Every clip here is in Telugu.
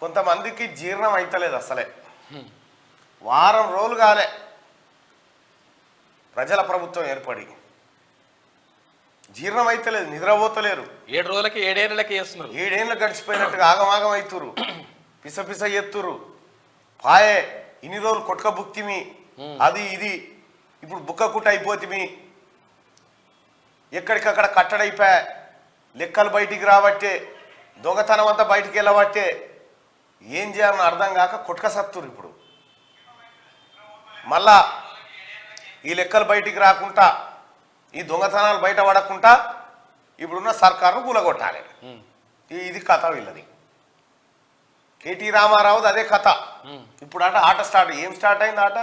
కొంతమందికి జీర్ణం అయితలేదు అసలే. వారం రోజులు కాలే ప్రజల ప్రభుత్వం ఏర్పడి, జీర్ణం అయితలేదు, నిద్రపోతలేరు. 7 రోజులకి 7 ఏళ్ళకి వేస్తున్నారు. 7 ఏళ్ళు గడిచిపోయినట్టుగా ఆగమాగం అవుతురు, పిస పిస ఎత్తురు. పాయే ఇన్ని రోజులు కొట్క బుక్తిమి, అది ఇది, ఇప్పుడు బుక్క కుట్ట అయిపోతిమి, ఎక్కడికక్కడ కట్టడైపోయా, లెక్కలు బయటికి రాబట్టే, దొంగతనం అంతా బయటికి వెళ్ళబట్టే ఏం చేయాలని అర్థం కాక కొట్క సత్తురు. ఇప్పుడు మళ్ళా ఈ లెక్కలు బయటికి రాకుండా, ఈ దొంగతనాలు బయట పడకుండా ఇప్పుడున్న సర్కారును కూలగొట్టాలి. ఇది కథ వీళ్ళది. కేటీ రామారావుది అదే కథ. ఇప్పుడు ఆట స్టార్ట్. ఏం స్టార్ట్ అయింది ఆట?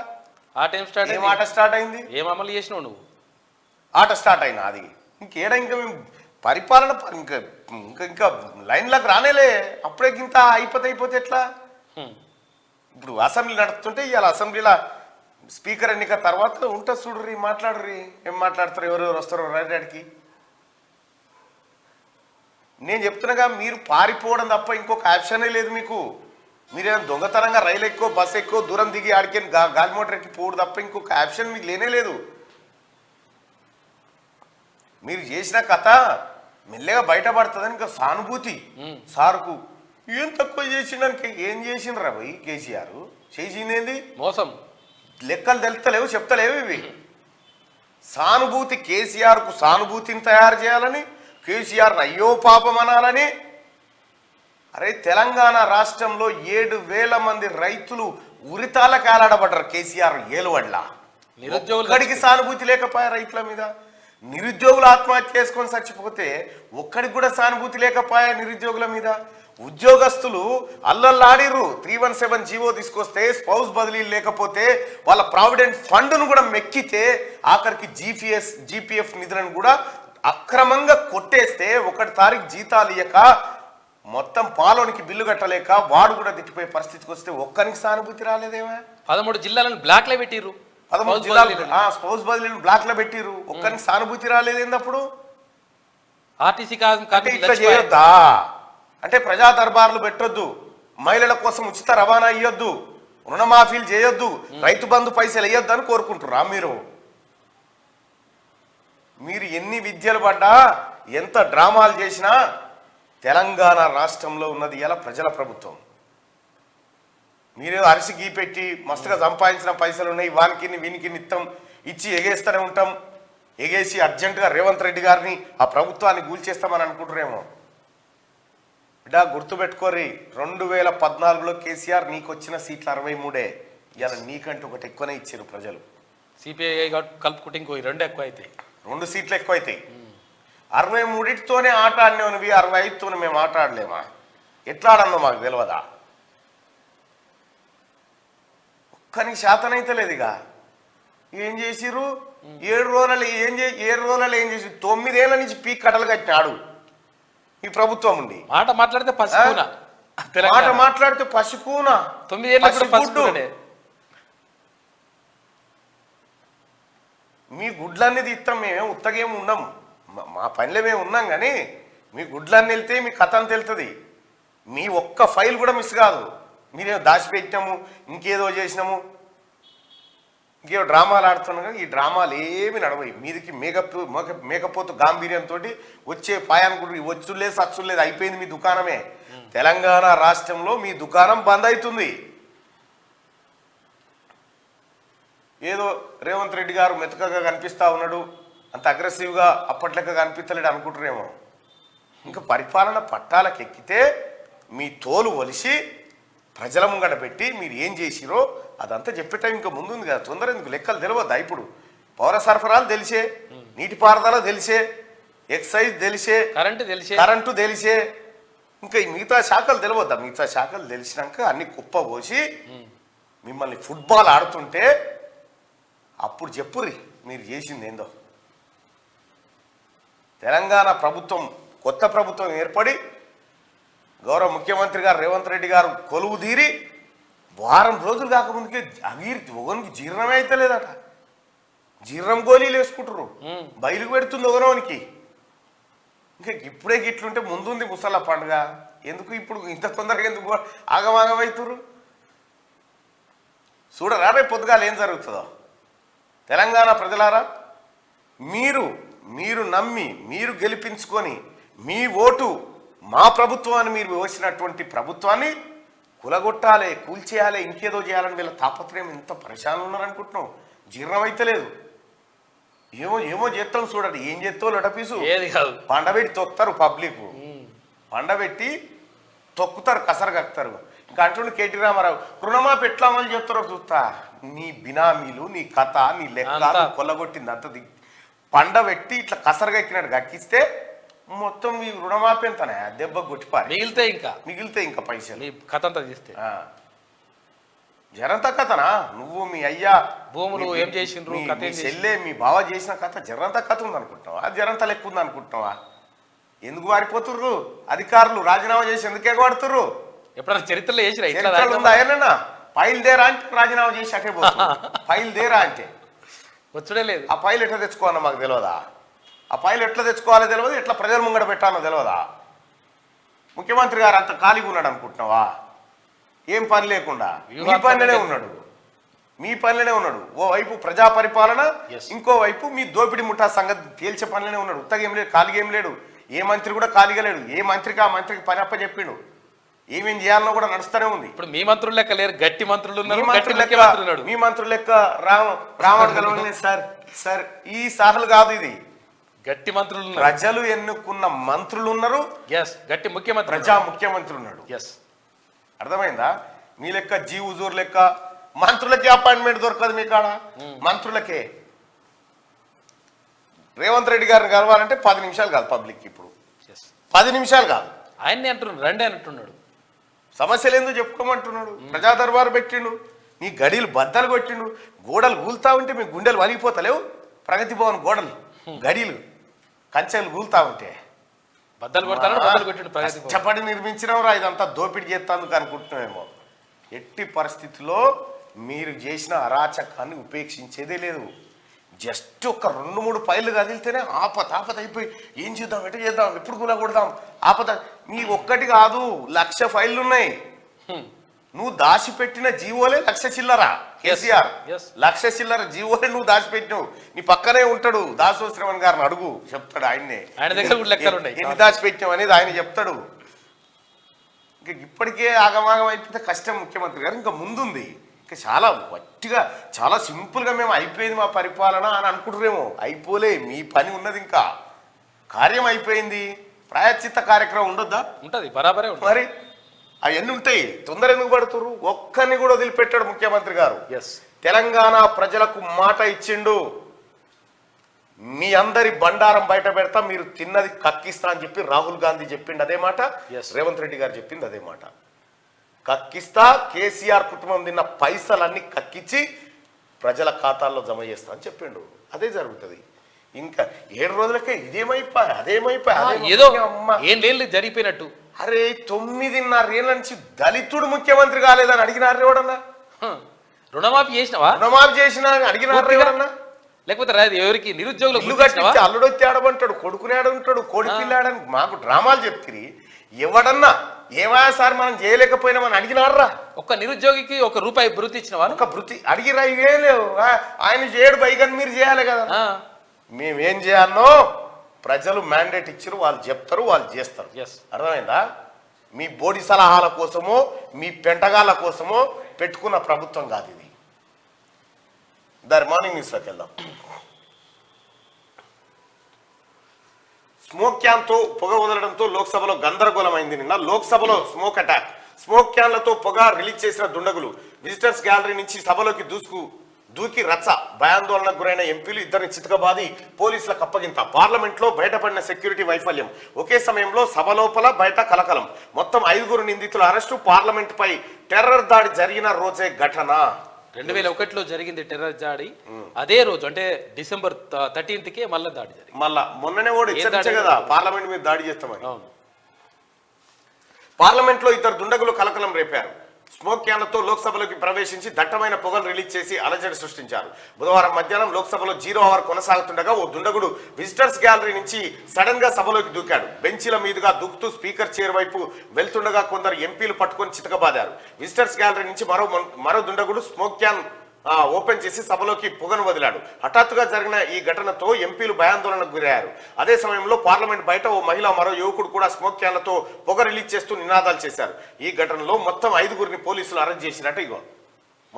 ఏం ఆట స్టార్ట్ అయింది? ఏం అమలు చేసినావు నువ్వు? ఆట స్టార్ట్ అయినా అది ఇంకేడా? ఇంకా మేము పరిపాలన ఇంకా ఇంకా ఇంకా లైన్లకు రానేలే. అప్పుడే ఇంత అయిపోతే ఎట్లా? ఇప్పుడు అసెంబ్లీ నడుస్తుంటే ఇవాళ అసెంబ్లీలో స్పీకర్ ఎన్నిక తర్వాత ఉంటా చూడుర్రి, మాట్లాడుర్రి. ఏం మాట్లాడతారు, ఎవరెవరు వస్తారో రైడ్కి. నేను చెప్తున్నాగా, మీరు పారిపోవడం తప్ప ఇంకొక ఆప్షనే లేదు మీకు. మీరేమో దొంగతనంగా రైలు ఎక్కువ, బస్సు ఎక్కువ దూరం దిగి ఆడికి గాలి మోటార్ ఎక్కి పోవడం తప్ప ఇంకొక ఆప్షన్ మీకు లేనే లేదు. మీరు చేసిన కథ మెల్లగా బయటపడుతుందని ఇంకా సానుభూతి సార్కు. ఏం తక్కువ చేసిండనికి ఏం చేసిండ్రా భయ్ కేసీఆర్? చేసిందేంది? మోసం. లెక్కలు తెలుస్తలేవు, చెప్తలేవు ఇవి. సానుభూతి, కేసీఆర్కు సానుభూతిని తయారు చేయాలని, కేసీఆర్ని అయ్యో పాపం అనాలని. అరే తెలంగాణ రాష్ట్రంలో 7,000 మంది రైతులు ఉరితాల కాలాడబడ్డారు కేసీఆర్ ఏలువడ్ల. ఒక్కడికి సానుభూతి లేకపోయా రైతుల మీద. నిరుద్యోగులు ఆత్మహత్య చేసుకొని చచ్చిపోతే ఒక్కడికి కూడా సానుభూతి లేకపోయా నిరుద్యోగుల మీద. ఉద్యోగస్తులు అల్లల్లాడిర్రు. 317 జీవో తీసుకొస్తే స్పౌస్ బదిలీలు లేకపోతే వాళ్ళ ప్రావిడెంట్ ఫండ్ను కూడా మెక్కితే ఆఖరికి జీపీఎఫ్ నిధులను కూడా అక్రమంగా కొట్టేస్తే 1 తారీఖు జీతాలు ఇయ్యక మొత్తం పాలోనికి బిల్లు కట్టలేక వాడు కూడా తిట్టిపోయే పరిస్థితికి వస్తే ఒక్కరికి సానుభూతి రాలేదేమా? 13 జిల్లాలను బ్లాక్ లో పెట్టిర్రు. 13 జిల్లాలు స్పౌస్ బదిలీలను బ్లాక్ లో పెట్టిర్రు. ఒక్కరికి సానుభూతి రాలేదేంది అప్పుడు? ఆర్టీసీ ఇట్లా చేయొద్దా? అంటే ప్రజా దర్బార్లు పెట్టొద్దు, మహిళల కోసం ఉచిత రవాణా ఇయ్యొద్దు, రుణమాఫీలు చేయొద్దు, రైతు బంధు పైసలు వేయొద్దు అని కోరుకుంటురా మీరు? మీరు ఎన్ని విద్యలు పడ్డా, ఎంత డ్రామాలు చేసినా తెలంగాణ రాష్ట్రంలో ఉన్నది ఇలా ప్రజల ప్రభుత్వం. మీరేదో అరిసి గీపెట్టి మస్తుగా సంపాదించిన పైసలు ఉన్నాయి, వానికి వీనికి నిత్తం ఇచ్చి ఎగేస్తూనే ఉంటాం. ఎగేసి అర్జెంటుగా రేవంత్ రెడ్డి గారిని, ఆ ప్రభుత్వాన్ని కూల్చేస్తామని అనుకుంటారేమో. బిడ్డా గుర్తుపెట్టుకోరి, 2014లో కేసీఆర్ నీకు వచ్చిన సీట్లు 63. ఇలా నీకంటే ఒకటి ఎక్కువనే ఇచ్చారు ప్రజలు. సిపిఐ కలుపుకుంటే ఇంకో 2 ఎక్కువ అవుతాయి, 2 సీట్లు ఎక్కువ అవుతాయి. 63తోనే ఆట ఆడినవి, 65తోనే మేము ఆట ఆడలేమా? ఎట్లా ఆడన్నో మాకు తెలియదా? ఒక్కని శాతం అయితే లేదు. ఇక ఏం చేసిర్రు? 7 రోజులలో ఏం చేసి 9 ఏళ్ళ నుంచి పీక్ కట్టలు కట్టినాడు ఈ ప్రభుత్వం ఉండి. మాట మాట్లాడితే పసికూన, మాట మాట్లాడితే పసికూన. 9 ఏళ్ళ మీ గుడ్లన్నీ తీస్తాం. మేమేం ఉత్తగేమి ఉన్నాం, మా పనిలో మేము ఉన్నాం. కానీ మీ గుడ్లన్నీ వెళ్తే మీ కథ అని తెలుస్తుంది. మీ ఒక్క ఫైల్ కూడా మిస్ కాదు. మీరేమో దాచిపెట్టాము, ఇంకేదో చేసినాము, ఇంకేదో డ్రామాలు ఆడుతున్నాం. కానీ ఈ డ్రామాలు ఏమి నడవయి. మీదికి మేకపోతు గాంభీర్యంతో వచ్చే పాయానికి వచ్చులేదు సచ్చులేదు, అయిపోయింది మీ దుకాణమే. తెలంగాణ రాష్ట్రంలో మీ దుకాణం బంద్ అవుతుంది. ఏదో రేవంత్ రెడ్డి గారు మెతకగా కనిపిస్తూ ఉన్నాడు, అంత అగ్రెసివ్గా అప్పట్లెక్క కనిపించలేడు అనుకుంటారేమో. ఇంకా పరిపాలన పట్టాలకు ఎక్కితే మీ తోలు ఒలిసి ప్రజల ముంగడ పెట్టి మీరు ఏం చేసిరో అదంతా చెప్పేటం ఇంకా ముందుంది కదా. తొందర ఎందుకు? లెక్కలు తెలియద్దా? ఇప్పుడు పౌర సరఫరాలు తెలిసే, నీటిపారుదల తెలిసే, ఎక్సైజ్ తెలిసే, కరెంటు తెలిసే, ఇంకా ఈ మిగతా శాఖలు తెలియద్దా? మిగతా శాఖలు తెలిసినాక అన్ని కుప్ప పోసి మిమ్మల్ని ఫుట్బాల్ ఆడుతుంటే అప్పుడు చెప్పుర్రి మీరు చేసింది ఏందో. తెలంగాణ ప్రభుత్వం, కొత్త ప్రభుత్వం ఏర్పడి గౌరవ ముఖ్యమంత్రి గారు రేవంత్ రెడ్డి గారు కొలువు తీరి వారం రోజులు కాకముందుకే ఒకనికి జీర్ణమే అయితే లేదట. జీర్ణం గోళీలు వేసుకుంటారు, బయలుకు పెడుతుంది ఒకరోనికి. ఇంకా ఇప్పుడే గిట్లుంటే ముందుంది ముసళ్ళ పండుగ. ఎందుకు ఇప్పుడు ఇంత తొందరగా ఎందుకు ఆగమాగమవుతురు? చూడరా రేపు పొద్దుగాలు ఏం జరుగుతుందో. తెలంగాణ ప్రజలారా, మీరు నమ్మి మీరు గెలిపించుకొని మీ ఓటు మా ప్రభుత్వాన్ని మీరు వేసినటువంటి ప్రభుత్వాన్ని కులగొట్టాలి, కూల్చేయాలి, ఇంకేదో చేయాలని వీళ్ళ తాపత్రయం ఎంత పరిశాలు ఉన్నారనుకుంటున్నాం. జీర్ణమైతే లేదు. ఏమో చేస్తాం చూడండి. ఏం చేస్తావు లడపీసు ఏది కాదు. పండబెట్టి తొక్కుతారు, పబ్లిక్ పండబెట్టి తొక్కుతారు, కసరగక్తారు. ఇంకా అంటుండే కేటీ రామారావు రుణమాఫీ ఎట్లా అమలు చేస్తారో చూస్తా. నీ బినామీలు, నీ కథ, నీ లెక్క కొల్లగొట్టింది అంత పండబెట్టి ఇట్లా కసరగక్కినట్టు గక్కిస్తే మొత్తం మీ రుణమాఫీ ఎంతనే దెబ్బ కొట్టిపారు. మిగిలితే ఇంకా పైసలు కథ అంతా తీస్తే జరంత కథనా? నువ్వు మీ అయ్యా భూములు ఏం చేసిండ్రు, మీ చెల్లె మీ బావ చేసిన కథ జరంత కథ ఉంది అనుకుంటున్నావా? జరంత లెక్క ఉంది అనుకుంటున్నావా? ఎందుకు వారిపోతుర్రు అధికారులు? రాజీనామా చేసి ఎందుకు ఎగబడుతుర్రు? ఎప్పుడన్నా చరిత్రలో ఉందా? ఏనన్నా పైల్దేరా అంటే రాజీనామా చేసి అటే పోతున్నా. పైల్దేరా అంటే వచ్చుడే లేదు. ఆ పైలు ఎట్లా తెచ్చుకోవాలో మాకు తెలియదా? ఆ పైలు ఎట్లా తెచ్చుకోవాలో తెలియదు, ఎట్లా ప్రజల ముంగడ పెట్టాలో తెలియదా? ముఖ్యమంత్రి గారు అంత ఖాళీగా ఉన్నాడు అనుకుంటున్నావా? ఏం పని లేకుండా మీ పనిలోనే ఉన్నాడు. ఓ వైపు ప్రజా పరిపాలన, ఇంకో వైపు మీ దోపిడి ముఠా సంగతి తేల్చే పనిలోనే ఉన్నాడు. ఉత్తగా ఏం లేడు, ఖాళీగా ఏం లేడు. ఏ మంత్రి కూడా ఖాళీగా లేడు. ఏ మంత్రికి ఆ మంత్రికి పని అప్ప చెప్పిండు. ఏమేం చేయాలనో కూడా నడుస్తూనే ఉంది. ఇప్పుడు మీ మంత్రులు లెక్క లేరు, గట్టి మంత్రులు ఉన్నారు. మీ మంత్రులు లెక్క రావణ గెలవలే సార్. ఈ సాహలు కాదు, ఇది గట్టి మంత్రులు. ప్రజలు ఎన్నుకున్న మంత్రులు ఉన్నారు. గట్టి ముఖ్యమంత్రి, ప్రజా ముఖ్యమంత్రి ఉన్నాడు. అర్థమైందా? మీ లెక్క జీ హుజూర్ లెక్క మంత్రులకే అపాయింట్మెంట్ దొరకదు మీ కాడ. మంత్రులకే రేవంత్ రెడ్డి గారిని కలవాలంటే 10 నిమిషాలు కాదు. పబ్లిక్ ఇప్పుడు 10 నిమిషాలు కాదు. ఆయన్ని అంటున్నాడు, రండి అంటున్నాడు. సమస్యలు ఎందుకు చెప్పుకోమంటున్నాడు? ప్రజా దర్బారు పెట్టిండు, నీ గడిలు బద్దలు కొట్టిండు. గోడలు కూలుతా ఉంటే మీ గుండెలు వలిగిపోతలేవు? ప్రగతి భవన్ గోడలు, గడిలు, కంచెలు కూలుతా ఉంటే కష్టపడి నిర్మించినవరా? ఇదంతా దోపిడీ చేస్తాందుకు అనుకుంటున్నామేమో. ఎట్టి పరిస్థితుల్లో మీరు చేసిన అరాచకాన్ని ఉపేక్షించేదే లేదు. జస్ట్ ఒక 2-3 పైలు కదిలితేనే ఆపత అయిపోయి ఏం చేద్దాం, ఎటు చేద్దాం, ఎప్పుడు కూడా కొడదాం ఆపత. నీ ఒక్కటి కాదు, 1,00,000 ఫైళ్ళు ఉన్నాయి. నువ్వు దాచిపెట్టిన జీవోలే 1,00,000 చిల్లరా. కేసీఆర్ 1,00,000 చిల్లర జీవోలే నువ్వు దాచిపెట్టినావు. నీ పక్కనే ఉంటాడు దాసో శ్రవణ్ గారిని అడుగు, చెప్తాడు. ఆయన్నే ఎన్ని దాచిపెట్టినావు అనేది ఆయన చెప్తాడు. ఇంకా ఇప్పటికే ఆగమాగం అయిపోతే కష్టం ముఖ్యమంత్రి గారు. ఇంకా ముందుంది, ఇంకా చాలా వట్టిగా చాలా సింపుల్గా మేము అయిపోయింది మా పరిపాలన అని అనుకుంటున్నారేమో. అయిపోలే, మీ పని ఉన్నది, ఇంకా కార్యం అయిపోయింది. ప్రాయశ్చిత్త కార్యక్రమం ఉండొద్దా? ఉంటుంది, బరాబరే. మరి అవన్నీ ఉంటాయి. తొందర ఎందుకు పడుతురు? ఒక్కరిని కూడా వదిలిపెట్టాడు ముఖ్యమంత్రి గారు. తెలంగాణ ప్రజలకు మాట ఇచ్చిండు, మీ అందరి బండారం బయట పెడతా, మీరు తిన్నది కక్కిస్తా అని చెప్పి రాహుల్ గాంధీ చెప్పిండు అదే మాట. రేవంత్ రెడ్డి గారు చెప్పింది అదే మాట. కక్కిస్తా, కేసీఆర్ కుటుంబం తిన్న పైసలన్నీ కక్కించి ప్రజల ఖాతాల్లో జమ చేస్తా అని చెప్పిండు. అదే జరుగుతుంది. ఇంకా 7 రోజులకే ఇదేమైపోయా అదేమైపోయా ఏదో ఏం లేదు జరిగిపోయినట్టు. అరే 9.5 ఏళ్ళ నుంచి దళితుడు ముఖ్యమంత్రి కాలేదని అడిగినారు ఎవడన్నా? రుణమాఫీ చేసినావా? రుణమాఫీ చేసినా అడిగినారు ఎవడన్నా? లేకపోతే ఎవరికి నిరుద్యోగులు ఇల్లు కట్టించి అల్లుడొచ్చి ఆడమంటాడు, కొడుకునే ఆడుంటాడు, కొడుకులాడని మాకు డ్రామాలు చెప్తిరి. ఎవడన్నా ఏమా సార్ మనం చేయలేకపోయినామని అడిగినారా? ఒక్క నిరుద్యోగికి ₹1 భృతి ఇచ్చినవా? ఒక భృతి అడిగిరా? ఇవే లేవు. ఆయన చేయడు బైగన్, మీరు చేయాలి కదా. మేమేం చేయాలనో ప్రజలు మ్యాండేట్ ఇచ్చారు, వాళ్ళు చెప్తారు, వాళ్ళు చేస్తారు. అర్థమైందా? మీ బోడి సలహాల కోసమో మీ పెంటగాళ్ళ కోసమో పెట్టుకున్న ప్రభుత్వం కాదు ఇది. మార్నింగ్ న్యూస్లోకి వెళ్దాం. స్మోక్ క్యాన్తో పొగ వదలడంతో లోక్సభలో గందరగోళమైంది. నిన్న లోక్సభలో స్మోక్ అటాక్. స్మోక్ క్యాన్లతో పొగ రిలీజ్ చేసిన దుండగులు విజిటర్స్ గ్యాలరీ నుంచి సభలోకి దూకి రచ్చ. భయాందోళనకు గురైన ఎంపీలు 2 చితకబాది పోలీసులకు అప్పగింత. పార్లమెంట్లో బయటపడిన సెక్యూరిటీ వైఫల్యం. ఒకే సమయంలో సభ లోపల బయట కలకలం. మొత్తం 5 నిందితుల అరెస్టు. పార్లమెంట్ పై టెర్రర్ దాడి జరిగిన రోజే ఘటన. 2001లో జరిగింది టెర్రర్ దాడి. అదే రోజు అంటే December 13కే మళ్ళీ దాడి జరిగింది. మళ్ళా మొన్ననే ఓడి హెచ్చరించే కదా పార్లమెంట్ మీద దాడి చేస్తామని. పార్లమెంట్ లో 2 దుండగులు కలకలం రేపారు. స్మోక్ క్యాన్లతో లోక్సభలోకి ప్రవేశించి దట్టమైన పొగలు రిలీజ్ చేసి అలజడి సృష్టించారు. బుధవారం మధ్యాహ్నం లోక్సభలో 0 అవర్ కొనసాగుతుండగా ఓ దుండగుడు విజిటర్స్ గ్యాలరీ నుంచి సడన్ గా సభలోకి దూకాడు. బెంచీల మీదుగా దూకుతూ స్పీకర్ చైర్ వైపు వెళ్తుండగా కొందరు ఎంపీలు పట్టుకొని చితకబాదారు. విజిటర్స్ గ్యాలరీ నుంచి మరో దుండగుడు స్మోక్ క్యాన్ ఓపెన్ చేసి సభలోకి పొగను వదిలాడు. హఠాత్తుగా జరిగిన ఈ ఘటనతో ఎంపీలు భయాందోళనకు గురయ్యారు. అదే సమయంలో పార్లమెంట్ బయట ఓ మహిళ మరో యువకుడు కూడా స్మోక్ క్యాన్లతో పొగ రిలీజ్ చేస్తూ నినాదాలు చేశారు. ఈ ఘటనలో మొత్తం 5గురిని పోలీసులు అరెస్ట్ చేసినట్టు ఇగో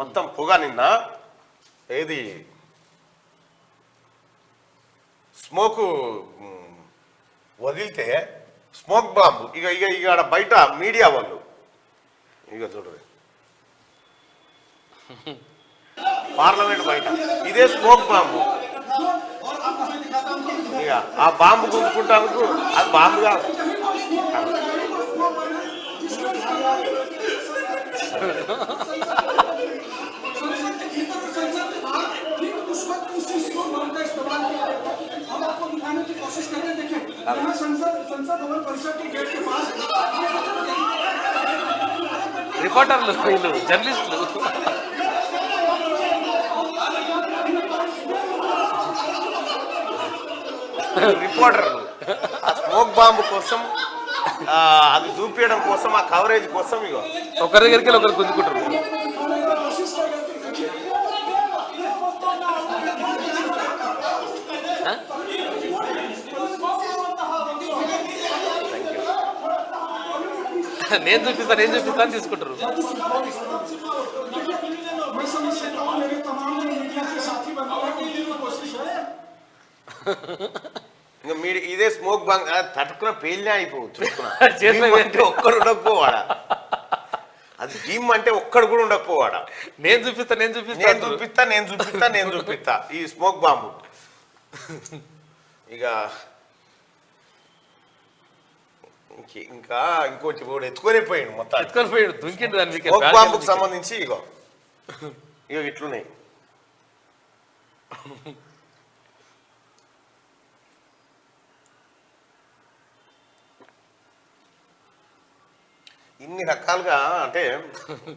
మొత్తం పొగ నిన్న ఏది స్మోకు వదిలితే స్మోక్ బాంబు ఇక బయట మీడియా వాళ్ళు ఇక చూడండి పార్లమెంట్ బయట ఇదే స్మోక్ బాంబు. ఇక ఆ బాంబు గుంజుకుంటానికి అది బాంబుగా రిపోర్టర్లు వీళ్ళు జర్నలిస్టులు రిపోర్టర్లు ఆ స్మోక్ బాంబు కోసం అది చూపించడం కోసం ఆ కవరేజ్ కోసం ఇగో ఒకరి దగ్గరికి వెళ్ళి ఒకరు గుంజుకుంటారు. నేను చూపిస్తా అని తీసుకుంటారు. ఇంకా మీరు ఇదే స్మోక్ బాంగ్ తట్టుకున్న పేలినే అయిపోవచ్చు. ఒక్కడు ఉండకపోవాడా, అది జిమ్ అంటే ఒక్కడు కూడా ఉండకపోవాడా. నేను చూపిస్తా ఈ స్మోక్ బాంబు ఇక ఇంకా ఇంకోటి కూడా ఎత్తుకొని పోయాడు మొత్తం దుంకిండు దాన్ని. స్మోక్ బాంబుకి సంబంధించి ఇగో ఇట్లున్నాయి. ఇన్ని రకాలుగా అంటే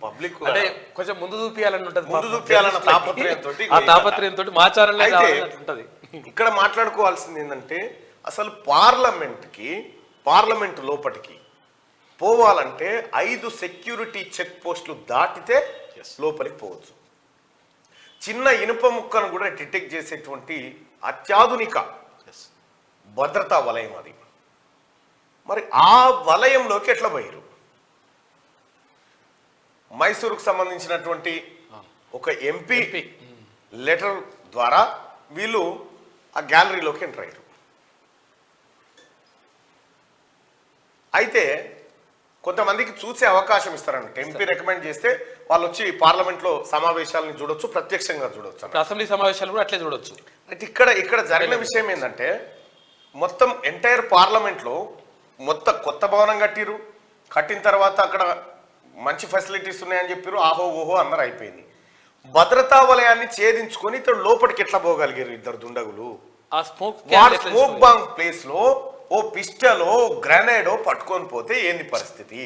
పబ్లిక్ అంటే కొంచెం ముందు చూపించాలని ఉంటుంది. ముందు చూపించాలన్న తాపత్రయంతో మాచారం అయితే ఇక్కడ మాట్లాడుకోవాల్సింది ఏంటంటే అసలు పార్లమెంట్ లోపటికి పోవాలంటే 5 సెక్యూరిటీ చెక్ పోస్టులు దాటితే లోపలికి పోవచ్చు. చిన్న ఇనుప ముక్కను కూడా డిటెక్ట్ చేసేటువంటి అత్యాధునిక భద్రతా వలయం అది. మరి ఆ వలయంలోకి ఎట్లా పోయారు? మైసూరుకు సంబంధించినటువంటి ఒక ఎంపీ లెటర్ ద్వారా వీళ్ళు ఆ గ్యాలరీలోకి ఎంటర్ అయ్యారు. అయితే కొంతమందికి చూసే అవకాశం ఇస్తారన్నట్టు. ఎంపీ రికమెండ్ చేస్తే వాళ్ళు వచ్చి పార్లమెంట్లో సమావేశాలను చూడొచ్చు, ప్రత్యక్షంగా చూడొచ్చు, అసెంబ్లీ సమావేశాలు కూడా అట్లే చూడొచ్చు. అయితే ఇక్కడ జరిగిన విషయం ఏంటంటే మొత్తం ఎంటైర్ పార్లమెంట్లో మొత్తం కొత్త భవనం కట్టిన తర్వాత అక్కడ మంచి ఫెసిలిటీస్ ఉన్నాయని చెప్పారు. ఆహో ఓహో అన్నారు, అయిపోయింది. భద్రతా వలయాన్ని ఛేదించుకొని ఇతడు లోపలికి ఎట్లా పోగలిగారు ఇద్దరు దుండగులు? ఆ స్మోక్ బాంబ్ ప్లేస్ లో ఓ పిస్టలో గ్రెనేడో పట్టుకొని పోతే ఏంది పరిస్థితి?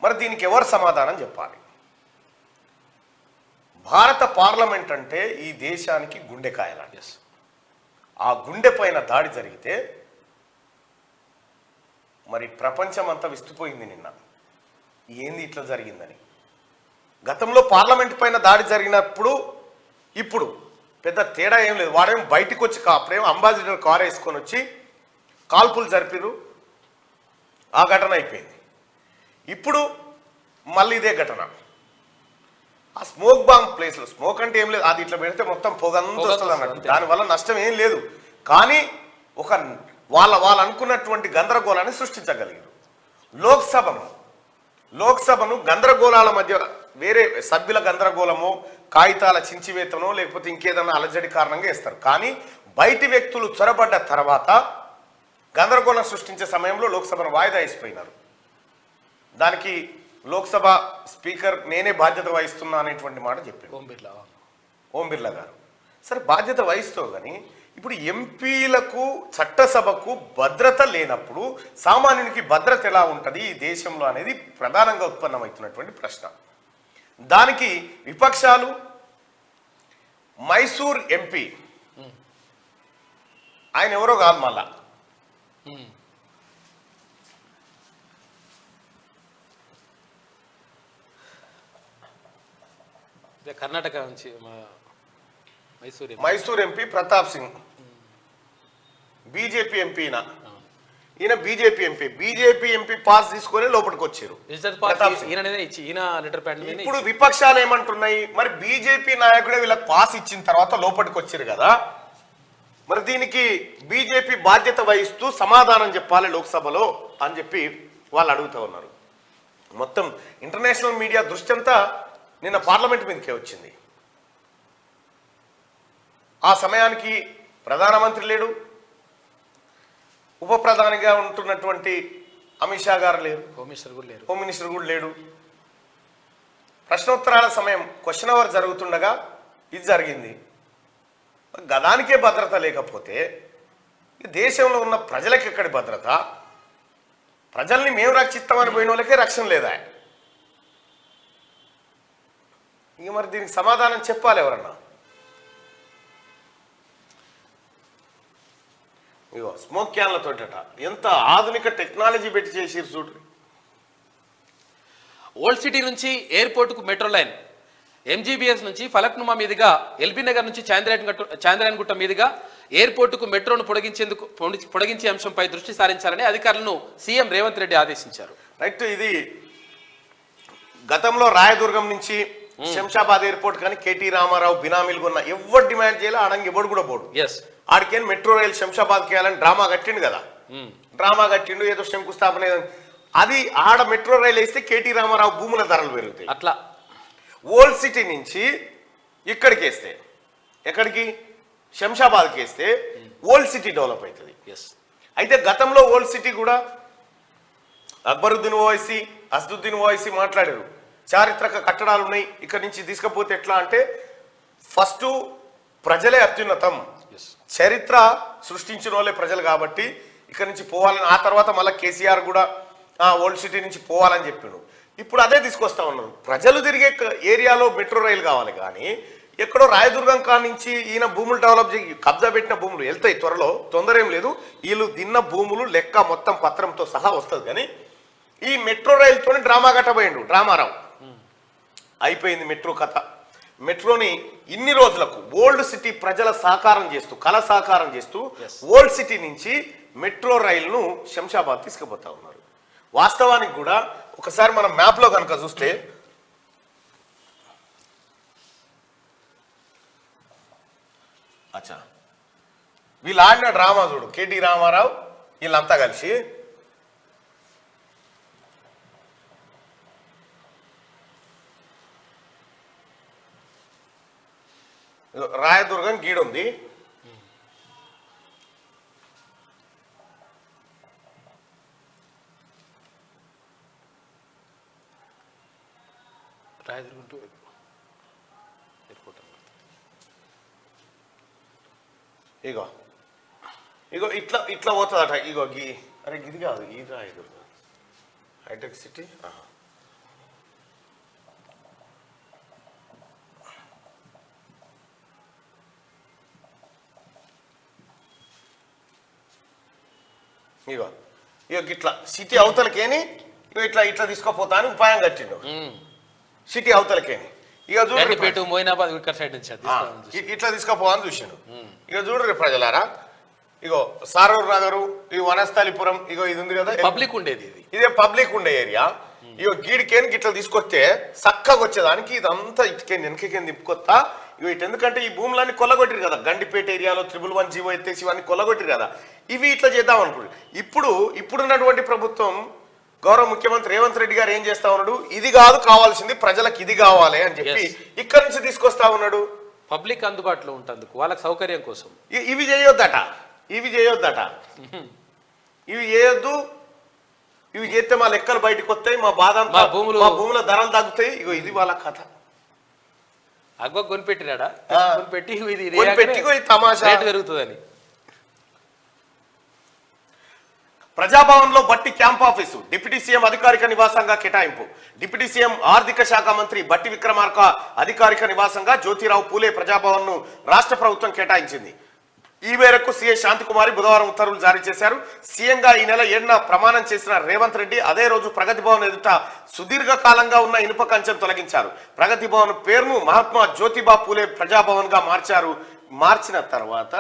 మరి దీనికి ఎవరు సమాధానం చెప్పాలి? భారత పార్లమెంట్ అంటే ఈ దేశానికి గుండెకాయలాంటి. ఆ గుండె పైన దాడి జరిగితే మరి ప్రపంచం అంతా విస్తుపోయింది నిన్న. ఏంది ఇట్లా జరిగిందని. గతంలో పార్లమెంట్ పైన దాడి జరిగినప్పుడు ఇప్పుడు పెద్ద తేడా ఏం లేదు. వాడేమో బయటకు వచ్చి అప్పుడేమో అంబాసిడర్ కార్ వేసుకొని వచ్చి కాల్పులు జరిపిరు, ఆ ఘటన అయిపోయింది. ఇప్పుడు మళ్ళీ ఇదే ఘటన. ఆ స్మోక్ బాంబ్ ప్లేస్లో స్మోక్ అంటే ఏం లేదు, అది ఇట్లా పెడితే మొత్తం పొగంతా వస్తుంది అన్నట్టు. దానివల్ల నష్టం ఏం లేదు. కానీ ఒక వాళ్ళు అనుకున్నటువంటి గందరగోళాన్ని సృష్టించగలిగారు. లోక్సభను గందరగోళాల మధ్య వేరే సభ్యుల గందరగోళమో కాగితాల చించివేతనో లేకపోతే ఇంకేదన్నా అలజడి కారణంగా ఇస్తారు. కానీ బయటి వ్యక్తులు చొరబడ్డ తర్వాత గందరగోళం సృష్టించే సమయంలో లోక్సభను వాయిదా వేసిపోయినారు. దానికి లోక్సభ స్పీకర్ నేనే బాధ్యత వహిస్తున్నా అనేటువంటి మాట చెప్పారు ఓం బిర్లా గారు. సరే బాధ్యత వహిస్తావు కానీ ఇప్పుడు ఎంపీలకు చట్టసభకు భద్రత లేనప్పుడు సామాన్యునికి భద్రత ఎలా ఉంటుంది ఈ దేశంలో అనేది ప్రధానంగా ఉత్పన్నమవుతున్నటువంటి ప్రశ్న. దానికి విపక్షాలు మైసూర్ ఎంపీ ఆయన ఎవరో కాదు, మళ్ళా కర్ణాటక నుంచి Mysore MP Pratap Singh BJP MP ఈయన బీజేపీ ఎంపీ పాస్ తీసుకొని లోపలికి వచ్చారు. ఇప్పుడు విపక్షాలు ఏమంటున్నాయి, మరి బీజేపీ నాయకుడే వీళ్ళకి పాస్ ఇచ్చిన తర్వాత లోపలికి వచ్చారు కదా, మరి దీనికి బీజేపీ బాధ్యత వహిస్తూ సమాధానం చెప్పాలి లోక్సభలో అని చెప్పి వాళ్ళు అడుగుతూ ఉన్నారు. మొత్తం ఇంటర్నేషనల్ మీడియా దృష్టి అంతా నిన్న పార్లమెంట్ మీదకే వచ్చింది. ఆ సమయానికి ప్రధానమంత్రి లేడు, ఉప ప్రధానిగా ఉంటున్నటువంటి అమిత్ షా గారు లేరు, హోమ్ మినిస్టర్ కూడా లేడు. ప్రశ్నోత్తరాల సమయం క్వశ్చన్ అవర్ జరుగుతుండగా ఇది జరిగింది. గదానికే భద్రత లేకపోతే దేశంలో ఉన్న ప్రజలకు ఎక్కడి భద్రత? ప్రజల్ని మేము రక్షిస్తామని పోయిన వాళ్ళకే రక్షణ లేదా? ఇక మరి దీనికి సమాధానం చెప్పాలి ఎవరన్నా. ఇగో స్మోక్ క్యాన్లతోట ఎంత ఆధునిక టెక్నాలజీ పెట్టి చేసిరు చూడు. ఓల్డ్ సిటీ నుంచి ఎయిర్పోర్ట్కు మెట్రో లైన్, ఎంజీబీఎస్ నుంచి ఫలక్నుమా మీదుగా ఎల్బీ నగర్ నుంచి చాంద్రాయన్ గుట్ట మీదుగా ఎయిర్పోర్టుకు మెట్రోను పొడిగించే అంశంపై దృష్టి సారించాలని అధికారులను సీఎం రేవంత్ రెడ్డి ఆదేశించారు. రైట్, ఇది గతంలో రాయదుర్గం నుంచి శంషాబాద్ ఎయిర్పోర్ట్ కానీ కేటీ రామారావు బినామీలు కొన్న ఎవరు డిమాండ్ చేయాలి, ఆడంగి ఎవడు కూడా పోడు. ఆడికేం మెట్రో రైల్ శంషాబాద్ చేయాలని డ్రామా కట్టిండు కదా, డ్రామా కట్టిండు, ఏదో శంకుస్థాపన. అది ఆడ మెట్రో రైల్ వేస్తే కేటీ రామారావు భూముల ధరలు పెరుగుతాయి. అట్లా ఓల్డ్ సిటీ నుంచి ఇక్కడికి వేస్తే, ఎక్కడికి శంషాబాద్కి వేస్తే ఓల్డ్ సిటీ డెవలప్ అవుతుంది. అయితే గతంలో ఓల్డ్ సిటీ కూడా అక్బరుద్దీన్ ఓవైసీ, అసదుద్దీన్ ఓవైసీ మాట్లాడారు, చారిత్రక కట్టడాలు ఉన్నాయి, ఇక్కడ నుంచి తీసుకపోతే ఎట్లా అంటే ఫస్ట్ ప్రజలే అత్యున్నతం, చరిత్ర సృష్టించిన వాళ్ళే ప్రజలు కాబట్టి ఇక్కడ నుంచి పోవాలని. ఆ తర్వాత మళ్ళీ కేసీఆర్ కూడా ఓల్డ్ సిటీ నుంచి పోవాలని చెప్పిండు. ఇప్పుడు అదే తీసుకొస్తా ఉన్నారు. ప్రజలు తిరిగే ఏరియాలో మెట్రో రైలు కావాలి, కానీ ఎక్కడో రాయదుర్గం కా నుంచి ఈయన భూములు డెవలప్ చేసి కబ్జా పెట్టిన భూములు వెళ్తాయి త్వరలో, తొందర ఏం లేదు. వీళ్ళు తిన్న భూములు లెక్క మొత్తం పత్రంతో సహా వస్తుంది. కానీ ఈ మెట్రో రైలుతో డ్రామా కట్టబోయిండు రామారావు. అయిపోయింది మెట్రో కథ. మెట్రోని ఇన్ని రోజులకు ఓల్డ్ సిటీ ప్రజల సహకారం చేస్తూ, కళ సహకారం చేస్తూ ఓల్డ్ సిటీ నుంచి మెట్రో రైలును శంషాబాద్ తీసుకుపోతా ఉన్నారు. వాస్తవానికి కూడా ఒకసారి మనం మ్యాప్లో కనుక చూస్తే అచ్చా వీళ్ళు ఆడిన డ్రామా చూడు, కేటీ రామారావు వీళ్ళంతా కలిసి రాయదుర్గం గీడుంది, రాయదుర్గం టు ఎయిర్పోర్ట్. ఇగో ఇగో ఇట్లా ఇట్లా పోతుందట. ఇగో అరే ఇది కాదు, ఈ రాయదుర్గం హైటెక్ సిటీ. ఇగో ఇగో ఇట్లా సిటీ అవతలకేని ఇగో ఇట్లా ఇట్లా తీసుకోపోతా అని ఉపాయం కట్టిండు. సిటీ అవతలకేని ఇక చూడండి ఇట్లా తీసుకుపోవాలని చూసిండు. ఇక చూడరు ప్రజలారా, ఇగో సారూర్ నగరు, ఈ వనస్థలిపురం, ఇగో ఇది ఉంది కదా పబ్లిక్ ఉండేది, ఇదే పబ్లిక్ ఉండే ఏరియా. ఇగో గీడికేని ఇట్లా తీసుకొస్తే చక్కగా వచ్చేదానికి ఇదంతా ఇటుకేని వెనకకేని తిప్పుకొస్తా. ఇవి ఇటు ఎందుకంటే ఈ భూములన్నీ కొల్లగొట్టిరు కదా, గండిపేట ఏరియాలో 111 జీవో ఎత్తేసి ఇవన్నీ కొల్లగొట్టిరు కదా, ఇవి ఇట్లా చేద్దాం అనుకుంటారు. ఇప్పుడున్నటువంటి ప్రభుత్వం గౌరవ ముఖ్యమంత్రి రేవంత్ రెడ్డి గారు ఏం చేస్తా ఉన్నాడు, ఇది కాదు కావాల్సింది ప్రజలకు ఇది కావాలి అని చెప్పి ఇక్కడ నుంచి తీసుకొస్తా ఉన్నాడు. పబ్లిక్ అందుబాటులో ఉంటుంది వాళ్ళకి సౌకర్యం కోసం. ఇవి చేయొద్దట, ఇవి చేయొద్దు, ఇవి చేస్తే మా లెక్కలు బయటకు వస్తాయి, మా బాధ భూముల ధరలు తగ్గుతాయి. ఇగో ఇది వాళ్ళ కథ. అగ్గ కొనిపెట్టినాడా కొనిపెట్టి ఇది తమాషా రేటు పెరుగుతుందని. ప్రజాభవన్ లో బట్టి క్యాంప్ ఆఫీసు డిప్యూటీ సీఎం అధికారిక నివాసంగా కేటాయింపు. డిప్యూటీ సీఎం ఆర్థిక శాఖ మంత్రి బట్టి విక్రమార్క అధికారిక నివాసంగా జ్యోతిరావు పూలే ప్రజాభవన్ ను రాష్ట్ర ప్రభుత్వం కేటాయించింది. ఈ మేరకు సీఎస్ శాంతికుమారి బుధవారం ఉత్తర్వులు జారీ చేశారు. సీఎంగా ఈ నెల 7న ప్రమాణం చేసిన రేవంత్ రెడ్డి అదే రోజు ప్రగతి భవన్ ఎదుట సుదీర్ఘ కాలంగా ఉన్న ఇనుప కంచెను తొలగించారు. ప్రగతి భవన్ పేరును మహాత్మా జ్యోతిబా పూలే ప్రజాభవన్ గా మార్చారు. మార్చిన తర్వాత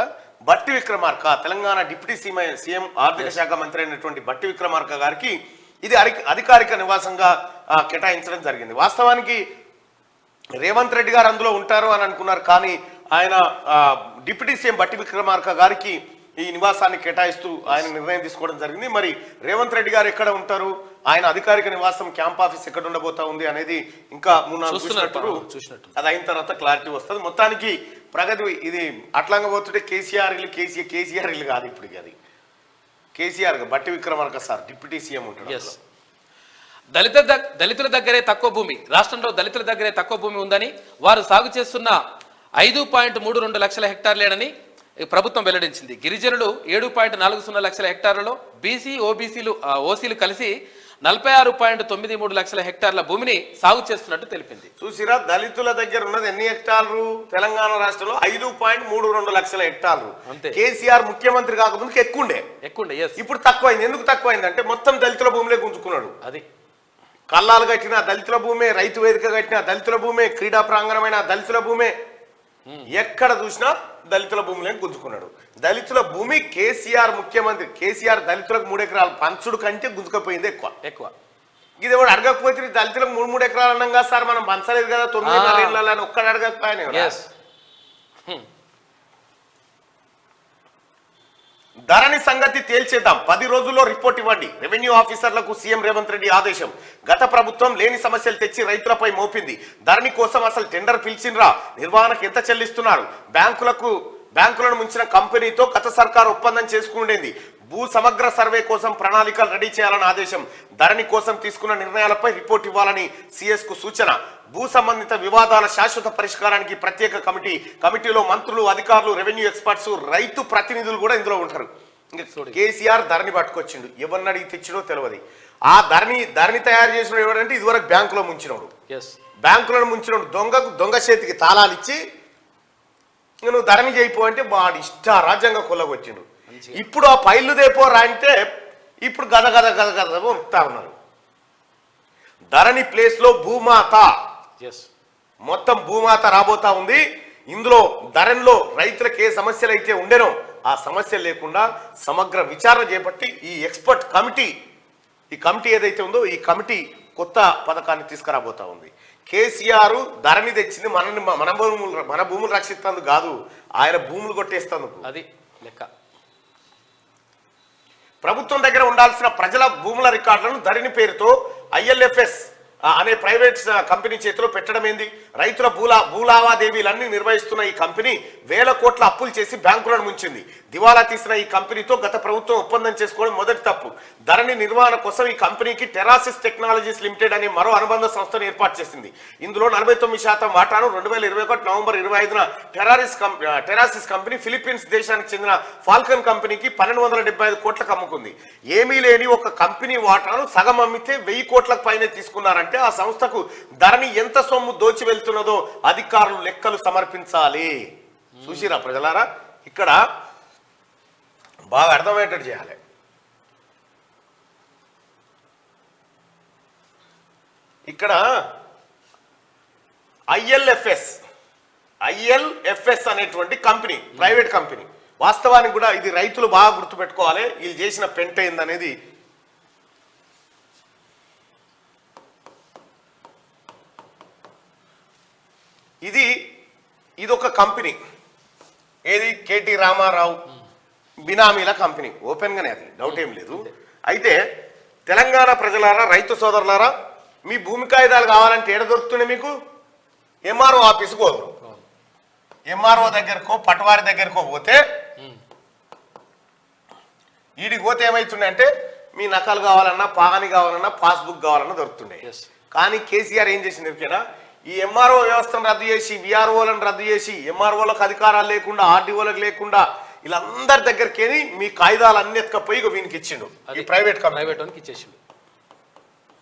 బట్టి విక్రమార్క తెలంగాణ డిప్యూటీ సీఎం ఆర్థిక శాఖ మంత్రి అయినటువంటి బట్టి విక్రమార్క గారికి ఇది అధికారిక నివాసంగా కేటాయించడం జరిగింది. వాస్తవానికి రేవంత్ రెడ్డి గారు అందులో ఉంటారు అని అనుకున్నారు, కానీ ఆయన డిప్యూటీ సీఎం బట్టి విక్రమార్క గారికి ఈ నివాసాన్ని కేటాయిస్తూ ఆయన నిర్ణయం తీసుకోవడం జరిగింది. మరి రేవంత్ రెడ్డి గారు ఎక్కడ ఉంటారు, ఆయన అధికారిక నివాసం క్యాంప్ ఆఫీస్ ఎక్కడ ఉండబోతా ఉంది అనేది ఇంకా 3-4 చూసినట్టు అది అయిన తర్వాత క్లారిటీ వస్తుంది. మొత్తానికి ప్రగతి ఇది అట్లంగా పోతుంటే కేసీఆర్ ఇల్లు కాదు, ఇప్పుడు అది కేసీఆర్ బట్టి విక్రమార్క సార్ డిప్యూటీ సీఎం ఉంటారు. దళితుల దగ్గరే తక్కువ భూమి, రాష్ట్రంలో దళితుల దగ్గరే తక్కువ భూమి ఉందని, వారు సాగు చేస్తున్న 5.32 లక్షల హెక్టార్లేనని ప్రభుత్వం వెల్లడించింది. గిరిజనులు 7.40 లక్షల హెక్టార్లలో, బీసీ ఓసీలు కలిసి 46.93 లక్షల హెక్టార్ల భూమిని సాగు చేస్తున్నట్టు తెలిపింది. చూసిరా, దళితుల దగ్గర ఉన్నది ఎన్ని హెక్టార్లు? తెలంగాణ రాష్ట్రంలో 5.32 లక్షల హెక్టార్లు. కేసీఆర్ ముఖ్యమంత్రి కాకముందుకు ఎక్కువండే. ఇప్పుడు తక్కువైంది. ఎందుకు తక్కువైంది అంటే మొత్తం దళితుల భూమిలో గుంజుకున్నాడు. అది కల్లాలు కట్టిన దళితుల భూమే, రైతు వేదిక కట్టిన దళితుల భూమే, క్రీడా ప్రాంగణమైన దళితుల భూమే, ఎక్కడ చూసినా దళితుల భూములను గుంజుకున్నాడు. దళితుల భూమి కేసీఆర్ ముఖ్యమంత్రి కేసీఆర్ దళితులకు 3 ఎకరాలు పంచుడు కంటే గుంజుకపోయింది ఎక్కువ. ఇది ఎవరు అడగకపోతే దళితులకు 3 ఎకరాలు అన్నాం కదా సార్, మనం పంచలేదు కదా 9.5 ఏళ్ళని ఒక్కడు అడగకపోయాను. ధరణి సంగతి తేల్చేద్దాం, 10 రోజుల్లో రిపోర్ట్ ఇవ్వండి. రెవెన్యూ ఆఫీసర్లకు సీఎం రేవంత్ రెడ్డి ఆదేశం. గత ప్రభుత్వం లేని సమస్యలు తెచ్చి రైతులపై మోపింది. ధరణి కోసం అసలు టెండర్ పిలిచినరా? నిర్వహణకు ఎంత చెల్లిస్తున్నారు? బ్యాంకులను ముంచిన కంపెనీతో గత సర్కారు ఒప్పందం చేసుకుండేది. భూ సమగ్ర సర్వే కోసం ప్రణాళికలు రెడీ చేయాలని ఆదేశం. ధరణి కోసం తీసుకున్న నిర్ణయాలపై రిపోర్ట్ ఇవ్వాలని సీఎస్ కు సూచన. భూ సంబంధిత వివాదాల శాశ్వత పరిష్కారానికి ప్రత్యేక కమిటీలో మంత్రులు, అధికారులు, రెవెన్యూ ఎక్స్పర్ట్స్, రైతు ప్రతినిధులు కూడా ఇందులో ఉంటారు. కేసీఆర్ ధరణి పట్టుకొచ్చిండు, ఎవరిని అడిగి తెచ్చినో తెలియదు. ఆ ధరణి తయారు చేసిన ఎవరంటే ఇదివరకు బ్యాంకులో ముంచినోడు, బ్యాంకులను ముంచినోడు దొంగ చేతికి తాళాలు ఇచ్చి నువ్వు ధరణి చేయిపో అంటే వాడు ఇష్ట రాజ్యంగా కొల్లగొచ్చిండు. ఇప్పుడు ఆ పైళ్ళు దేపోరా అంటే ఇప్పుడు గద ఉంటా ఉన్నారు. ధరణి ప్లేస్ లో భూమాత, మొత్తం భూమాత రాబోతా ఉంది. ఇందులో ధరణిలో రైతులకు ఏ సమస్యలు అయితే ఉండేనో ఆ సమస్య లేకుండా సమగ్ర విచారణ చేపట్టి ఈ ఎక్స్పర్ట్ కమిటీ, ఈ కమిటీ ఏదైతే ఉందో ఈ కమిటీ కొత్త పథకాన్ని తీసుకురాబోతా ఉంది. కేసీఆర్ ధరణి తెచ్చింది మన భూములు రక్షిస్తేందుకు కాదు, ఆయన భూములు కొట్టేస్తేందుకు. అది లెక్క. ప్రభుత్వం దగ్గర ఉండాల్సిన ప్రజల భూముల రికార్డులను ధరణి పేరుతో ILFS అనే ప్రైవేట్ కంపెనీ చేతిలో పెట్టడం ఏంది? రైతుల భూలావాదేవీలన్నీ నిర్వహిస్తున్న ఈ కంపెనీ 1000 కోట్ల అప్పులు చేసి బ్యాంకులను ముంచింది. దివాలా తీసిన ఈ కంపెనీతో గత ప్రభుత్వం ఒప్పందం చేసుకోవడం మొదటి తప్పు. ధరణి నిర్వహణ కోసం ఈ కంపెనీకి టెరాసిస్ టెక్నాలజీస్ లిమిటెడ్ అనే మరో అనుబంధ సంస్థను ఏర్పాటు చేసింది. ఇందులో 49% వాటాను 2021 నవంబర్ 25న టెరాసిస్ కంపెనీ ఫిలిప్పీన్స్ దేశానికి చెందిన ఫాల్కన్ కంపెనీకి 1275 కోట్లకు అమ్ముకుంది. ఏమీ లేని ఒక కంపెనీ వాటాను సగం అమ్మితే 1000 కోట్లకు పైనే తీసుకున్నారంటే ఆ సంస్థకు ధరణి ఎంత సొమ్ము దోచి వెళ్తున్నదో అధికారులు లెక్కలు సమర్పించాలి. చూసిరా ప్రజలారా, ఇక్కడ బాగా అర్థమయ్యేటట్టు చేయాలి. ఇక్కడ ILFS అనేటువంటి కంపెనీ, ప్రైవేట్ కంపెనీ. వాస్తవానికి కూడా ఇది రైతులు బాగా గుర్తుపెట్టుకోవాలి, వీళ్ళు చేసిన పెంట ఏందనేది. ఇది ఒక కంపెనీ, ఏది KT రామారావు బినామీల కంపెనీ. ఓపెన్ గానే, అది డౌట్ ఏం లేదు. అయితే తెలంగాణ ప్రజలారా, రైతు సోదరులారా, మీ భూమి కాగితాలు కావాలంటే ఏడ దొరుకుతుండే మీకు? MRO ఆఫీసుకు పోదురు. MRO దగ్గరకో పటవారి దగ్గరకో పోతే వీడికి పోతే ఏమవుతుండే అంటే మీ నకలు కావాలన్నా, పాని కావాలన్నా, పాస్బుక్ కావాలన్నా దొరుకుతుండే. కానీ కేసీఆర్ ఏం చేసింది? ఇక్కడ ఈ ఎంఆర్ఓ వ్యవస్థను రద్దు చేసి విఆర్ఓలను రద్దు చేసి ఎంఆర్ఓలకు అధికారాలు లేకుండా ఆర్డీఓలకు లేకుండా వీళ్ళందరి దగ్గరికి మీ కాయిదాలు అన్ని ఎత్తుకపోయి వీనికి ఇచ్చిండు. ఈ ప్రైవేట్ వానికి ఇచ్చేసిండు.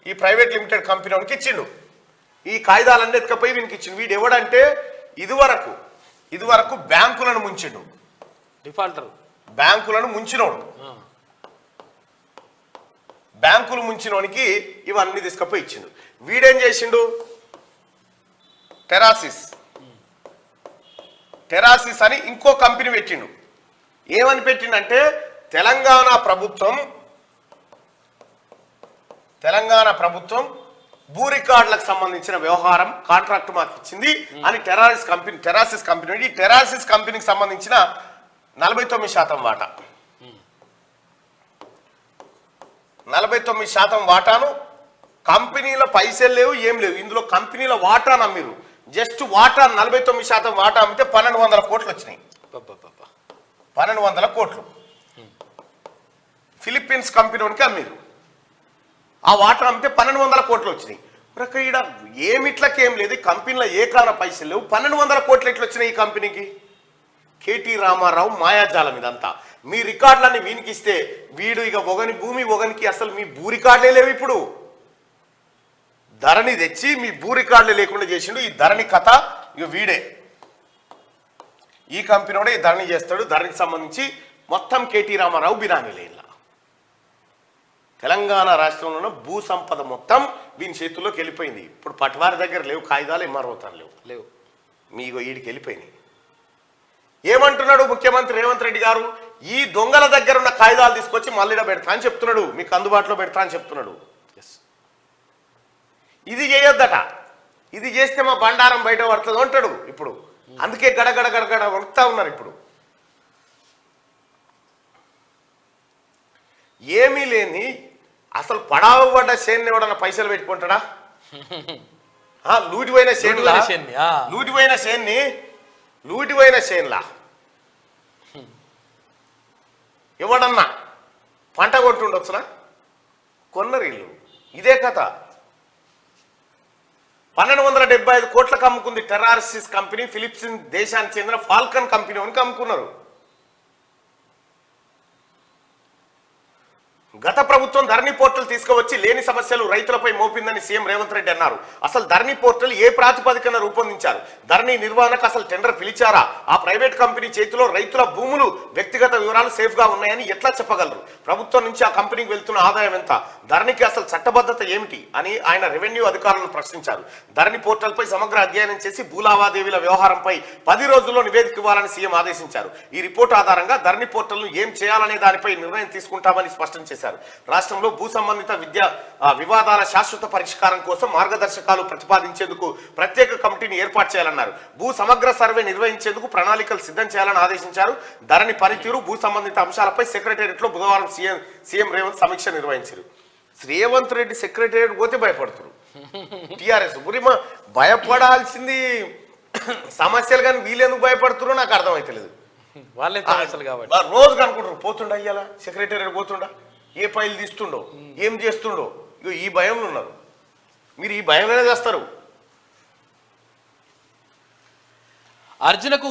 ఈ ప్రైవేట్ లిమిటెడ్ కంపెనీ వానికి ఇచ్చిండు. ఈ కాయిదాలన్నీ ఎత్తుకపోయి వీనికి ఇచ్చిండు. వీడు ఎవడంటే ఇదివరకు బ్యాంకులను ముంచిండు. డిఫాల్టర్ బ్యాంకులను ముంచినోడు. బ్యాంకులు ముంచినోనికి ఇవన్నీ తీసుకపోయి ఇచ్చిండు. వీడేం చేసిండు? టెరాసిస్ అని ఇంకో కంపెనీ పెట్టిండు. ఏమని పెట్టిండంటే తెలంగాణ ప్రభుత్వం భూ రికార్డులకు సంబంధించిన వ్యవహారం కాంట్రాక్ట్ మాకు ఇచ్చింది అని టెరాసిస్ కంపెనీ ఈ టెరాసిస్ కంపెనీకి సంబంధించిన 49% వాటా 49% వాటాను కంపెనీల పైసలు లేవు, ఏం లేవు. ఇందులో కంపెనీల వాటా నమ్మిరు. జస్ట్ వాటా 49% వాటా అమ్మితే 1200 కోట్లు వచ్చినాయి. 1200 కోట్లు ఫిలిప్పీన్స్ కంపెనీకి అమ్మిరు. ఆ వాటా అమ్మితే 1200 కోట్లు వచ్చినాయి. మరి ఇక్కడ ఏమిట్లకేం లేదు, కంపెనీలో ఏ కాన పైసలు లేవు, 1200 కోట్లు ఎట్లా వచ్చినాయి ఈ కంపెనీకి? కేటీ రామారావు మాయాజాలం ఇదంతా. మీ రికార్డులన్నీ వీనికి ఇస్తే వీడు ఇక భూమి ఒకనికి అసలు మీ భూ రికార్డులే లేవు. ఇప్పుడు ధరణి తెచ్చి మీ భూ రికార్డులే లేకుండా చేసిండు. ఈ ధరణి కథ ఇక వీడే, ఈ కంపెనీ కూడా ఈ ధరణి చేస్తాడు. ధరణికి సంబంధించి మొత్తం కేటీ రామారావు బినామీలే. తెలంగాణ రాష్ట్రంలో భూ సంపద మొత్తం వీని చేతుల్లోకి వెళ్ళిపోయింది. ఇప్పుడు పట్వారి దగ్గర లేవు కాయిదాలు, ఎంఆర్ఓతారు లేవు. మీకు వీడికి వెళ్ళిపోయినాయి. ఏమంటున్నాడు ముఖ్యమంత్రి రేవంత్ రెడ్డి గారు? ఈ దొంగల దగ్గర ఉన్న కాయిదాలు తీసుకొచ్చి మళ్ళీ పెడతా అని చెప్తున్నాడు, మీకు అందుబాటులో పెడతా అని చెప్తున్నాడు. ఇది చేయొద్దట, ఇది చేస్తే మా బండారం బయట పడుతుంది అంటాడు. ఇప్పుడు అందుకే గడగడ గడగడ వణుకుతా ఉన్నారు. ఇప్పుడు ఏమీ లేని అసలు పడావబడ్డ చేన్ని ఎవడన్నా పైసలు పెట్టుకుంటాడా? లూటిపోయిన చేన్లా ఎవడన్నా పంట కొట్టుండొచ్చునా? కొన్నరు ఇల్లు. ఇదే కథ. 1275 కోట్లకు అమ్ముకుంది టెరాసిస్ కంపెనీ. ఫిలిప్పీన్స్ దేశానికి చెందిన ఫాల్కన్ కంపెనీ అని అమ్ముకున్నారు. గత ప్రభుత్వం ధరణి పోర్టల్ తీసుకువచ్చి లేని సమస్యలు రైతులపై మోపిందని సీఎం రేవంత్ రెడ్డి అన్నారు. అసలు ధరణి పోర్టల్ ఏ ప్రాతిపదికన రూపొందించారు? ధరణి నిర్వహణకు అసలు టెండర్ పిలిచారా? ఆ ప్రైవేట్ కంపెనీ చేతిలో రైతుల భూములు వ్యక్తిగత వివరాలు సేఫ్ గా ఉన్నాయని ఎట్లా చెప్పగలరు? ప్రభుత్వం నుంచి ఆ కంపెనీకి వెళ్తున్న ఆదాయం ఎంత? ధరణికి అసలు చట్టబద్ధత ఏమిటి అని ఆయన రెవెన్యూ అధికారులను ప్రశ్నించారు. ధరణి పోర్టల్ పై సమగ్ర అధ్యయనం చేసి భూలావాదేవీల వ్యవహారంపై 10 రోజుల్లో నివేదిక ఇవ్వాలని సీఎం ఆదేశించారు. ఈ రిపోర్టు ఆధారంగా ధరణి పోర్టల్ ను ఏం చేయాలనే దానిపై నిర్ణయం తీసుకుంటామని స్పష్టం చేశారు. రాష్ట్రంలో భూ సంబంధిత వివాదాల శాశ్వత పరిష్కారం కోసం మార్గదర్శకాలు ప్రతిపాదించేందుకు ప్రత్యేక కమిటీని ఏర్పాటు చేయాలన్నారు. భూ సమగ్ర సర్వే నిర్వహించేందుకు ప్రణాళికలు సిద్ధం చేయాలని ఆదేశించారు. ధరణి పనితీరు, భూ సంబంధిత అంశాలపై సెక్రటేరియట్ లో బుధవారం సీఎం రేవంత్ సమీక్ష నిర్వహించారు. రేవంత్ రెడ్డి సెక్రటేరియట్ పోతే భయపడుతున్నారు. టిఆర్ఎస్ గురిమా భయపడాల్సింది సమస్యలు, కానీ వీళ్ళెందుకు భయపడుతున్నారో నాకు అర్థమైతలేదు. వాళ్ళే సమస్యలు కాబట్టి రోజు కనుకుంటారు. పోతుండ అయ్యాలా సెక్రటేరియట్ పోతుండా, ఏ ఫైల్ తీస్తుండో, ఏం చేస్తుండో, ఈ భయంలో ఉన్నారు. మీరు ఈ భయంలోనే చేస్తారు. అర్జునకు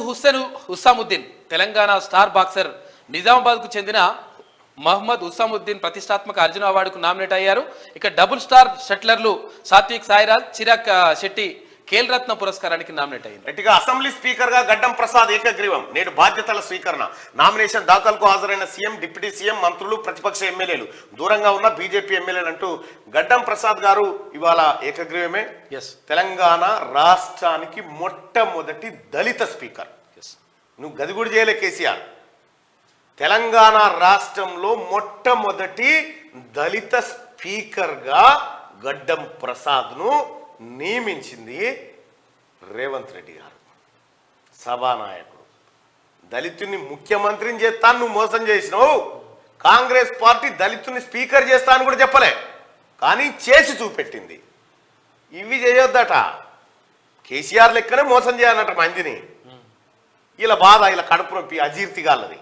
హుస్సాముద్దీన్ తెలంగాణ స్టార్ బాక్సర్ నిజామాబాద్కు చెందిన మహమ్మద్ హుస్సాముద్దీన్ ప్రతిష్టాత్మక అర్జున అవార్డుకు నామినేట్ అయ్యారు. ఇక double star షట్లర్లు Satvik Sairaj, Chirag Shetty Khel Ratna పురస్కారానికి nominate అయింది. గట్టిగా అసెంబ్లీ స్పీకర్ గా గడ్డం ప్రసాద్ ఏకగ్రీవం. నేడు బాధ్యతల స్వీకరణ. నామినేషన్ దాఖలకు హాజరైన సీఎం, డిప్యూటీ సీఎం, మంత్రులు, ప్రతిపక్ష ఎమ్మెల్యేలు, దూరంగా ఉన్న బీజేపీ ఎమ్మెల్యేలు అంటూ గడ్డం ప్రసాద్ గారు ఇవాళ ఏకగ్రీవమే. తెలంగాణ రాష్ట్రానికి మొట్టమొదటి దళిత స్పీకర్. నువ్వు గది కూడా చేయలే కేసీఆర్. తెలంగాణ రాష్ట్రంలో మొట్టమొదటి దళిత స్పీకర్ గా గడ్డం ప్రసాద్ ను నియమించింది రేవంత్ రెడ్డి గారు. సభానాయకుడు దళితుని ముఖ్యమంత్రిని చేస్తాను, నువ్వు మోసం చేసినావు. కాంగ్రెస్ పార్టీ దళితుని స్పీకర్ చేస్తాను కూడా చెప్పలే, కానీ చేసి చూపెట్టింది. ఇవి చేయొద్దట. కేసీఆర్ లెక్కనే మోసం చేయాలన్నట మందిని. ఇలా బాధ, ఇలా కడుపు నొప్పి, అజీర్తిగాలది.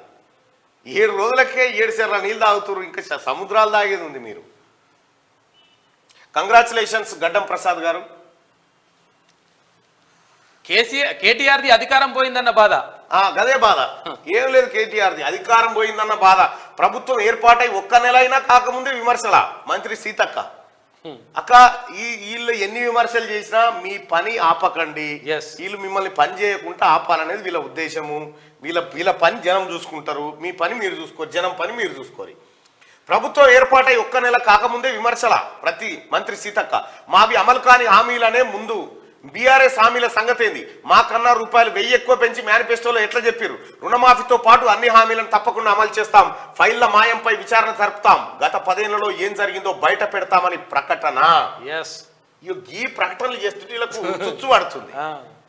7 రోజులకే 7 సెర్ల నీళ్ళు తాగుతారు, ఇంకా సముద్రాలు తాగేది ఉంది మీరు. కంగ్రాచులేషన్స్ గడ్డం ప్రసాద్ గారు. కేటీఆర్ది అధికారం పోయిందన్న బాధ. గదే బాధ. ఏం లేదు, కేటీఆర్ది అధికారం పోయిందన్న బాధ. ప్రభుత్వం ఏర్పాటై ఒక్క నెల అయినా కాకముందే విమర్శల మంత్రి సీతక్క. అక్క వీళ్ళు ఎన్ని విమర్శలు చేసినా మీ పని ఆపకండి, వీళ్ళు మిమ్మల్ని పని చేయకుండా ఆపాలనేది వీళ్ళ ఉద్దేశము. వీళ్ళ పని జనం చూసుకుంటారు, మీ పని మీరు చూసుకోరు, జనం పని మీరు చూసుకోరు. ప్రభుత్వం ఏర్పాటై ఒక్క నెల కాకముందే విమర్శల ప్రతి మంత్రి సీతక్క. మావి అమలు కాని హామీలనే ముందు బీఆర్ఎస్ హామీల సంగతి ఏంది, మాకన్నా రూపాయలు 1000 ఎక్కువ పెంచి మేనిఫెస్టోలో ఎట్లా చెప్పారు, రుణమాఫీతో పాటు అన్ని హామీలను తప్పకుండా అమలు చేస్తాం, ఫైళ్ల మాయంపై విచారణ జరుపుతాం, గత 10 ఏళ్లలో ఏం జరిగిందో బయట పెడతామని ప్రకటన. ఈ ప్రకటనలు చేస్తుంటే వీళ్ళకు చుచ్చు పడుతుంది.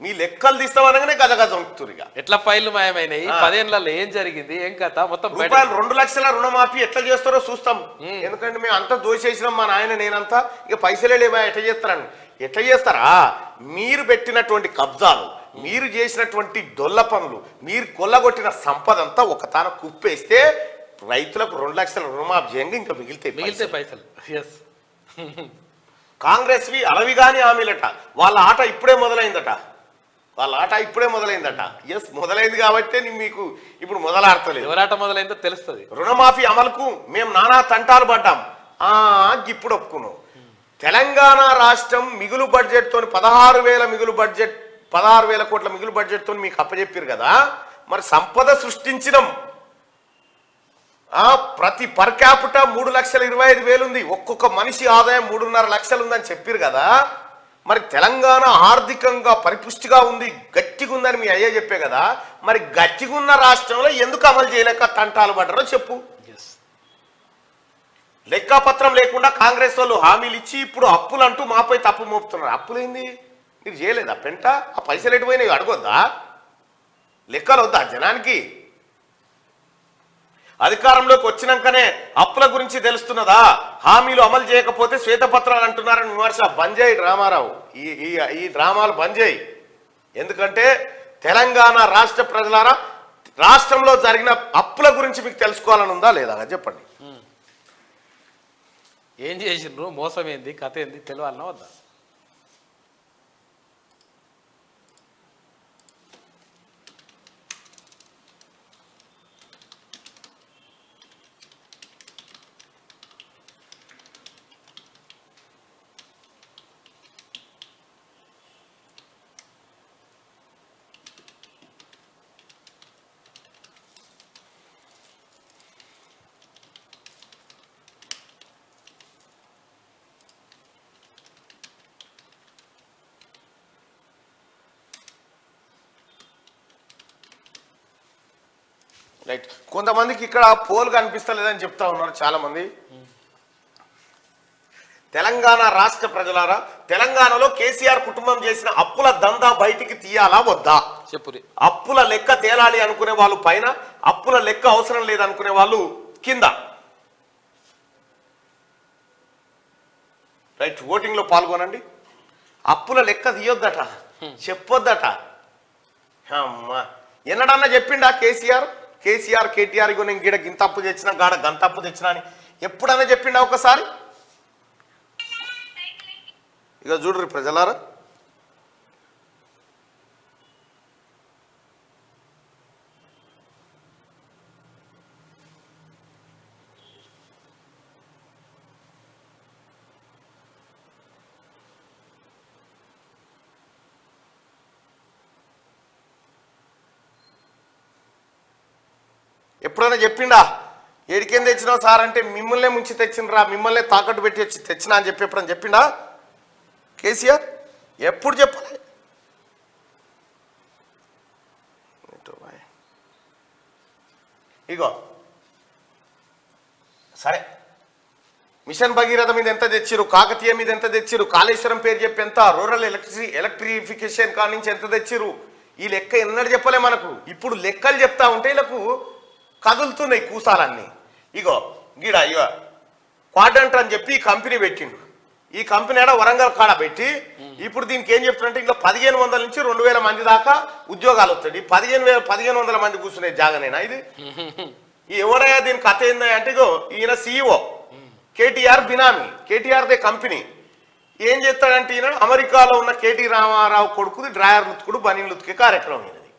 మీ లెక్కలు తీస్తామనగానే గజగజ ఉంటున్నారు. ఎట్లా ఫైళ్లు మాయమైనాయి, 10 ఏళ్లలో ఏం జరిగింది, ఏం కథ, మొత్తం రూపాయలు 2 లక్షల రుణమాఫీ ఎట్లా చేస్తారో చూస్తాం. ఎందుకంటే మేము అంతా దోషేసినాం, మా నాయన నేనంతా, ఇక పైసలే లేవా ఎట్లా చేస్తారని. ఎట్లా చేస్తారా, మీరు పెట్టినటువంటి కబ్జాలు, మీరు చేసినటువంటి దొల్ల పనులు, మీరు కొల్లగొట్టిన సంపద అంతా ఒక తాన కుప్పేస్తే రైతులకు 2 లక్షల రుణమాఫీ చేయంగా ఇంకా మిగిలితే పైసలు. కాంగ్రెస్వి అలవిగాని హామీలట, వాళ్ళ ఆట ఇప్పుడే మొదలైందట. ఎస్, మొదలైంది కాబట్టి మీకు ఇప్పుడు మొదలాడతలేదు. ఎవరాట మొదలైందో తెలుస్తుంది. రుణమాఫీ అమలుకు మేము నానా తంటాలు పడ్డాం, ఇప్పుడు ఒప్పుకున్నాం. తెలంగాణ రాష్ట్రం మిగులు బడ్జెట్తో 16,000 కోట్ల మిగులు బడ్జెట్తో మీకు అప్పచెప్పారు కదా, మరి సంపద సృష్టించడం ప్రతి పర్ క్యాపిటా 3,25,000 ఉంది, ఒక్కొక్క మనిషి ఆదాయం 3.5 లక్షలు ఉందని చెప్పారు కదా. మరి తెలంగాణ ఆర్థికంగా పరిపుష్టిగా ఉంది, గట్టిగా ఉందని మీ అయ్యే చెప్పే కదా. మరి గట్టిగా ఉన్న రాష్ట్రంలో ఎందుకు అమలు చేయలేక తంటాలు పడ్డారో చెప్పు. లెక్కాపత్రం లేకుండా కాంగ్రెస్ వాళ్ళు హామీలు ఇచ్చి ఇప్పుడు అప్పులు అంటూ మాపై తప్పు మోపుతున్నారు. అప్పులేంది, మీరు చేయలేదా పెంట? ఆ పైసలు ఎటుపోయినాయి అడగొద్దా? లెక్కలు వద్దా జనానికి? అధికారంలోకి వచ్చినాకనే అప్పుల గురించి తెలుస్తున్నదా? హామీలు అమలు చేయకపోతే శ్వేతపత్రాలు అంటున్నారని విమర్శ. బంద్ చేయి రామారావు, ఈ డ్రామాలు బంద్ చేయి. ఎందుకంటే తెలంగాణ రాష్ట్ర ప్రజలారా, రాష్ట్రంలో జరిగిన అప్పుల గురించి మీకు తెలుసుకోవాలని ఉందా లేదా చెప్పండి. ఏం చేసిండ్రు, మోసం ఏంది, కథ ఏంది తెలియాలన్నా వద్దా? రైట్, కొంతమందికి ఇక్కడ పోల్ కనిపిస్తలేదని చెప్తా ఉన్నారు చాలా మంది. తెలంగాణ రాష్ట్ర ప్రజలారా, తెలంగాణలో కేసీఆర్ కుటుంబం చేసిన అప్పుల దందా బయటికి తీయాలా వద్దా చెప్పురి. అప్పుల లెక్క తేలాలి అనుకునే వాళ్ళు పైన, అప్పుల లెక్క అవసరం లేదనుకునే వాళ్ళు కింద. రైట్, ఓటింగ్ లో పాల్గొనండి. అప్పుల లెక్క తీయొద్దట, చెప్పొద్దట. ఎన్నడన్నా చెప్పిండా కేసీఆర్ కేటీఆర్ నేను గిడ గింత అప్పు తెచ్చినా, గాడ గంత అప్పు తెచ్చినా అని ఎప్పుడన్నా చెప్పిండా ఒకసారి? ఇక చూడరు ప్రజలారా, ఎప్పుడైనా చెప్పిండా ఏడికేం తెచ్చినావు సార్ అంటే మిమ్మల్నే ముంచి తెచ్చినరా, మిమ్మల్నే తాకట్టు పెట్టి వచ్చి తెచ్చినా అని చెప్పి ఎప్పుడైనా చెప్పిండా కేసీఆర్? ఎప్పుడు చెప్పాలి? ఇగో సరే, మిషన్ భగీరథ మీద ఎంత తెచ్చిరు, కాకతీయ మీద ఎంత తెచ్చిరు, కాళేశ్వరం పేరు చెప్పి ఎంత, రూరల్ ఎలక్ట్రిఫికేషన్ కాడ నుంచి ఎంత తెచ్చిరు, ఈ లెక్క ఎన్నడూ చెప్పలే మనకు. ఇప్పుడు లెక్కలు చెప్తా ఉంటే వీళ్ళకు కదులుతున్నాయి కూసాలన్నీ. ఇగో ఇగో క్వాడ్రంట్ అని చెప్పి ఈ కంపెనీ పెట్టిండు. ఈ కంపెనీ ఆడ వరంగల్ కాడ పెట్టి ఇప్పుడు దీనికి ఏం చెప్తున్నంటే ఇంకా 1500 నుంచి 2000 మంది దాకా ఉద్యోగాలు వస్తాయి. 1500 మంది కూర్చునే జాగనేనా ఇది? ఎవరయ్యా దీని కథ ఏందా అంటే, ఇగో ఈయన CEO, కేటీఆర్ బినామీ, కేటీఆర్దే కంపెనీ. ఏం చేస్తాడంటే ఈయన అమెరికాలో ఉన్న కేటీ రామారావు కొడుకుది డ్రాయర్ లుత్తుకుడు బనీన్ లుత్తుకే కార్యక్రమం ఈయనది.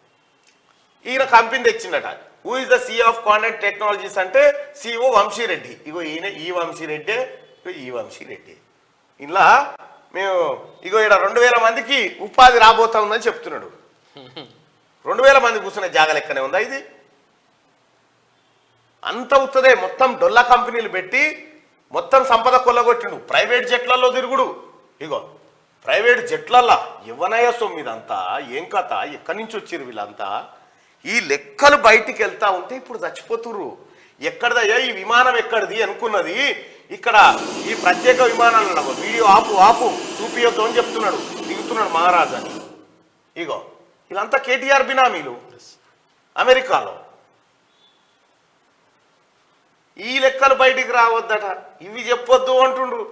ఈయన కంపెనీ తెచ్చిండట. Who is the CEO of Contact Technologies అంటే CEO వంశీరెడ్డి. ఇగో ఈయన ఈ వంశీరెడ్డి, ఈ వంశీరెడ్డి. ఇలా మేము ఇగో ఇక్కడ 2000 మందికి ఉపాధి రాబోతా ఉందని చెప్తున్నాడు. 2000 మంది కూర్చునే జాగా లెక్కనే ఉందా ఇది? అంత అవుతుందే. మొత్తం డొల్లా కంపెనీలు పెట్టి మొత్తం సంపద కొల్లగొట్టిండు. ప్రైవేట్ జెట్లలో తిరుగుడు. ఇగో ప్రైవేట్ జెట్లల్లా ఇవ్వనయ్య సొమ్మిదంతా ఏం కథ, ఎక్కడి నుంచి వచ్చారు వీళ్ళంతా? ఈ లెక్కలు బయటికి వెళ్తా ఉంటే ఇప్పుడు చచ్చిపోతుర్రు. ఎక్కడిదయ్యా ఈ విమానం, ఎక్కడిది అనుకున్నది. ఇక్కడ ఈ ప్రత్యేక విమానాలు వీడియో ఆపు చూపియొద్దు అని చెప్తున్నాడు. దిగుతున్నాడు మహారాజా అని. ఇగో వీళ్ళంతా కేటీఆర్ బినామీలు అమెరికాలో. ఈ లెక్కలు బయటికి రావద్దట, ఇవి చెప్పొద్దు అంటుండ్రు.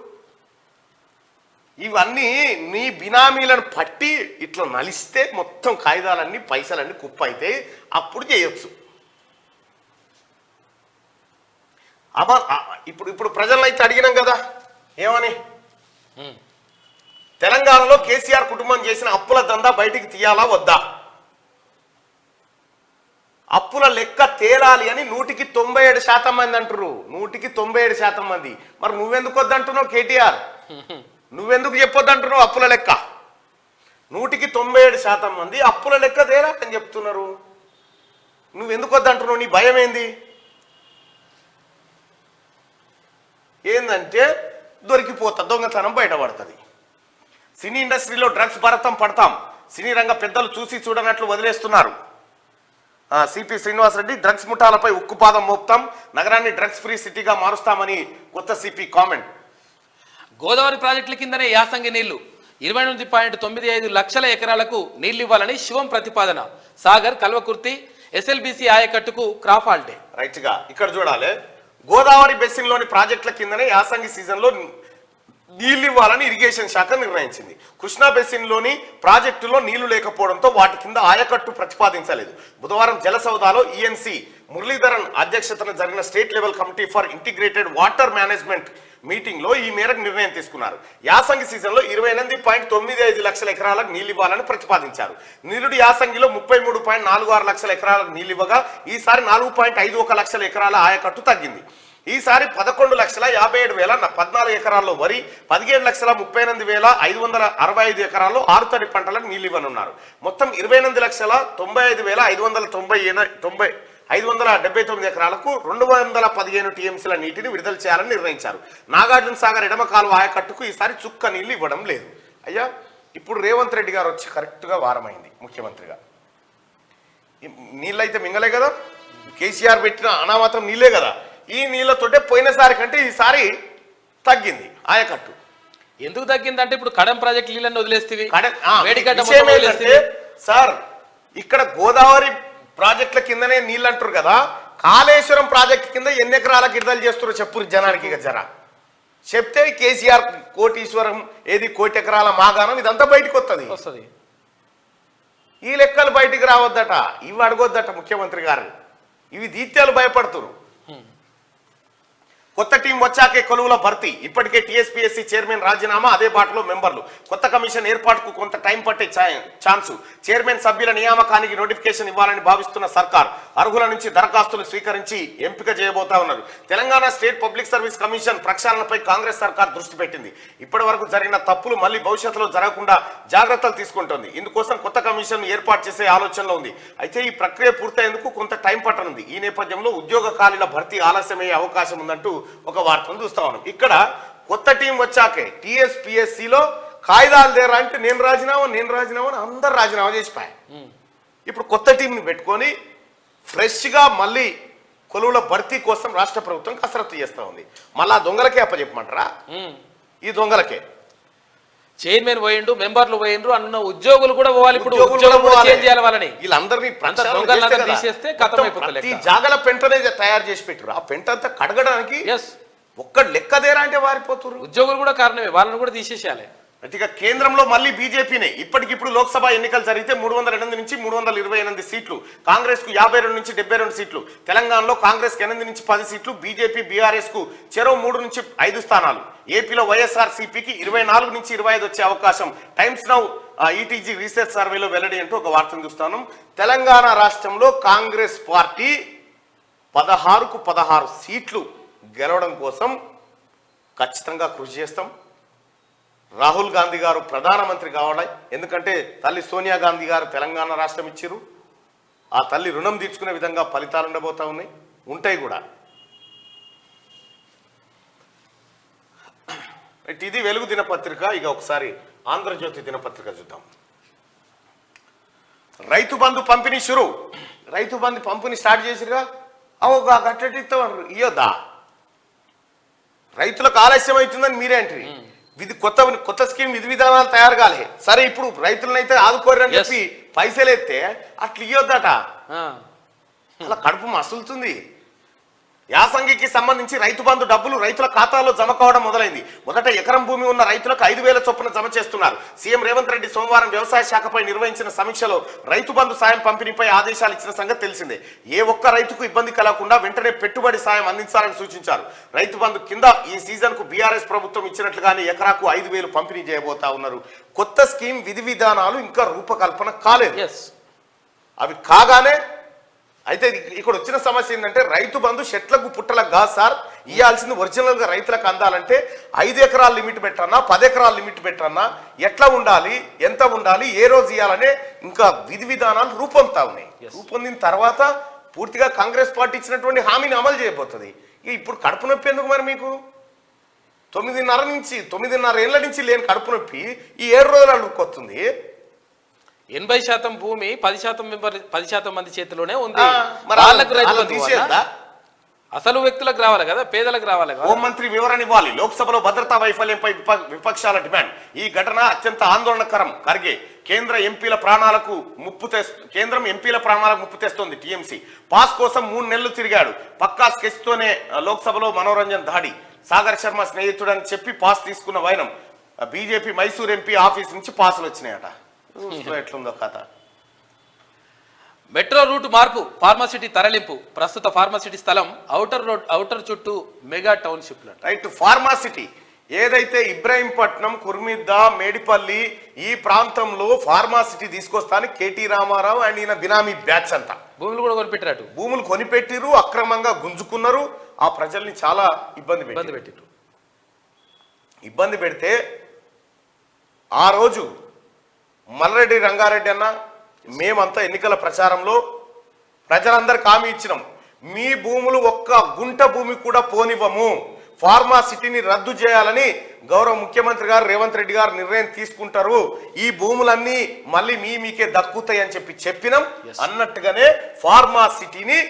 ఇవన్నీ నీ బినామీలను పట్టి ఇట్లా నలిస్తే మొత్తం కాగితాలన్నీ పైసలన్నీ కుప్ప అయితే అప్పుడు చేయొచ్చు. ఇప్పుడు ప్రజలను అయితే అడిగినాం కదా ఏమని, తెలంగాణలో కేసీఆర్ కుటుంబం చేసిన అప్పుల దందా బయటికి తీయాలా వద్దా? అప్పుల లెక్క తేలాలి అని 197% మంది అంటారు. 197% మంది. మరి నువ్వెందుకు వద్దంటున్నావు కేటీఆర్? నువ్వెందుకు చెప్పొద్దంటున్నావు అప్పుల లెక్క? 197% మంది అప్పుల లెక్క తేలాలని చెప్తున్నారు. నువ్వెందుకు వద్దంటున్నావు? నీ భయం ఏంది? ఏందంటే దొరికిపోతా, దొంగతనం బయటపడుతుంది. సినీ ఇండస్ట్రీలో డ్రగ్స్ భరతం పడతాం. సినీ రంగ పెద్దలు చూసి చూడనట్లు వదిలేస్తున్నారు. సిపి శ్రీనివాసరెడ్డి డ్రగ్స్ ముఠాలపై ఉక్కుపాదం మోపుతాం, నగరాన్ని డ్రగ్స్ ఫ్రీ సిటీగా మారుస్తామని కొత్త సిపి కామెంట్. గోదావరి ప్రాజెక్టుల కిందనే యాసంగి నీళ్లు 28.95 లక్షల ఎకరాలకు నీళ్లు ఇవ్వాలని శివం ప్రతిపాదన. సాగర్, కల్వకుర్తి, SLBC ఆయకట్టుకు క్రాప్ హాలిడే. రైట్ గా ఇక్కడ చూడాలి. గోదావరి బెసిన్ లోని ప్రాజెక్టుల కిందనే యాసంగి సీజన్ లో నీళ్లు ఇవ్వాలని ఇరిగేషన్ శాఖ నిర్ణయించింది. కృష్ణా బెసిన్ లోని ప్రాజెక్టులో నీళ్లు లేకపోవడంతో వాటి కింద ఆయకట్టు ప్రతిపాదించలేదు. బుధవారం జలసౌదాలో ENC మురళీధరన్ అధ్యక్షతన జరిగిన state level committee for integrated water management meeting లో ఈ మేరకు నిర్ణయం తీసుకున్నారు. యాసంగి సీజన్ లో 28.95 లక్షల ఎకరాలకు నీళ్లు ఇవ్వాలని ప్రతిపాదించారు. నిరుడు యాసంగిలో 33.46 లక్షల ఎకరాలకు నీళ్లు ఇవ్వగా ఈసారి 4.51 లక్షల ఎకరాల ఆయకట్టు తగ్గింది. ఈసారి 11,57,000 14 ఎకరాల్లో వరి, 17,38,565 ఎకరాల్లో ఆరుతడి పంటలకు నీళ్లు ఇవ్వనున్నారు. మొత్తం 28,95,579 ఎకరాలకు 215 TMCల నీటిని విడుదల చేయాలని నిర్ణయించారు. నాగార్జున సాగర్ ఎడమ కాలువ ఆయకట్టుకు ఈసారి చుక్క నీళ్లు ఇవ్వడం లేదు. అయ్యా ఇప్పుడు రేవంత్ రెడ్డి గారు వచ్చి కరెక్ట్గా వారమైంది ముఖ్యమంత్రిగా. నీళ్ళైతే మింగలే కదా, కేసీఆర్ పెట్టిన అనామతం నీళ్ళే కదా. ఈ నీళ్లతోటే పోయినసారి కంటే ఈసారి తగ్గింది ఆయకట్టు. ఎందుకు తగ్గిందంటే ఇప్పుడు కడం ప్రాజెక్ట్ నీళ్ళని వదిలేస్తేవి సార్. ఇక్కడ గోదావరి ప్రాజెక్టుల కిందనే నీళ్ళు అంటారు కదా, కాళేశ్వరం ప్రాజెక్టు కింద ఎన్ని ఎకరాలకు విడుదల చేస్తారో చెప్పు జనానికి. జరా చెప్తే కేసీఆర్ కోటీశ్వరం ఏది 1 కోటి ఎకరాల మాగాణం ఇదంతా బయటకు వస్తుంది. ఈ లెక్కలు బయటికి రావద్దట, ఇవి అడగొద్దట ముఖ్యమంత్రి గారు. ఇవి దీత్యాలు భయపడుతున్నారు. కొత్త టీం వచ్చాకే కొలువుల భర్తీ. ఇప్పటికే TSPSC చైర్మన్ రాజీనామా, అదే బాటలో మెంబర్లు. కొత్త కమిషన్ ఏర్పాటుకు కొంత టైం పట్టే ఛాన్సు. చైర్మన్ సభ్యుల నియామకానికి నోటిఫికేషన్ ఇవ్వాలని భావిస్తున్న సర్కార్ అర్హుల నుంచి దరఖాస్తులు స్వీకరించి ఎంపిక చేయబోతా ఉన్నారు. Telangana state public service commission ప్రక్షాళనపై కాంగ్రెస్ సర్కార్ దృష్టి పెట్టింది. ఇప్పటి వరకు జరిగిన తప్పులు మళ్లీ భవిష్యత్తులో జరగకుండా జాగ్రత్తలు తీసుకుంటోంది. ఇందుకోసం కొత్త కమిషన్ ఏర్పాటు చేసే ఆలోచనలో ఉంది. అయితే ఈ ప్రక్రియ పూర్తయ్యేందుకు కొంత టైం పట్టనుంది. ఈ నేపథ్యంలో ఉద్యోగ ఖాళీల భర్తీ ఆలస్యమయ్యే అవకాశం ఉందంటూ ఒక వార్తను చూస్తా ఉన్నాం. ఇక్కడ కొత్త టీం వచ్చాకే TSPSCలో కాయిదాలు దేరా అంటే నేను రాజీనామా అని అందరు రాజీనామా చేసిపోయాయి. ఇప్పుడు కొత్త టీంని పెట్టుకొని ఫ్రెష్గా మళ్ళీ కొలువుల భర్తీ కోసం రాష్ట్ర ప్రభుత్వం కసరత్తు చేస్తూ ఉంది. మళ్ళా దొంగలకే అప్పచెప్పమంటారా? ఈ దొంగలకే చైర్మన్ పోయిండు, మెంబర్లు పోయిండ్రు, అన్న ఉద్యోగులు కూడా పోవాలి. ఇప్పుడు వీళ్ళందరినీ తీసేస్తే జాగల పెంటనే తయారు చేసి పెట్టారు. ఆ పెంట అంతా కడగడానికి ఒక్క లెక్కదేరా అంటే వారిపోతున్నారు. ఉద్యోగులు కూడా కారణమే, వాళ్ళని కూడా తీసేసేయాలి. ఇక కేంద్రంలో మళ్ళీ బీజేపీనే. ఇప్పటికిప్పుడు లోక్సభ ఎన్నికలు జరిగితే 308 నుంచి 328 సీట్లు, కాంగ్రెస్ కు 52 నుంచి 72 సీట్లు, తెలంగాణలో కాంగ్రెస్ కు 8 నుంచి 10 సీట్లు, బీజేపీ బీఆర్ఎస్ కు చెరో 3 నుంచి 5 స్థానాలు, ఏపీలో వైఎస్ఆర్సీపీకి 24 నుంచి 25 వచ్చే అవకాశం టైమ్స్ నౌ ఈటీజీ రీసెర్చ్ సర్వేలో వెల్లడి అంటూ ఒక వార్తను చూస్తాను. తెలంగాణ రాష్ట్రంలో కాంగ్రెస్ పార్టీ 16కు 16 సీట్లు గెలవడం కోసం ఖచ్చితంగా కృషి చేస్తాం. రాహుల్ గాంధీ గారు ప్రధానమంత్రి కావాలి. ఎందుకంటే తల్లి సోనియా గాంధీ గారు తెలంగాణ రాష్ట్రం ఇచ్చిరు. ఆ తల్లి రుణం తీర్చుకునే విధంగా ఫలితాలు ఉండబోతా ఉన్నాయి, ఉంటాయి కూడా. ఇది వెలుగు దినపత్రిక. ఇక ఒకసారి ఆంధ్రజ్యోతి దినపత్రిక చూద్దాం. రైతు బంధు పంపిణీ షురు. రైతు బంధు పంపిణీ స్టార్ట్ చేసిరుగా, అవగా గట్టెట్టితో ఇయ్యొద్దా? రైతులకు ఆలస్యం అవుతుందని మీరేంటి? కొత్త స్కీమ్ విధి విధానాలు తయారు కాలే. సరే, ఇప్పుడు రైతులనైతే ఆదుకోరని చెప్పి పైసలు ఎత్తే అట్లా ఇయ్యొద్దట. అలా కడుపు మసులుతుంది. యాసంగికి సంబంధించి రైతు బంధు డబ్బులు రైతుల ఖాతాలో జమ కావడం మొదలైంది. మొదట ఎకరం భూమి ఉన్న రైతులకు 5,000 చొప్పున జమ చేస్తున్నారు. సీఎం రేవంత్ రెడ్డి సోమవారం వ్యవసాయ శాఖపై నిర్వహించిన సమీక్షలో రైతు బంధు సాయం పంపిణీపై ఆదేశాలు ఇచ్చిన సంగతి తెలిసిందే. ఏ ఒక్క రైతుకు ఇబ్బంది కలగకుండా వెంటనే పెట్టుబడి సాయం అందించాలని సూచించారు. రైతు బంధు కింద ఈ సీజన్ కు బీఆర్ఎస్ ప్రభుత్వం ఇచ్చినట్లుగానే ఎకరాకు 5,000 పంపిణీ చేయబోతా ఉన్నారు. కొత్త స్కీమ్ విధి విధానాలు ఇంకా రూపకల్పన కాలేదు. అవి కాగానే అయితే ఇక్కడ వచ్చిన సమస్య ఏంటంటే, రైతు బంధు చెట్లకు పుట్టలకు కాదు సార్ ఇవ్వాల్సింది. ఒరిజినల్ గా రైతులకు అందాలంటే 5 ఎకరాల లిమిట్ పెట్టన్నా, 10 ఎకరాల లిమిట్ పెట్టన్నా, ఎట్లా ఉండాలి, ఎంత ఉండాలి, ఏ రోజు ఇవ్వాలనే ఇంకా విధి విధానాలు రూపొందుతా ఉన్నాయి. రూపొందిన తర్వాత పూర్తిగా కాంగ్రెస్ పార్టీ ఇచ్చినటువంటి హామీని అమలు చేయబోతుంది. ఇప్పుడు కడుపు నొప్పి ఎందుకు మరి మీకు? 9.5 ఏళ్ల నుంచి లేని కడుపు నొప్పి ఈ 7 రోజులు అడుక్కొస్తుంది. 80% భూమి 10% మంది చేతిలోనే ఉంది. వాళ్ళకు రైతు బంధు అసలు వ్యక్తులకు రావాలి కదా, పేదలకు రావాలి కదా. హోంమంత్రి వివరణ ఇవ్వాలి. లోక్సభలో భద్రతా వైఫల్యంపై విపక్షాల డిమాండ్. ఈ ఘటన అత్యంత ఆందోళనకరం. ఖర్గే కేంద్రం ఎంపీల ప్రాణాలకు ముప్పు తెస్తోంది. టీఎంసీ పాస్ కోసం 3 నెలలు తిరిగాడు. పక్కా స్కెచ్ తోనే లోక్సభలో మనోరంజన్ దాడి. సాగర్ శర్మ స్నేహితుడని చెప్పి పాస్ తీసుకున్న వైనం. బీజేపీ మైసూర్ ఎంపీ ఆఫీస్ నుంచి పాసులు వచ్చినాయట. ఎట్లుందో కథ. మెట్రో రూట్ మార్పు, ఫార్మాసిటీ తరలింపు. ప్రస్తుత ఫార్మాసిటీ స్థలం ఔటర్ చుట్టూ మెగా టౌన్షిప్. రైట్, ఫార్మాసిటీ ఏదైతే ఇబ్రాహీంపట్నం, కుర్మిద్దా, మేడిపల్లి ఈ ప్రాంతంలో ఫార్మాసిటీ తీసుకొస్తాను కేటీ రామారావు అండ్ ఈయన బినామీ బ్యాచ్ అంతా భూములు కూడా కొనిపెట్టారు. భూములు కొనిపెట్టిరు, అక్రమంగా గుంజుకున్నారు. ఆ ప్రజల్ని చాలా ఇబ్బంది పెడితే ఆ రోజు మల్రెడ్డి రంగారెడ్డి అన్న మేమంతా ఎన్నికల ప్రచారంలో ప్రజలందరికీ హామీ ఇచ్చినాం. మీ భూములు ఒక్క గుంట భూమి కూడా పోనివ్వము, ఫార్మాసిటీని రద్దు చేయాలని గౌరవ ముఖ్యమంత్రి గారు రేవంత్ రెడ్డి గారు నిర్ణయం తీసుకుంటారు. ఈ భూములన్నీ మళ్ళీ మీకే దక్కుతాయి అని చెప్పినాం. అన్నట్టుగానే ఫార్మాసిటీని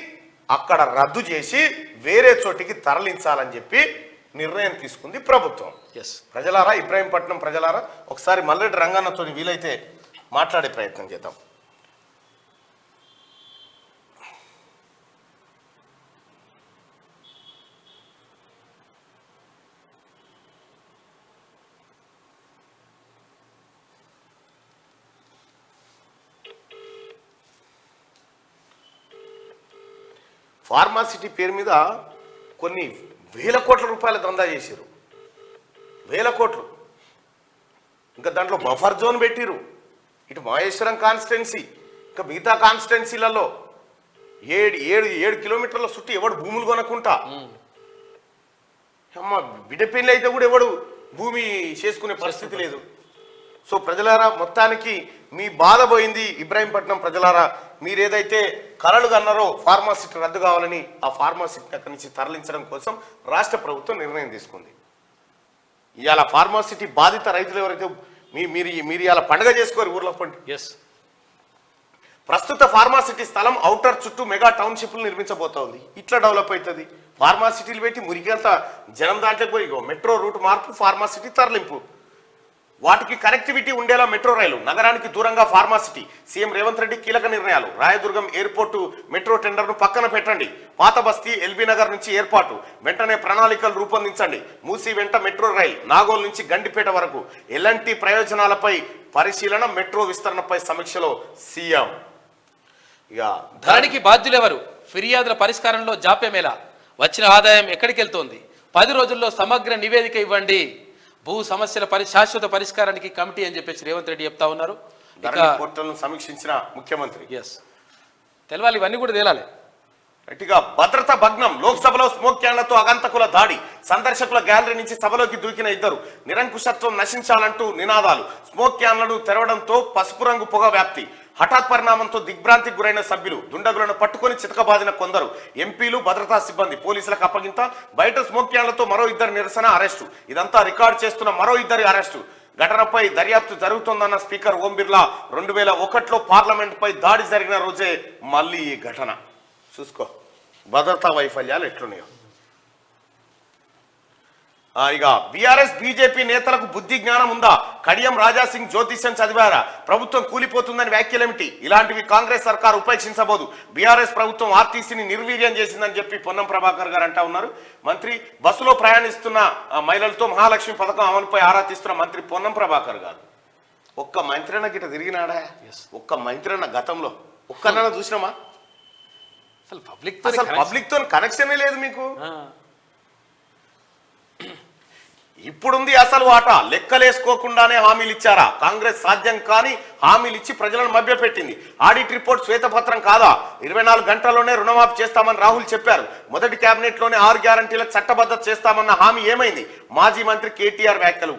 అక్కడ రద్దు చేసి వేరే చోటికి తరలించాలని చెప్పి నిర్ణయం తీసుకుంది ప్రభుత్వం. ప్రజలారా, ఇబ్రాహీంపట్నం ప్రజలారా, ఒకసారి మల్లెడ్డి రంగన్నతో వీలైతే మాట్లాడే ప్రయత్నం చేద్దాం. ఫార్మాసిటీ పేరు మీద కొన్ని వేల కోట్ల రూపాయల దందా చేశారు. వేల కోట్లు. ఇంకా దాంట్లో బఫర్ జోన్ పెట్టిరు. ఇటు మహేశ్వరం కాన్స్టిట్యున్సీ, ఇంకా మిగతా కాన్స్టిట్యున్సీలలో 7 కిలోమీటర్ల చుట్టూ ఎవడు భూములు కొనకుంటా. అమ్మ బిడ్డ పెళ్ళి అయితే కూడా ఎవడు భూమి చేసుకునే పరిస్థితి లేదు. సో ప్రజలారా, మొత్తానికి మీ బాధ పోయింది. ఇబ్రాహీంపట్నం ప్రజలారా, మీరు ఏదైతే కలలు కన్నారో ఫార్మాసిటీ రద్దు కావాలని, ఆ ఫార్మాసిటీని అక్కడి నుంచి తరలించడం కోసం రాష్ట్ర ప్రభుత్వం నిర్ణయం తీసుకుంది. ఇవాళ ఫార్మాసిటీ బాధిత రైతులు ఎవరైతే మీరు ఇవాళ పండుగ చేసుకోరు ఊర్లో పండి. ప్రస్తుత ఫార్మాసిటీ స్థలం ఔటర్ చుట్టూ మెగా టౌన్షిప్లు నిర్మించబోతోంది. ఇట్లా డెవలప్ అవుతుంది. ఫార్మాసిటీలు పెట్టి మురికంతా జనం దాంట్లోకి పోయి మెట్రో రూట్ మార్పు, ఫార్మాసిటీ తరలింపు. వాటికి కనెక్టివిటీ ఉండేలా మెట్రో రైలు, నగరానికి దూరంగా ఫార్మాసిటీ. సీఎం రేవంత్ రెడ్డి కీలక నిర్ణయాలు. రాయదుర్గం ఎయిర్పోర్టు మెట్రో టెండర్ను పక్కన పెట్టండి. పాత బస్తీ ఎల్బీ నగర్ నుంచి ఏర్పాటు, వెంటనే ప్రణాళికలు రూపొందించండి. మూసీ వెంట మెట్రో రైలు, నాగోల్ నుంచి గండిపేట వరకు. ఎలాంటి ప్రయోజనాలపై పరిశీలన, మెట్రో విస్తరణపై సమీక్షలో సీఎం. ఇక ధరణికి బాధ్యులెవరు? ఫిర్యాదుల పరిష్కారంలో జాప్యమేలా? వచ్చిన ఆదాయం ఎక్కడికి వెళ్తోంది? 10 రోజుల్లో సమగ్ర నివేదిక ఇవ్వండి. భూ సమస్యల శాశ్వత పరిష్కారానికి కమిటీ అని చెప్పేసి రేవంత్ రెడ్డి చెప్తా ఉన్నారు. పోర్టల్ను సమీక్షించిన ముఖ్యమంత్రి. తెలవాలి, ఇవన్నీ కూడా తేలాలి. గట్టిగా భద్రత భగ్నం. లోక్సభలో స్మోక్ క్యాన్లతో అగంతకుల దాడి. సందర్శకుల గ్యాలరీ నుంచి సభలోకి దూకిన ఇద్దరు. నిరంకుశత్వం నశించాలంటూ నినాదాలు. స్మోక్ క్యాన్లను తెరవడంతో పసుపు రంగు పొగ వ్యాప్తి. హఠాత్ పరిణామంతో దిగ్భ్రాంతికి గురైన సభ్యులు. దుండగులను పట్టుకొని చితకబాదిన కొందరు. ఎంపీలు, భద్రతా సిబ్బంది పోలీసులకు అప్పగింత. బయట స్మోక్ క్యాన్లతో మరో ఇద్దరు నిరసన, అరెస్టు. ఇదంతా రికార్డు చేస్తున్న మరో ఇద్దరి అరెస్టు. ఘటనపై దర్యాప్తు జరుగుతోందన్న స్పీకర్ ఓం బిర్లా. 2001లో పార్లమెంట్ పై దాడి జరిగిన రోజే మళ్ళీ ఈ ఘటన. చూసుకో భద్రతా వైఫల్యాలు ఎట్లున్నాయో. ఇక బీఆర్ఎస్ బీజేపీ నేతలకు బుద్ధి జ్ఞానం ఉందా? కడియం రాజాసింగ్ జ్యోతిష్యం చదివారా? ప్రభుత్వం కూలిపోతుందని వ్యాఖ్యలేమిటి? ఇలాంటివి కాంగ్రెస్ సర్కార్ ఉపేక్షించబోదు. బీఆర్ఎస్ ప్రభుత్వం ఆర్టీసీని నిర్వీర్యం చేసిందని చెప్పి పొన్నం ప్రభాకర్ గారు అంటా ఉన్నారు. మంత్రి బస్సులో ప్రయాణిస్తున్న మహిళలతో మహాలక్ష్మి పథకం అమలుపై ఆరా తీస్తున్న మంత్రి పొన్నం ప్రభాకర్ గారు. ఒక్క మంత్రిన గిట్ట తిరిగినాడా? ఒక్క మంత్రిన గతంలో ఒక్కనైనా చూసినామా? అసలు పబ్లిక్ తో కనెక్షనే లేదు మీకు. ఇప్పుడుంది అసలు ఆట. లెక్కలేసుకోకుండానే హామీలు ఇచ్చారా? కాంగ్రెస్ సాధ్యం కాని హామీలు ఇచ్చి ప్రజలను మభ్యపెట్టింది. ఆడిట్ రిపోర్ట్ శ్వేతపత్రం కాదా? 24 గంటల్లోనే రుణమాఫీ చేస్తామని రాహుల్ చెప్పారు. మొదటి కేబినెట్ లోనే 6 గ్యారంటీలకు చట్టబద్ధత చేస్తామన్న హామీ ఏమైంది? మాజీ మంత్రి కేటీఆర్ వ్యాఖ్యలు.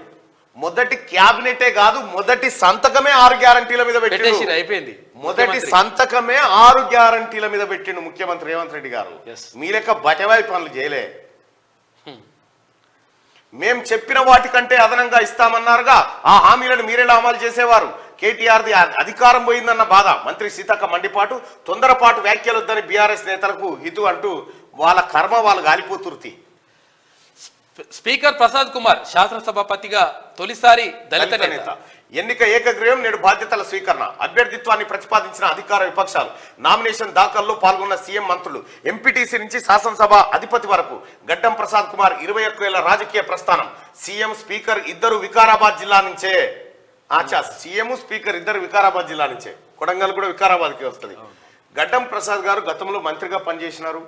మొదటి క్యాబినెటే కాదు, మొదటి సంతకమే 6 గ్యారంటీల మీద పెట్టిండు. అయిపోయింది. మొదటి సంతకమే 6 గ్యారంటీల మీద పెట్టిండు ముఖ్యమంత్రి రేవంత్ రెడ్డి గారు. మీ లెక్క బటవాయి పనులు చేయలే. మేం చెప్పిన వాటికంటే అదనంగా ఇస్తామన్నారుగా. ఆ హామీలను మీరెలా అమలు చేసేవారు? కేటీఆర్ది అధికారం పోయిందన్న బాధ. మంత్రి సీతక్క మండిపాటు. తొందరపాటు వ్యాఖ్యలు వద్దని బీఆర్ఎస్ నేతలకు హితు అంటూ వాళ్ళ కర్మ వాళ్ళు గాలిపోతుర్తి. స్పీకర్ ప్రసాద్ కుమార్ శాసనసభాపతిగా తొలిసారి దళిత నేత. ఎన్నిక ఏకగ్రీవం, నేడు బాధ్యతల స్వీకరణ. అభ్యర్థిత్వాన్ని ప్రతిపాదించిన అధికార విపక్షాలు. నామినేషన్ దాఖల్లో పాల్గొన్న సీఎం, మంత్రులు. ఎంపీటీసీ నుంచి శాసనసభ అధిపతి వరకు. గడ్డం ప్రసాద్ కుమార్ 21 ఏళ్ల రాజకీయ ప్రస్థానం. సీఎం, స్పీకర్ ఇద్దరు వికారాబాద్ జిల్లా నుంచే. సీఎం, స్పీకర్ ఇద్దరు వికారాబాద్ జిల్లా నుంచే. కొడంగల్ కూడా వికారాబాద్కి వస్తుంది. గడ్డం ప్రసాద్ గారు గతంలో మంత్రిగా పనిచేసినారు.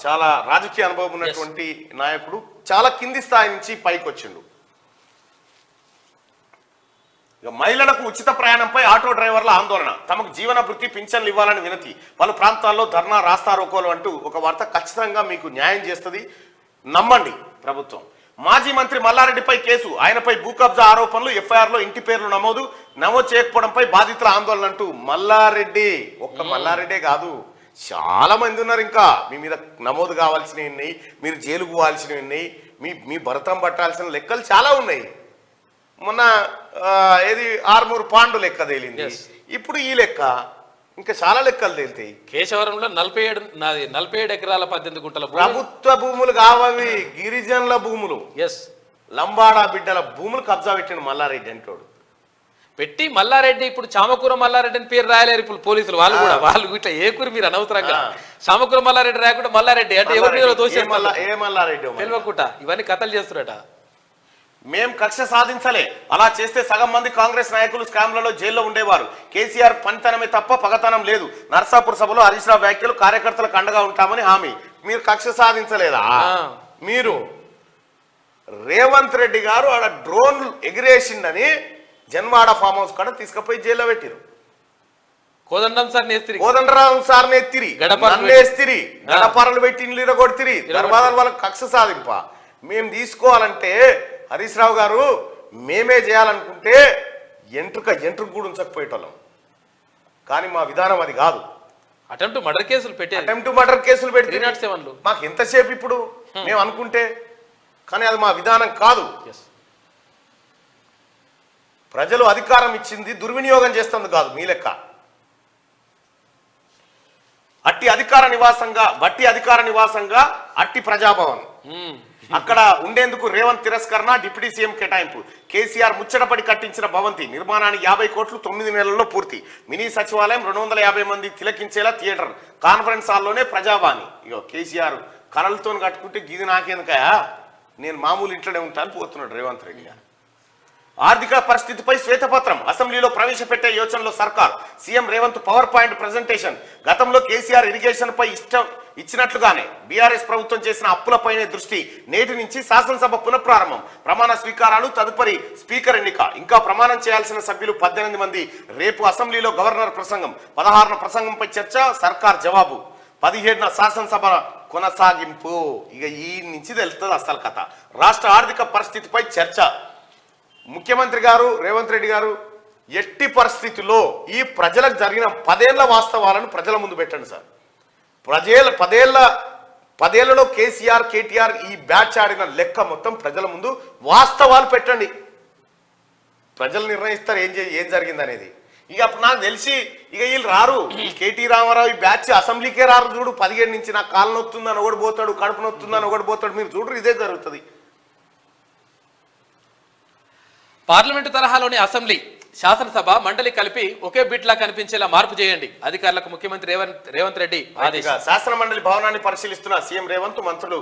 చాలా రాజకీయ అనుభవం ఉన్నటువంటి నాయకుడు. చాలా కింది స్థాయి నుంచి పైకి వచ్చిండు. మహిళలకు ఉచిత ప్రయాణంపై ఆటో డ్రైవర్ల ఆందోళన. తమకు జీవన భృతి, పింఛన్లు ఇవ్వాలని వినతి. పలు ప్రాంతాల్లో ధర్నా, రాస్తారోకోలు అంటూ ఒక వార్త. ఖచ్చితంగా మీకు న్యాయం చేస్తుంది, నమ్మండి ప్రభుత్వం. మాజీ మంత్రి మల్లారెడ్డిపై కేసు. ఆయనపై భూ కబ్జా ఆరోపణలు. ఎఫ్ఐఆర్లో ఇంటి పేర్లు నమోదు చేయకపోవడంపై బాధితుల ఆందోళన అంటూ మల్లారెడ్డి. ఒక్క మల్లారెడ్డే కాదు, చాలా మంది ఉన్నారు. ఇంకా మీ మీద నమోదు కావాల్సినవి ఉన్నాయి, మీరు జైలుకు పోవాల్సినవి ఉన్నాయి, మీ భరతం పట్టాల్సిన లెక్కలు చాలా ఉన్నాయి. మొన్న ఏది ఆర్మూరు పాండు లెక్క తేలింది. ఇప్పుడు ఈ లెక్క, ఇంకా చాలా లెక్కలు తేలితాయి. కేశవరంలో 47 ఎకరాల 18 గుంటల ప్రభుత్వ భూములు కావవి, గిరిజనుల భూములు. లంబాడా బిడ్డల భూములు కబ్జా పెట్టిండు మల్లారెడ్డి అంటోడు. పెట్టి మల్లారెడ్డి ఇప్పుడు చామకూర మల్లారెడ్డి అని పేరు రాయలేరు ఇప్పుడు పోలీసులు. వాళ్ళు ఇట్లా ఏ కూర మీరు అనవసరంగా చామకూర మల్లారెడ్డి రాయకుండా మల్లారెడ్డి అంటే ఎవరి దోషి తెలియకుండా ఇవన్నీ కథలు చేస్తున్నట. మేం కక్ష సాధించలే, అలా చేస్తే సగం మంది కాంగ్రెస్ నాయకులు స్కామ్లలో జైల్లో ఉండేవారు. కేసీఆర్ పనితనమే తప్ప పగతనం లేదు. నర్సాపూర్ సభలో హరీష్ రావు వ్యాఖ్యలు. కార్యకర్తలకు అండగా ఉంటామని హామీ. మీరు కక్ష సాధించలేదా? మీరు రేవంత్ రెడ్డి గారు ఆడ డ్రోన్ ఎగిరేసిండని జన్వాడ ఫామ్ హౌస్ కాడ తీసుకుపోయి జైల్లో పెట్టిరు. కోదండరాం సార్ నెత్తిరి, నన్నేస్తిరి, గడపరలు పెట్టి ఇల్లు కొడుతిరి. తర్వాత వాళ్ళకి కక్ష సాధింప. మేము తీసుకోవాలంటే హరీష్ రావు గారు మేమే చేయాలనుకుంటే ఎంట్రుక కూడా ఉంచకపోయేటోళ్ళం. కానీ మా విధానం అది కాదు. అటెంప్ట్ మర్డర్ కేసులు పెట్టి మాకు ఎంతసేపు ఇప్పుడు మేము అనుకుంటే, కానీ అది మా విధానం కాదు. ప్రజలు అధికారం ఇచ్చింది దుర్వినియోగం చేస్తుంది కాదు మీ లెక్క. బట్టి అధికార నివాసంగా అట్టి ప్రజాభవన్. అక్కడ ఉండేందుకు రేవంత్ తిరస్కరణ, డిప్యూటీ సీఎం కేటాయింపు. కేసీఆర్ ముచ్చటపడి కట్టించిన భవంతి నిర్మాణానికి 50 కోట్లు 9 నెలల్లో పూర్తి. మినీ సచివాలయం 250 మంది తిలకించేలా థియేటర్, కాన్ఫరెన్స్ హాల్లోనే ప్రజావాణి. ఇగో కేసీఆర్ కళలతో కట్టుకుంటే గిది నాకెందుకయా, నేను మామూలు ఇంట్లోనే ఉంటాను పోతున్నాడు రేవంత్ రెడ్డి గారు. ఆర్థిక పరిస్థితిపై శ్వేతపత్రం అసెంబ్లీలో ప్రవేశపెట్టే యోచనలో సర్కార్. CM Revanth power point presentation. గతంలో కేసీఆర్ ఇరిగేషన్ పై ఇచ్చినట్లుగానే బీఆర్ఎస్ ప్రభుత్వం చేసిన అప్పులపైనే దృష్టి. నేటి నుంచి శాసనసభ పునఃప్రారంభం. ప్రమాణ స్వీకారాలు, తదుపరి స్పీకర్ ఎన్నిక. ఇంకా ప్రమాణం చేయాల్సిన సభ్యులు 18 మంది. రేపు అసెంబ్లీలో గవర్నర్ ప్రసంగం. 16న ప్రసంగంపై చర్చ, సర్కార్ జవాబు. 17న శాసనసభ కొనసాగింపు. ఇక ఈ నుంచి తెలుస్తుంది అసలు కథ. రాష్ట్ర ఆర్థిక పరిస్థితిపై చర్చ. ముఖ్యమంత్రి గారు రేవంత్ రెడ్డి గారు ఎట్టి పరిస్థితుల్లో ఈ ప్రజలకు జరిగిన 10 ఏళ్ల వాస్తవాలను ప్రజల ముందు పెట్టండి సార్. పదేళ్లలో కేసీఆర్ కేటీఆర్ ఈ బ్యాచ్ ఆడిన లెక్క మొత్తం ప్రజల ముందు వాస్తవాలు పెట్టండి. ప్రజలు నిర్ణయిస్తారు ఏం జరిగింది అనేది. ఇక అప్పుడు నాకు తెలిసి ఇక వీళ్ళు రారు. ఈ కేటీ రామారావు ఈ బ్యాచ్ అసెంబ్లీకే రారు. చూడు 17 నుంచి నాకు కాలు నొత్తుందని ఒకటి పోతాడు, కడుపు నొత్తుందని ఒకటి పోతాడు. మీరు చూడరు, ఇదే జరుగుతుంది. పార్లమెంటు తరహాలోని అసెంబ్లీ, శాసనసభ, మండలి కలిపి ఒకే బిట్లా కనిపించేలా మార్పు చేయండి. అధికారులకు ముఖ్యమంత్రి రేవంత్ రెడ్డి ఆదేశం. శాసన మండలి భవనాన్ని పరిశీలిస్తున్న సీఎం రేవంత్, మంత్రులు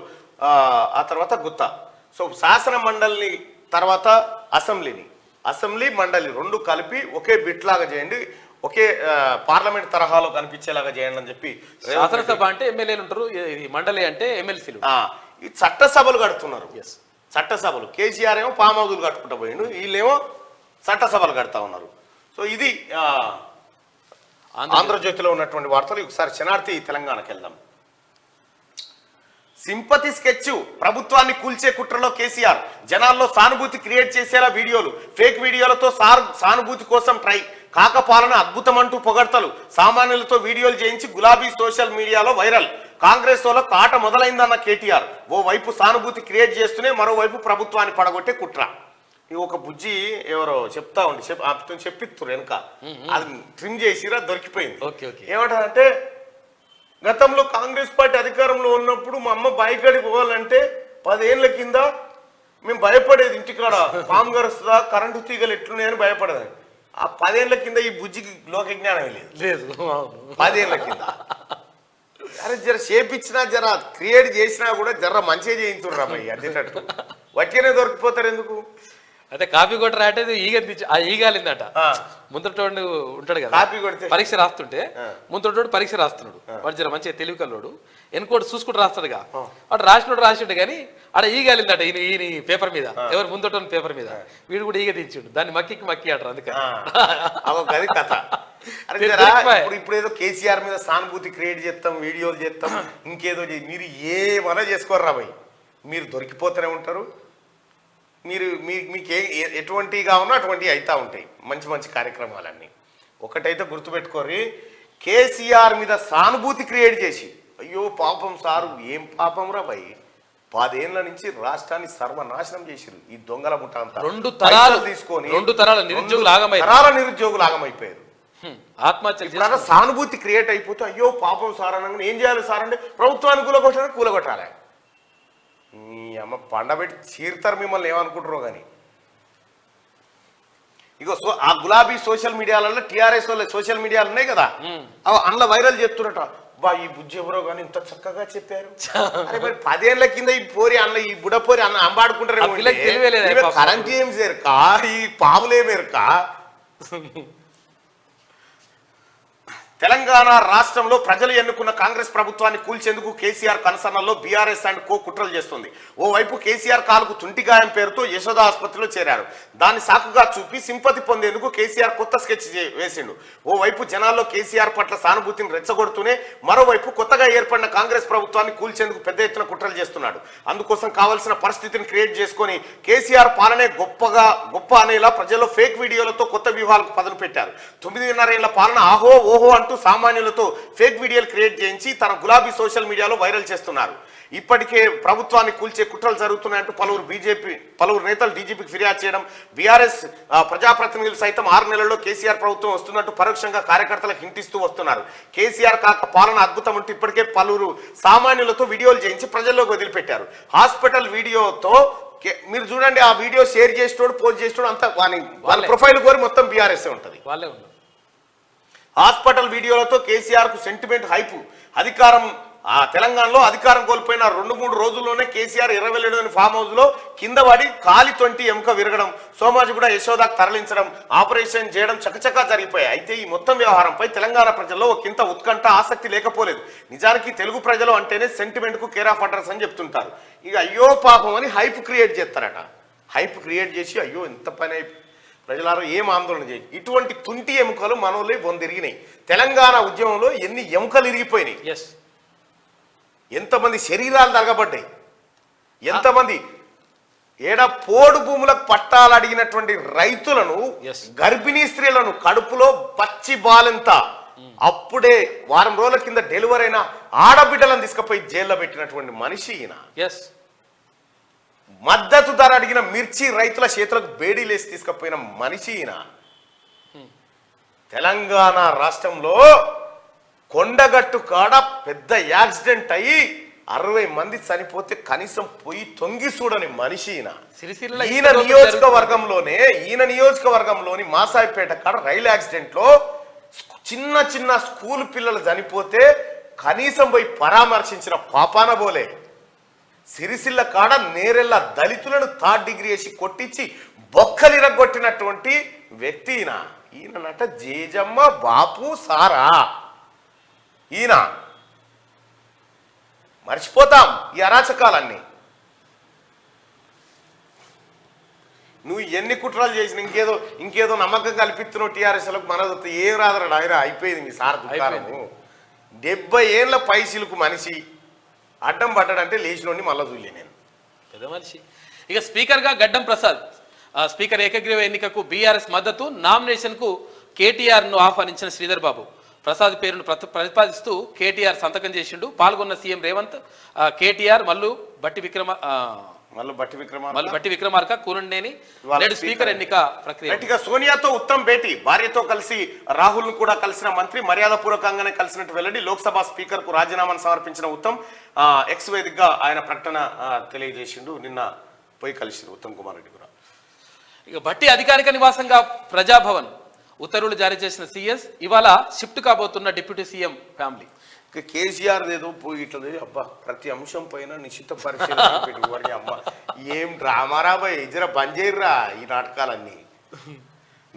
ఆ తర్వాత గుత్తా. సో శాసన మండలిని తర్వాత అసెంబ్లీ మండలి రెండు కలిపి ఒకే బిట్ లాగా చేయండి, ఒకే పార్లమెంట్ తరహాలో కనిపించేలాగా చేయండి అని చెప్పి. శాసనసభ అంటే ఎమ్మెల్యేలు ఉంటారు, మండలి అంటే ఎమ్మెల్సీలు. ఈ చట్టసభలు కడుతున్నారు. చట్టసభలు. కేసీఆర్ ఏమో ఫామ్ హౌజులు కట్టుకుంటూ పోయిండు, వీళ్ళేమో చట్టసభలు కడతా ఉన్నారు. సో ఇది ఆంధ్రజ్యోతిలో ఉన్నటువంటి వార్తలు. ఒకసారి శనార్థి తెలంగాణకి వెళ్దాం. Sympathy sketch. ప్రభుత్వాన్ని కూల్చే కుట్రలో కేసీఆర్. జనాల్లో సానుభూతి క్రియేట్ చేసేలా వీడియోలు, ఫేక్ వీడియోలతో సానుభూతి కోసం ట్రై. కాకపాలన అద్భుతమంటూ పొగడ్తలు. సామాన్యులతో వీడియోలు చేయించి గులాబీ సోషల్ మీడియాలో వైరల్. కాంగ్రెస్ వాళ్ళకు ఆట మొదలైందన్న కేటీఆర్. ఓవైపు సానుభూతి క్రియేట్ చేస్తూనే మరోవైపు ప్రభుత్వాన్ని పడగొట్టే కుట్ర. ఈ ఒక బుజ్జి ఎవరో చెప్తా ఉండి చెప్పిస్తారు వెనక, అది ట్రిమ్ చేసిరా దొరికిపోయింది. ఏమంటారంటే, గతంలో కాంగ్రెస్ పార్టీ అధికారంలో ఉన్నప్పుడు మా అమ్మ బాయికాడికి పోవాలంటే 10 ఏళ్ల కింద మేము భయపడేది. ఇంటికాడ పాము గరుస్తుందా, కరెంటు తీగలు ఎట్లున్నాయని భయపడేది. ఆ 10 ఏళ్ల కింద ఈ బుజ్జికి లోక జ్ఞానం లేదు. 10 ఏళ్ల కింద అరే జర చేపించినా, జర క్రియేట్ చేసినా కూడా జర మంచిగా చేయించుర్రా భయ్. అదేటట్టు వట్టిగానే దొరికిపోతారు ఎందుకు? అయితే కాపీ కొట్టరా అంటే ఈగాలిందట. ముందటోడు ఉంటాడు కదా, కాపీ కొడితే పరీక్ష రాస్తుంటే ముందటోడు పరీక్ష రాస్తున్నాడు. వాడు జర మంచిగా తెలివి కల్లోడు, ఎన్కోటి చూసుకుంటూ రాస్తాడుగా. వాడు రాసినట్టు కానీ ఆడ ఈగాలిందట ఈయన పేపర్ మీద, ఎవరు ముందటోని పేపర్ మీద. వీడు కూడా ఈగ దించిండు, దాన్ని మక్కి ఆడరు. అందుకని కథ. ఇప్పుడు ఏదో కేసీఆర్ మీద సానుభూతి క్రియేట్ చేస్తాం, వీడియోలు చేస్తాం, ఇంకేదో మీరు ఏమైనా చేసుకోర్రా భయ్, మీరు దొరికిపోతూనే ఉంటారు. మీకు ఎటువంటి కావున్నా అటువంటివి అవుతూ ఉంటాయి మంచి మంచి కార్యక్రమాలన్నీ. ఒకటైతే గుర్తుపెట్టుకోరి, కేసీఆర్ మీద సానుభూతి క్రియేట్ చేసి అయ్యో పాపం సారు, ఏం పాపం రా భయ్, 10 ఏళ్ల నుంచి రాష్ట్రాన్ని సర్వనాశనం చేసిరు ఈ దొంగల ముఠా అంతా. 2 తరాలు తీసుకొని 2 తరాల నిరుద్యోగులు ఆగమైపోయారు. ఆత్మహత్య. సానుభూతి క్రియేట్ అయిపోతే అయ్యో పాపం సార్ అనగా ఏం చేయాలి సార్ అంటే ప్రభుత్వాన్ని కూలగొట్టాలి. మీ అమ్మ పండబెట్టి చీరుతారు మిమ్మల్ని, ఏమనుకుంటారో కానీ. ఇగో ఆ గులాబీ సోషల్ మీడియాలలో టీఆర్ఎస్ వాళ్ళ సోషల్ మీడియాలు ఉన్నాయి కదా, అందులో వైరల్ చెప్తున్నట. బా ఈ బుజ్జి ఎవరో కానీ ఇంత చక్కగా చెప్పారు. అరే మరి 10 ఏళ్ల కింద ఈ పోరి అన్న, ఈ బుడపోరి అన్న అంబాడుకుంటారు. కరెంట్ ఏం చేరుకా, ఈ పాములేమేరుకా. తెలంగాణ రాష్ట్రంలో ప్రజలు ఎన్నుకున్న కాంగ్రెస్ ప్రభుత్వాన్ని కూల్చేందుకు కేసీఆర్ కన్సర్నల్లో బీఆర్ఎస్ అండ్ కో కుట్రలు చేస్తుంది. ఓవైపు కేసీఆర్ కాలుకు తుంటిగాయం పేరుతో యశోద ఆసుపత్రిలో చేరారు. దాన్ని సాకుగా చూపి సింపతి పొందేందుకు కేసీఆర్ కొత్త స్కెచ్ వేసిండు. ఓవైపు జనాల్లో కేసీఆర్ పట్ల సానుభూతిని రెచ్చగొడుతూనే మరోవైపు కొత్తగా ఏర్పడిన కాంగ్రెస్ ప్రభుత్వాన్ని కూల్చేందుకు పెద్ద ఎత్తున కుట్రలు చేస్తున్నాడు. అందుకోసం కావాల్సిన పరిస్థితిని క్రియేట్ చేసుకొని కేసీఆర్ పాలనే గొప్ప అనేలా ప్రజల్లో ఫేక్ వీడియోలతో కొత్త వ్యూహాలకు పదును పెట్టారు. 9.5 ఏళ్ల పాలన ఆహో ఓహో అంటూ సామాన్యులతో ఫేక్ వీడియోలు క్రియేట్ చేయించి తన గులాబీ సోషల్ మీడియాలో వైరల్ చేస్తున్నారు. ఇప్పటికే ప్రభుత్వాన్ని కూల్చే కుట్రలు జరుగుతున్నాయంటూ పలువురు నేతలు డీజీపీకి ఫిర్యాదు చేయడం, బీఆర్ఎస్ ప్రజాప్రతినిధులు సైతం 6 నెలల్లో కేసీఆర్ ప్రభుత్వం వస్తున్నట్టు పరోక్షంగా కార్యకర్తలకు హింటిస్తూ వస్తున్నారు. కేసీఆర్ కాక పాలన అద్భుతం అంటూ ఇప్పటికే పలువురు సామాన్యులతో వీడియోలు చేయించి ప్రజల్లోకి వదిలిపెట్టారు. హాస్పిటల్ వీడియోతో మీరు చూడండి, ఆ వీడియో షేర్ చేసేటోడు పోస్ట్ చేసేటోడు అంతా వాళ్ళ ప్రొఫైల్ కోరి మొత్తం బీఆర్ఎస్ ఉంటుంది. హాస్పిటల్ వీడియోలతో కేసీఆర్ కు సెంటిమెంట్ హైపు. అధికారం తెలంగాణలో అధికారం కోల్పోయిన 2-3 రోజుల్లోనే కేసీఆర్ ఎర్రవెల్లిలోని ఫామ్ హౌస్ లో కింద పడి కాలి 20 ఎముక విరగడం, సోమాజిగూడ యశోదాకు తరలించడం, ఆపరేషన్ చేయడం చకచకా జరిగిపోయాయి. అయితే ఈ మొత్తం వ్యవహారంపై తెలంగాణ ప్రజల్లో ఒకంత ఉత్కంఠ ఆసక్తి లేకపోలేదు. నిజానికి తెలుగు ప్రజలు అంటేనే సెంటిమెంట్ కు కేర్ ఆఫ్ అడ్రస్ అని చెప్తుంటారు. ఇక అయ్యో పాపం అని హైప్ క్రియేట్ చేస్తారట. హైప్ క్రియేట్ చేసి అయ్యో ఎంత పని ప్రజలారో ఏం ఆందోళన చేయి. ఇటువంటి తుంటి ఎముకలు మనోళ్ళే బొందిరిగినాయి. తెలంగాణ ఉద్యమంలో ఎన్ని ఎముకలు ఇరిగిపోయినాయి, ఎంతమంది శరీరాలు తరగబడ్డాయి, ఎంతమంది పోడు భూములకు పట్టాలు అడిగినటువంటి రైతులను, గర్భిణీ స్త్రీలను కడుపులో పచ్చి బాలెంత అప్పుడే వారం రోజుల కింద డెలివరీ అయిన ఆడబిడ్డలను తీసుకుపోయి జైల్లో పెట్టినటువంటి మనిషి ఈయన. మద్దతు ధర అడిగిన మిర్చి రైతుల చేతులకు బేడీలేసి తీసుకుపోయిన మనిషి ఈయన. తెలంగాణ రాష్ట్రంలో కొండగట్టు కాడ పెద్ద యాక్సిడెంట్ అయ్యి 60 మంది చనిపోతే కనీసం పోయి తొంగి చూడని మనిషి ఈయన. ఈయన నియోజకవర్గంలోని మాసాయిపేట కాడ రైలు యాక్సిడెంట్ లో చిన్న చిన్న స్కూల్ పిల్లలు చనిపోతే కనీసం పోయి పరామర్శించిన పాపాన బోలే. సిరిసిల్ల కాడ నేరెళ్ళ దళితులను 3rd డిగ్రీ వేసి కొట్టించి బొక్కలిరగొట్టినటువంటి వ్యక్తి ఈయన. ఈయనట జేజమ్మ బాపు సారా. ఈయన మర్చిపోతాం ఈ అరాచకాలన్నీ. నువ్వు ఎన్ని కుట్రలు చేసిన ఇంకేదో నమ్మకం కల్పిస్తున్నావు టీఆర్ఎస్లకు. మనది ఏం రాదరా ఆయన, అయిపోయింది మీ సార్ దుకాణము. 70 ఏళ్ళ పైసలకు మనిషి అడ్డం పడ్డాడంటే లేచినోడిని మళ్ళా చూడలే నేను. పెద్ద మనిషి. ఇక స్పీకర్గా గడ్డం ప్రసాద్. స్పీకర్ ఏకగ్రీవ ఎన్నికకు బీఆర్ఎస్ మద్దతు, నామినేషన్కు కేటీఆర్ను ఆహ్వానించిన శ్రీధర్ బాబు. ప్రసాద్ పేరును ప్రతిపాదిస్తూ కేటీఆర్ సంతకం చేసిండు. పాల్గొన్న సీఎం రేవంత్, కేటీఆర్, మల్లు బట్టి విక్రమార్క, కూనంనేని. నేడు స్పీకర్ ఎన్నిక ప్రక్రియ. సోనియాతో ఉత్తమ్ భేటీ. భార్యతో కలిసి రాహుల్ ను కూడా కలిసిన మంత్రి మర్యాదపూర్వకంగానే కలిసినట్టు వెల్లడి. లోక్సభ స్పీకర్ కు రాజీనామాను సమర్పించిన ఉత్తమ్ ఎక్స్ వేదికగా ఆయన ప్రకటన తెలియజేసిండు. నిన్న పోయి కలిసి ఉత్తమ్ కుమార్ రెడ్డి కూడా. ఇక బట్టి అధికారిక నివాసంగా ప్రజాభవన్ ఉత్తర్వులు జారీ చేసిన సీఎస్. ఇవాళ షిఫ్ట్ కాబోతున్న డిప్యూటీ సీఎం ఫ్యామిలీ. కేసీఆర్ ఏదో పోయి ఇట్లా అబ్బా ప్రతి అంశం పైన నిశ్చిత పరిశీలన పెట్టి అమ్మా ఏం డ్రామారా బాయ్, జర బంద్ చేయర్రా ఈ నాటకాలన్నీ.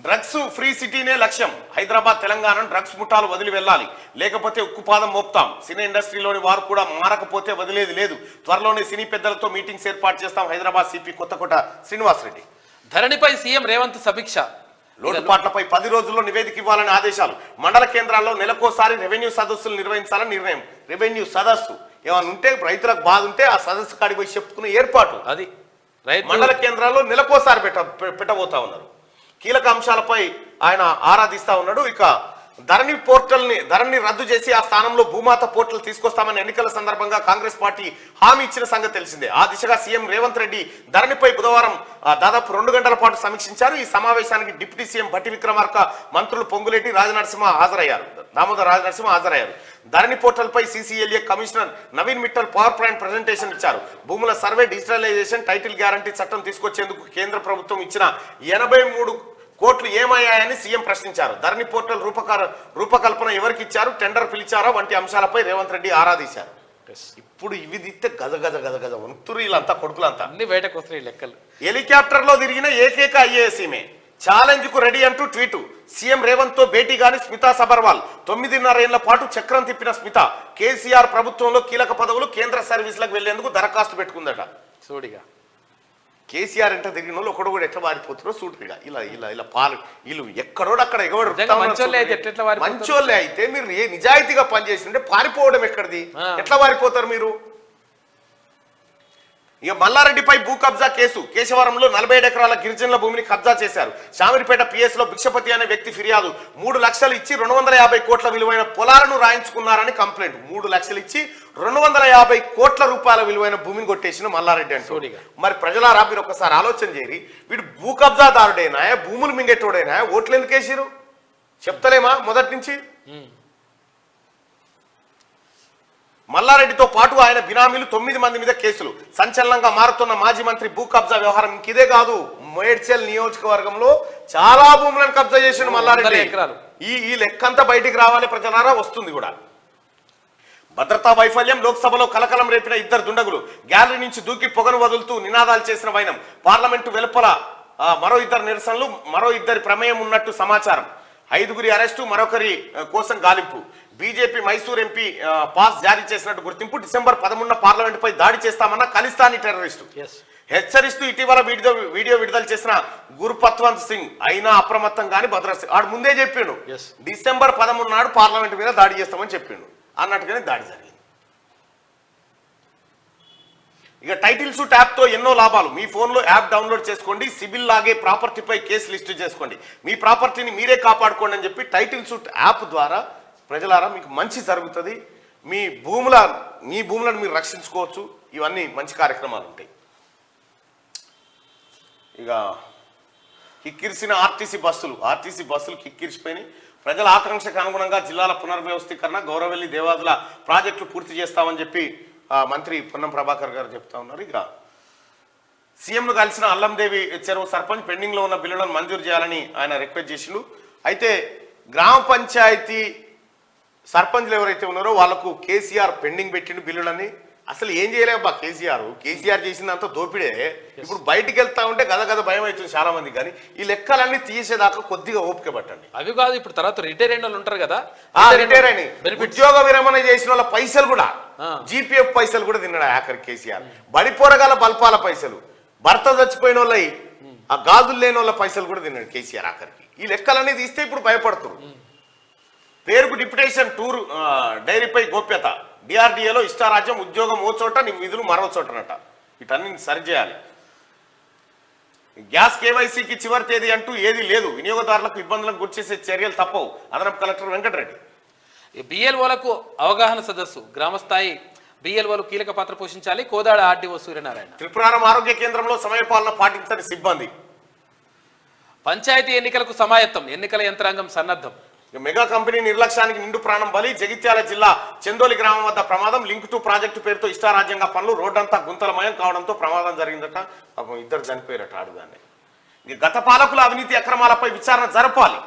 డ్రగ్స్ ఫ్రీ సిటీనే లక్ష్యం. హైదరాబాద్ తెలంగాణ డ్రగ్స్ ముఠాలు వదిలి వెళ్ళాలి, లేకపోతే ఉక్కుపాదం మోపుతాం. సినీ ఇండస్ట్రీలోని వారు కూడా మారకపోతే వదిలేది లేదు. త్వరలోనే సినీ పెద్దలతో మీటింగ్స్ ఏర్పాటు చేస్తాం. హైదరాబాద్ సిపి కొత్తకోట శ్రీనివాసరెడ్డి. ధరణిపై సీఎం రేవంత్ సమీక్ష. లోటుపాట్లపై 10 రోజుల్లో నివేదిక ఇవ్వాలని ఆదేశాలు. మండల కేంద్రాల్లో నెలకోసారి రెవెన్యూ సదస్సులు నిర్వహించాలని నిర్ణయం. రెవెన్యూ సదస్సు ఏమైనా ఉంటే రైతులకు బాధ ఉంటే ఆ సదస్సు కాడికి పోయి చెప్పుకునే ఏర్పాటు అది మండల కేంద్రాల్లో నెలకోసారి పెట్టబోతా ఉన్నారు. కీలక అంశాలపై ఆయన ఆరాధిస్తా ఉన్నాడు. ఇక ధరణి రద్దు చేసి ఆ స్థానంలో భూమాత పోర్టల్ తీసుకొస్తామని ఎన్నికల సందర్భంగా కాంగ్రెస్ పార్టీ హామీ ఇచ్చిన సంగతి తెలిసిందే. ఆ దిశగా సీఎం రేవంత్ రెడ్డి ధరణిపై బుధవారం దాదాపు 2 గంటల పాటు సమీక్షించారు. ఈ సమావేశానికి డిప్యూటీ సీఎం భట్టి విక్రమార్క, మంత్రులు పొంగులేటి, దామోదర్ రాజనరసింహ హాజరయ్యారు. ధరణి పోర్టల్ పై CCLA commissioner Naveen Mittal power point presentation ఇచ్చారు. భూముల సర్వే, డిజిటలైజేషన్, టైటిల్ గ్యారంటీ చట్టం తీసుకొచ్చేందుకు కేంద్ర ప్రభుత్వం ఇచ్చిన 83 కోట్లు ఏమయ్యాయని సీఎం ప్రశ్నించారు. ధరణి పోర్టల్ రూపకల్పన ఎవరికి ఇచ్చారు, టెండర్ పిలిచారా వంటి అంశాలపై రేవంత్ రెడ్డి ఆరాధించారు. ఇప్పుడు ఇవి దిస్తే గజ వంతురు వీళ్ళంతా కొడుకులంతా అన్ని బయటకు వస్తాయి లెక్కలు. హెలికాప్టర్ లో తిరిగిన ఏకైక ఐఏఎస్ ఈమె. ఛాలెంజ్ కు రెడీ అంటూ ట్వీటు. సీఎం రేవంత్ తో భేటీ గాని స్మితా సబర్వాల్. 9.5 ఏళ్ల పాటు చక్రం తిప్పిన స్మిత కేసీఆర్ ప్రభుత్వంలో కీలక పదవులు, కేంద్ర సర్వీసులకు వెళ్లేందుకు దరఖాస్తు పెట్టుకుందట. చూడిగా కేసీఆర్ ఎంత తిరిగిన వాళ్ళు ఒకడు కూడా ఎట్లా వారిపోతారో చూడగా ఇలా పాలు వీళ్ళు ఎక్కడోడు అక్కడ ఎగవడు. మంచోళ్ళే అయితే మీరు నిజాయితీగా పనిచేస్తుంటే పారిపోవడం ఎక్కడిది, ఎట్లా వారిపోతారు మీరు? ఇక మల్లారెడ్డిపై భూ కబ్జా కేసు. కేశవరంలో 47 ఎకరాల గిరిజనుల భూమిని కబ్జా చేశారు. శామిరిపేట పిఎస్ లో భిక్షపతి అనే వ్యక్తి ఫిర్యాదు. 3 లక్షలు ఇచ్చి 250 కోట్ల విలువైన పొలాలను రాయించుకున్నారని కంప్లైంట్. 3 లక్షలు ఇచ్చి 250 కోట్ల రూపాయల విలువైన భూమిని కొట్టేసిన మల్లారెడ్డి అంటే. మరి ప్రజలారా మీరు ఒకసారి ఆలోచన చేయరి, వీడు భూ కబ్జాదారుడైనా, భూములు మింగేటోడైనా, ఓట్లు ఎందుకు వేసిరు చెప్తలేమా మొదటి నుంచి? మల్లారెడ్డితో పాటు ఆయన బినామీలు 9 మంది మీద కేసులు. సంచలనంగా మారుతున్న మాజీ మంత్రి భూ కబ్జా వ్యవహారం ఇంకిదే కాదు. మేడ్చల్ నియోజకవర్గంలో చాలా భూములను కబ్జా చేసిన మల్లారెడ్డి. ఈ లెక్కంతా బయటికి రావాలి ప్రజలారా, వస్తుంది కూడా. భద్రతా వైఫల్యం, లోక్సభలో కలకలం రేపిన 2 దుండగులు. గ్యాలరీ నుంచి దూకి పొగను వదులుతూ నినాదాలు చేసిన వైనం. పార్లమెంటు వెలుపల మరో 2 నిరసనలు, మరో 2 ప్రమేయం ఉన్నట్టు సమాచారం. 5గురి అరెస్టు, మరొకరి కోసం గాలింపు. బీజేపీ మైసూర్ ఎంపీ పాస్ జారీ చేసినట్టు గుర్తింపు. డిసెంబర్ 13న పార్లమెంటుపై దాడి చేస్తామన్న ఖలిస్తానీ టెర్రరిస్టు హెచ్చరిస్తూ ఇటీవల వీడియో విడుదల చేసిన గురుపత్వంత్ సింగ్. అయినా అప్రమత్తం కానీ భద్రత ఆడు ముందే చెప్పిండు, డిసెంబర్ 13 నాడు పార్లమెంటు మీద దాడి చేస్తామని చెప్పిండు. అన్నట్టుగానే దాడి జరిగింది. ఇక టైటిల్ సూట్ యాప్తో ఎన్నో లాభాలు. మీ ఫోన్లో యాప్ డౌన్లోడ్ చేసుకోండి, సిబిల్ లాగే ప్రాపర్టీపై కేసు లిస్టు చేసుకోండి, మీ ప్రాపర్టీని మీరే కాపాడుకోండి అని చెప్పి టైటిల్ సూట్ యాప్ ద్వారా ప్రజలారా మీకు మంచి జరుగుతుంది. మీ భూములను మీరు రక్షించుకోవచ్చు. ఇవన్నీ మంచి కార్యక్రమాలు ఉంటాయి. ఇక కిక్కిరిసిన ఆర్టీసీ బస్సులు కిక్కిరిసిపోయినాయి. ప్రజల ఆకాంక్షకు అనుగుణంగా జిల్లాల పునర్వ్యవస్థీకరణ, గౌరవెల్లి దేవాదుల ప్రాజెక్టులు పూర్తి చేస్తామని చెప్పి మంత్రి పొన్నం ప్రభాకర్ గారు చెప్తా ఉన్నారు. ఇక సీఎంను కలిసిన అల్లందేవి చెరువు సర్పంచ్ పెండింగ్లో ఉన్న బిల్లులను మంజూరు చేయాలని ఆయన రిక్వెస్ట్ చేసిండు. అయితే గ్రామ పంచాయతీ సర్పంచ్లు ఎవరైతే ఉన్నారో వాళ్ళకు కేసీఆర్ పెండింగ్ పెట్టిండు బిల్లులని. అసలు ఏం చేయలేబ్బా కేసీఆర్ చేసిందంత దోపిడే. ఇప్పుడు బయటికి వెళ్తా ఉంటే గద భయం అవుతుంది చాలా మంది. కానీ ఈ లెక్కలన్నీ తీసేదాకా కొద్దిగా ఓపిక పట్టండి. అవి కాదు, ఇప్పుడు తర్వాత రిటైర్ అయిన వాళ్ళు ఉంటారు కదా, రిటైర్ అయిన ఉద్యోగ విరమణ చేసిన వాళ్ళ పైసలు కూడా, జీపీఎఫ్ పైసలు కూడా తిన్నాడు ఆఖరి కేసీఆర్. బడిపోరగాల బల్పాల పైసలు, భర్త చచ్చిపోయిన వాళ్ళ ఆ గాజులు లేని వాళ్ళ పైసలు కూడా తిన్నాడు కేసీఆర్ ఆఖరికి. ఈ లెక్కలన్నీ తీస్తే ఇప్పుడు భయపడుతున్నారు. పేరుకు డిప్యుటేషన్ టూర్ డైరీపై గోప్యత. డిఆర్డీఏలో ఇష్టారాజ్యం, ఉద్యోగం ఓ చోట, నీ విధులు మరో చోటనట. వీటన్ని సరిచేయాలి. గ్యాస్ కేవైసీకి చివరి తేదీ అంటూ ఏది లేదు. వినియోగదారులకు ఇబ్బందులకు గురిచేసే చర్యలు తప్పవు. అదనపు కలెక్టర్ వెంకటరెడ్డి. బిఎల్ఓలకు అవగాహన సదస్సు. గ్రామస్థాయి బిఎల్ఓలు కీలక పాత్ర పోషించాలి. కోదాడ ఆర్డీఓ సూర్యనారాయణ. త్రిపురారం ఆరోగ్య కేంద్రంలో సమయపాలన పాటించని సిబ్బంది. పంచాయతీ ఎన్నికలకు సమాయత్తం. ఎన్నికల యంత్రాంగం సన్నద్ధం. మెగా కంపెనీ నిర్లక్ష్యానికి నిండు ప్రాణం బలి. జగిత్యాల జిల్లా చెందోలి గ్రామం వద్ద ప్రమాదం. లింక్ టు ప్రాజెక్టు పేరుతో ఇష్టారాజ్యంగా పనులు. రోడ్డంతా గుంతలమయం కావడంతో ప్రమాదం జరిగిందట. 2 చనిపోయారట ఆడుదాన్ని. గత పాలకుల అవినీతి అక్రమాలపై విచారణ జరపాలి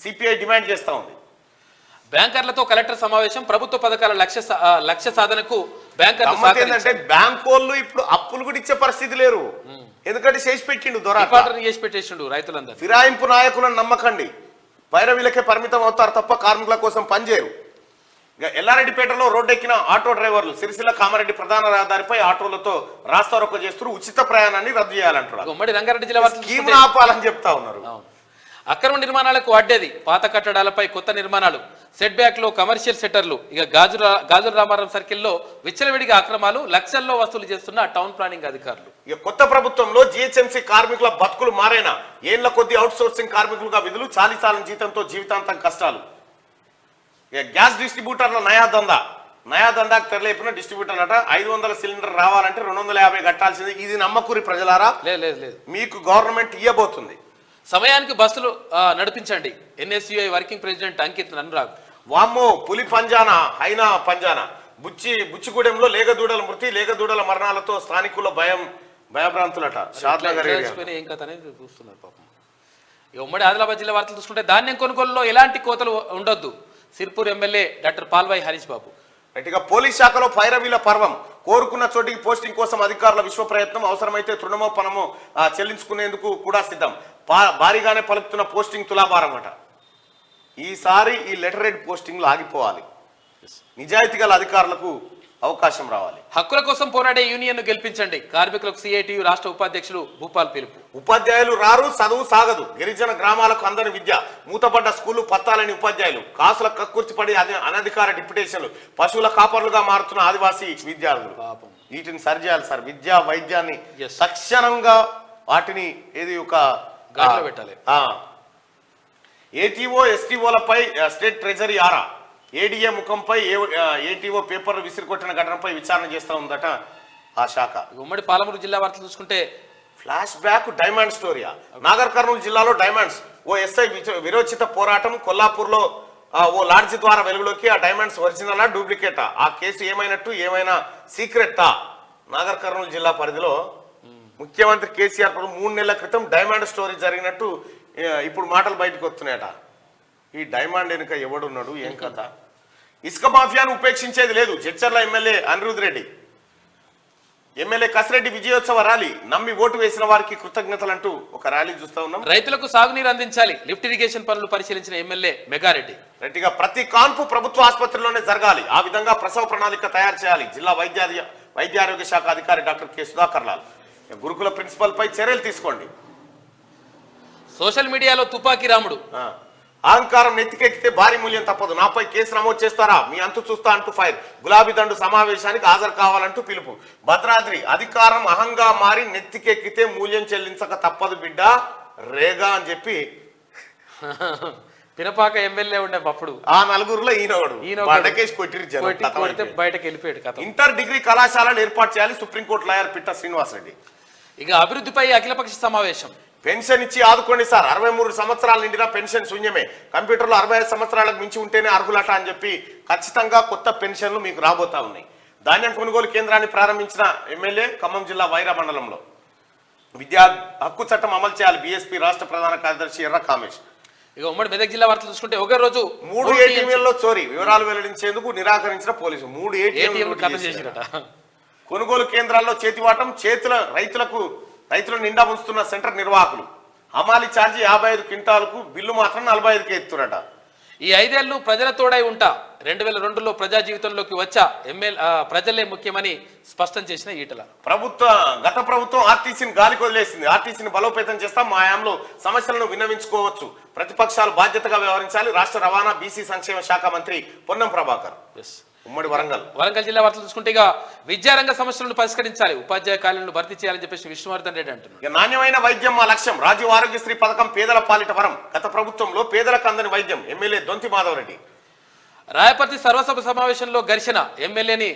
సిపిఐ డిమాండ్ చేస్తా ఉంది. బ్యాంకర్లతో కలెక్టర్ సమావేశం. ప్రభుత్వ పథకాల లక్ష్య సాధనకు బ్యాంకర్లు ఏంటంటే బ్యాంకు వాళ్ళు ఇప్పుడు అప్పులు కూడా ఇచ్చే పరిస్థితి లేరు. ఎందుకంటే చేసి పెట్టిండు చేసి పెట్టేసిండు రైతులందరూ. ఫిరాయింపు నాయకులను నమ్మకండి, పైరవీలకే పరిమితం అవుతారు తప్ప కార్మికుల కోసం పనిచేయరు. ఇక ఎల్లారెడ్డిపేటలో రోడ్డెక్కిన ఆటో డ్రైవర్లు. సిరిసిల్ల కామారెడ్డి ప్రధాన రహదారిపై ఆటోలతో రాస్తారోకో చేస్తూ ఉచిత ప్రయాణాన్ని రద్దు చేయాలంటారు. ఉమ్మడి రంగారెడ్డి జిల్లా స్కీమ్ ఆపాలని చెప్తా ఉన్నారు. అక్రమ నిర్మాణాలకు అడ్డేది. పాత కట్టడాలపై కొత్త నిర్మాణాలు. సెట్ బ్యాక్ లో కమర్షియల్ సెటర్లు. ఇక గాజుల రామారం సర్కిల్లో విచ్చలవిడిగా అక్రమాలు. లక్షల్లో వసూలు చేస్తున్న టౌన్ ప్లానింగ్ అధికారులు. ఇక కొత్త ప్రభుత్వంలో జిహెచ్ఎంసీ కార్మికుల బతుకులు మారేనా? ఏళ్ల కొద్ది అవుట్ సోర్సింగ్ కార్మికులుగా విధులు. చాలీసాలని జీతంతో జీవితాంతం కష్టాలు. ఇక గ్యాస్ డిస్ట్రిబ్యూటర్ల నయా దందాకు తెరలేపిన డిస్ట్రిబ్యూటర్ అట. 500 సిలిండర్ రావాలంటే 250 కట్టాల్సింది. ఇది నమ్మకూరి ప్రజలారా, లేదు మీకు గవర్నమెంట్ ఇయ్యబోతుంది. సమయానికి బస్సులు నడిపించండి. NSUI working president Ankit Anurag. వామ్మో పులి పంజానా హైనా పంజానా. బుచ్చిగూడెంలో లేగదూడల మృతి. లేగదూడల మరణాలతో స్థానికుల భయభ్రాంతులట. ఏం కథ అనేది చూస్తున్నారు పాపం. ఉమ్మడి ఆదిలాబాద్ జిల్లా వార్తలు చూసుకుంటే ధాన్యం కొనుగోలులో ఎలాంటి కోతలు ఉండొద్దు. సిర్పూర్ ఎమ్మెల్యే డాక్టర్ పాల్వాయి హరీష్ బాబు. ఇక పోలీస్ శాఖలో పైరవీల పర్వం. కోరుకున్న చోటికి పోస్టింగ్ కోసం అధికారుల విశ్వ ప్రయత్నం. అవసరమైతే తృణమో పనమో చెల్లించుకునేందుకు కూడా సిద్ధం. భారీగానే పలుకుతున్న పోస్టింగ్ తులాభారం అట. ఈసారి ఈ లెటర్ హెడ్ పోస్టింగ్లు ఆగిపోవాలి. నిజాయితీ గల అధికారులకు అవకాశం రావాలి. హక్కుల కోసం పోరాడే యూనియన్ గెలిపించండి. కార్మికులకు సిఐటియు రాష్ట్ర ఉపాధ్యక్షులు భూపాల్ పిలుపు. ఉపాధ్యాయులు రారు, చదువు సాగదు. గిరిజన గ్రామాలకు అందని విద్య. మూతపడ్డ స్కూళ్లు పత్తాలని ఉపాధ్యాయులు. కాసుల కక్కుర్తిపడి అనధికార డిప్యుటేషన్లు. పశువుల కాపర్లుగా మారుతున్న ఆదివాసీ విద్యార్థులు. వీటిని సరిచేయాలి సార్. విద్యా వైద్యాన్ని Yes. తక్షణంగా వాటిని ఏది ఒక గాడిలో పెట్టాలి. ఏటీఓ ఎస్టీఓలపై స్టేట్ ట్రెజరీ ఆరా, ఏడీఏ ముఖంపై ఏటీఓ పేపర్లు విసిరికొట్టిన ఘటనపై విచారణ చేస్తూ ఉందట ఆ శాఖ. ఉమ్మడి పాలమూరు జిల్లా వార్తలు చూసుకుంటే ఫ్లాష్ బ్యాక్ డైమండ్ స్టోరీయా. నాగర్ కర్నూలు జిల్లాలో డైమండ్స్ ఓ ఎస్ఐ విరోచిత పోరాటం. కొల్లాపూర్లో ఓ లాడ్జి ద్వారా వెలుగులోకి ఆ డైమండ్స్ ఒరిజినలా డూప్లికేటా, ఆ కేసు ఏమైనట్టు, ఏమైనా సీక్రెట్టా? నాగర్ కర్నూలు జిల్లా పరిధిలో ముఖ్యమంత్రి కేసీఆర్ 3 నెలల క్రితం డైమండ్ స్టోరీ జరిగినట్టు ఇప్పుడు మాటలు బయటకు వస్తున్నాయట. ఈ డైమండ్ వెనుక ఎవడున్నాడు, ఏం కథ? ఇసుక మాఫియాను ఉపేక్షించేది లేదు. జడ్చర్ల ఎమ్మెల్యే అనిరుద్ రెడ్డి. ఎమ్మెల్యే కసిరెడ్డి విజయోత్సవ ర్యాలీ. నమ్మి ఓటు వేసిన వారికి కృతజ్ఞతలు అంటూ ఒక ర్యాలీ చూస్తా ఉన్నాం. రైతులకు సాగునీరు అందించాలి. లిఫ్ట్ ఇరిగేషన్ పనులు పరిశీలించిన ఎమ్మెల్యే మెగారెడ్డి. రెడ్డిగా ప్రతి కాన్పు ప్రభుత్వ ఆసుపత్రిలోనే జరగాలి. ఆ విధంగా ప్రసవ ప్రణాళిక తయారు చేయాలి. జిల్లా వైద్యారోగ్య శాఖ అధికారి డాక్టర్ కె సుధాకర్ లాల్. గురుకుల ప్రిన్సిపల్ పై చర్యలు తీసుకోండి. సోషల్ మీడియాలో తుపాకీ రాముడు. అహంకారం నెత్తికెక్కితే భారీ మూల్యం తప్పదు. నాపై కేసు నమోదు చేస్తారా, మీ అంతు చూస్తా అంటూ ఫైర్. గులాబీ దండు సమావేశానికి హాజరు కావాలంటూ పిలుపు. భద్రాద్రి అధికారం అహంగా మారి నెత్తికెక్కితే మూల్యం చెల్లించక తప్పదు బిడ్డ రేగా అని చెప్పి పినపాక ఎమ్మెల్యే ఉండే అప్పుడు ఆ నలుగురులో ఈయనోడు బయటకు వెళ్ళిపోయాడు కథ. ఇంటర్ డిగ్రీ కళాశాలను ఏర్పాటు చేయాలి సుప్రీంకోర్టు లాయర్ పిట్ట శ్రీనివాసరెడ్డి. ఇక అభివృద్ధిపై అఖిలపక్ష సమావేశం. పెన్షన్ ఇచ్చి ఆదుకోండి సార్. 63 సంవత్సరాలు నిండినా పెన్షన్ శూన్యమే. కంప్యూటర్లో 65 సంవత్సరాలకు మించి ఉంటేనే అర్హులట అని చెప్పి ఖచ్చితంగా కొత్త పెన్షన్లు మీకు రాబోతా ఉన్నాయి. ధాన్యం కొనుగోలు కేంద్రాన్ని ప్రారంభించిన ఎమ్మెల్యే ఖమ్మం జిల్లా వైరా మండలంలో. విద్యా హక్కు చట్టం అమలు చేయాలి. బీఎస్పీ రాష్ట్ర ప్రధాన కార్యదర్శి ఎర్ర కామేష్. ఇక ఉమ్మడి మెదక్ జిల్లా వార్తలు చూసుకుంటే ఒకే రోజు 3 ఏటీఎంలలో చోరీ. వివరాలు వెల్లడించేందుకు నిరాకరించిన పోలీసు. 3 ఏటీఎంలు చేసిరట. కొనుగోలు కేంద్రాల్లో చేతివాటం. రైతుల నిండా ఉంచుతున్న సెంటర్ నిర్వాహకులు. హమాలి ఛార్జీ 55 క్వింటాలకు, బిల్లు మాత్రం 45కే ఎత్తురట. ఈ 5 ఏళ్లు ప్రజల తోడై ఉంటా. 2002లో ప్రజా జీవితంలోకి వచ్చా. ప్రజలే ముఖ్యమని స్పష్టం చేసిన ఈటల. గత ప్రభుత్వం ఆర్టీసీని గాలికి వదిలేసింది. ఆర్టీసీని బలోపేతం చేస్తాం. మా హయాంలో సమస్యలను విన్నవించుకోవచ్చు. ప్రతిపక్షాలు బాధ్యతగా వ్యవహరించాలి. రాష్ట్ర రవాణా బీసీ సంక్షేమ శాఖ మంత్రి పొన్నం ప్రభాకర్. ఉమ్మడి వరంగల్ జిల్లా వార్తలు చూసుకుంటే ఇక విద్యారంగ సమస్యలను పరిష్కరించాలి. ఉపాధ్యాయ ఖాళీలను భర్తీ చేయాలని చెప్పేసి విష్ణువర్ధన్ రెడ్డి అంటున్నారు. నాణ్యమైన వైద్యం మా లక్ష్యం. రాజీవ్ ఆరోగ్యశ్రీ పథకం పేదల పాలిట వరం. గత ప్రభుత్వంలో పేదలకు అందని వైద్యం. ఎమ్మెల్యే దొంతి మాధవరెడ్డి. రాయపర్తి సర్వసభ సమావేశంలో ఘర్షణ. ఎమ్మెల్యేని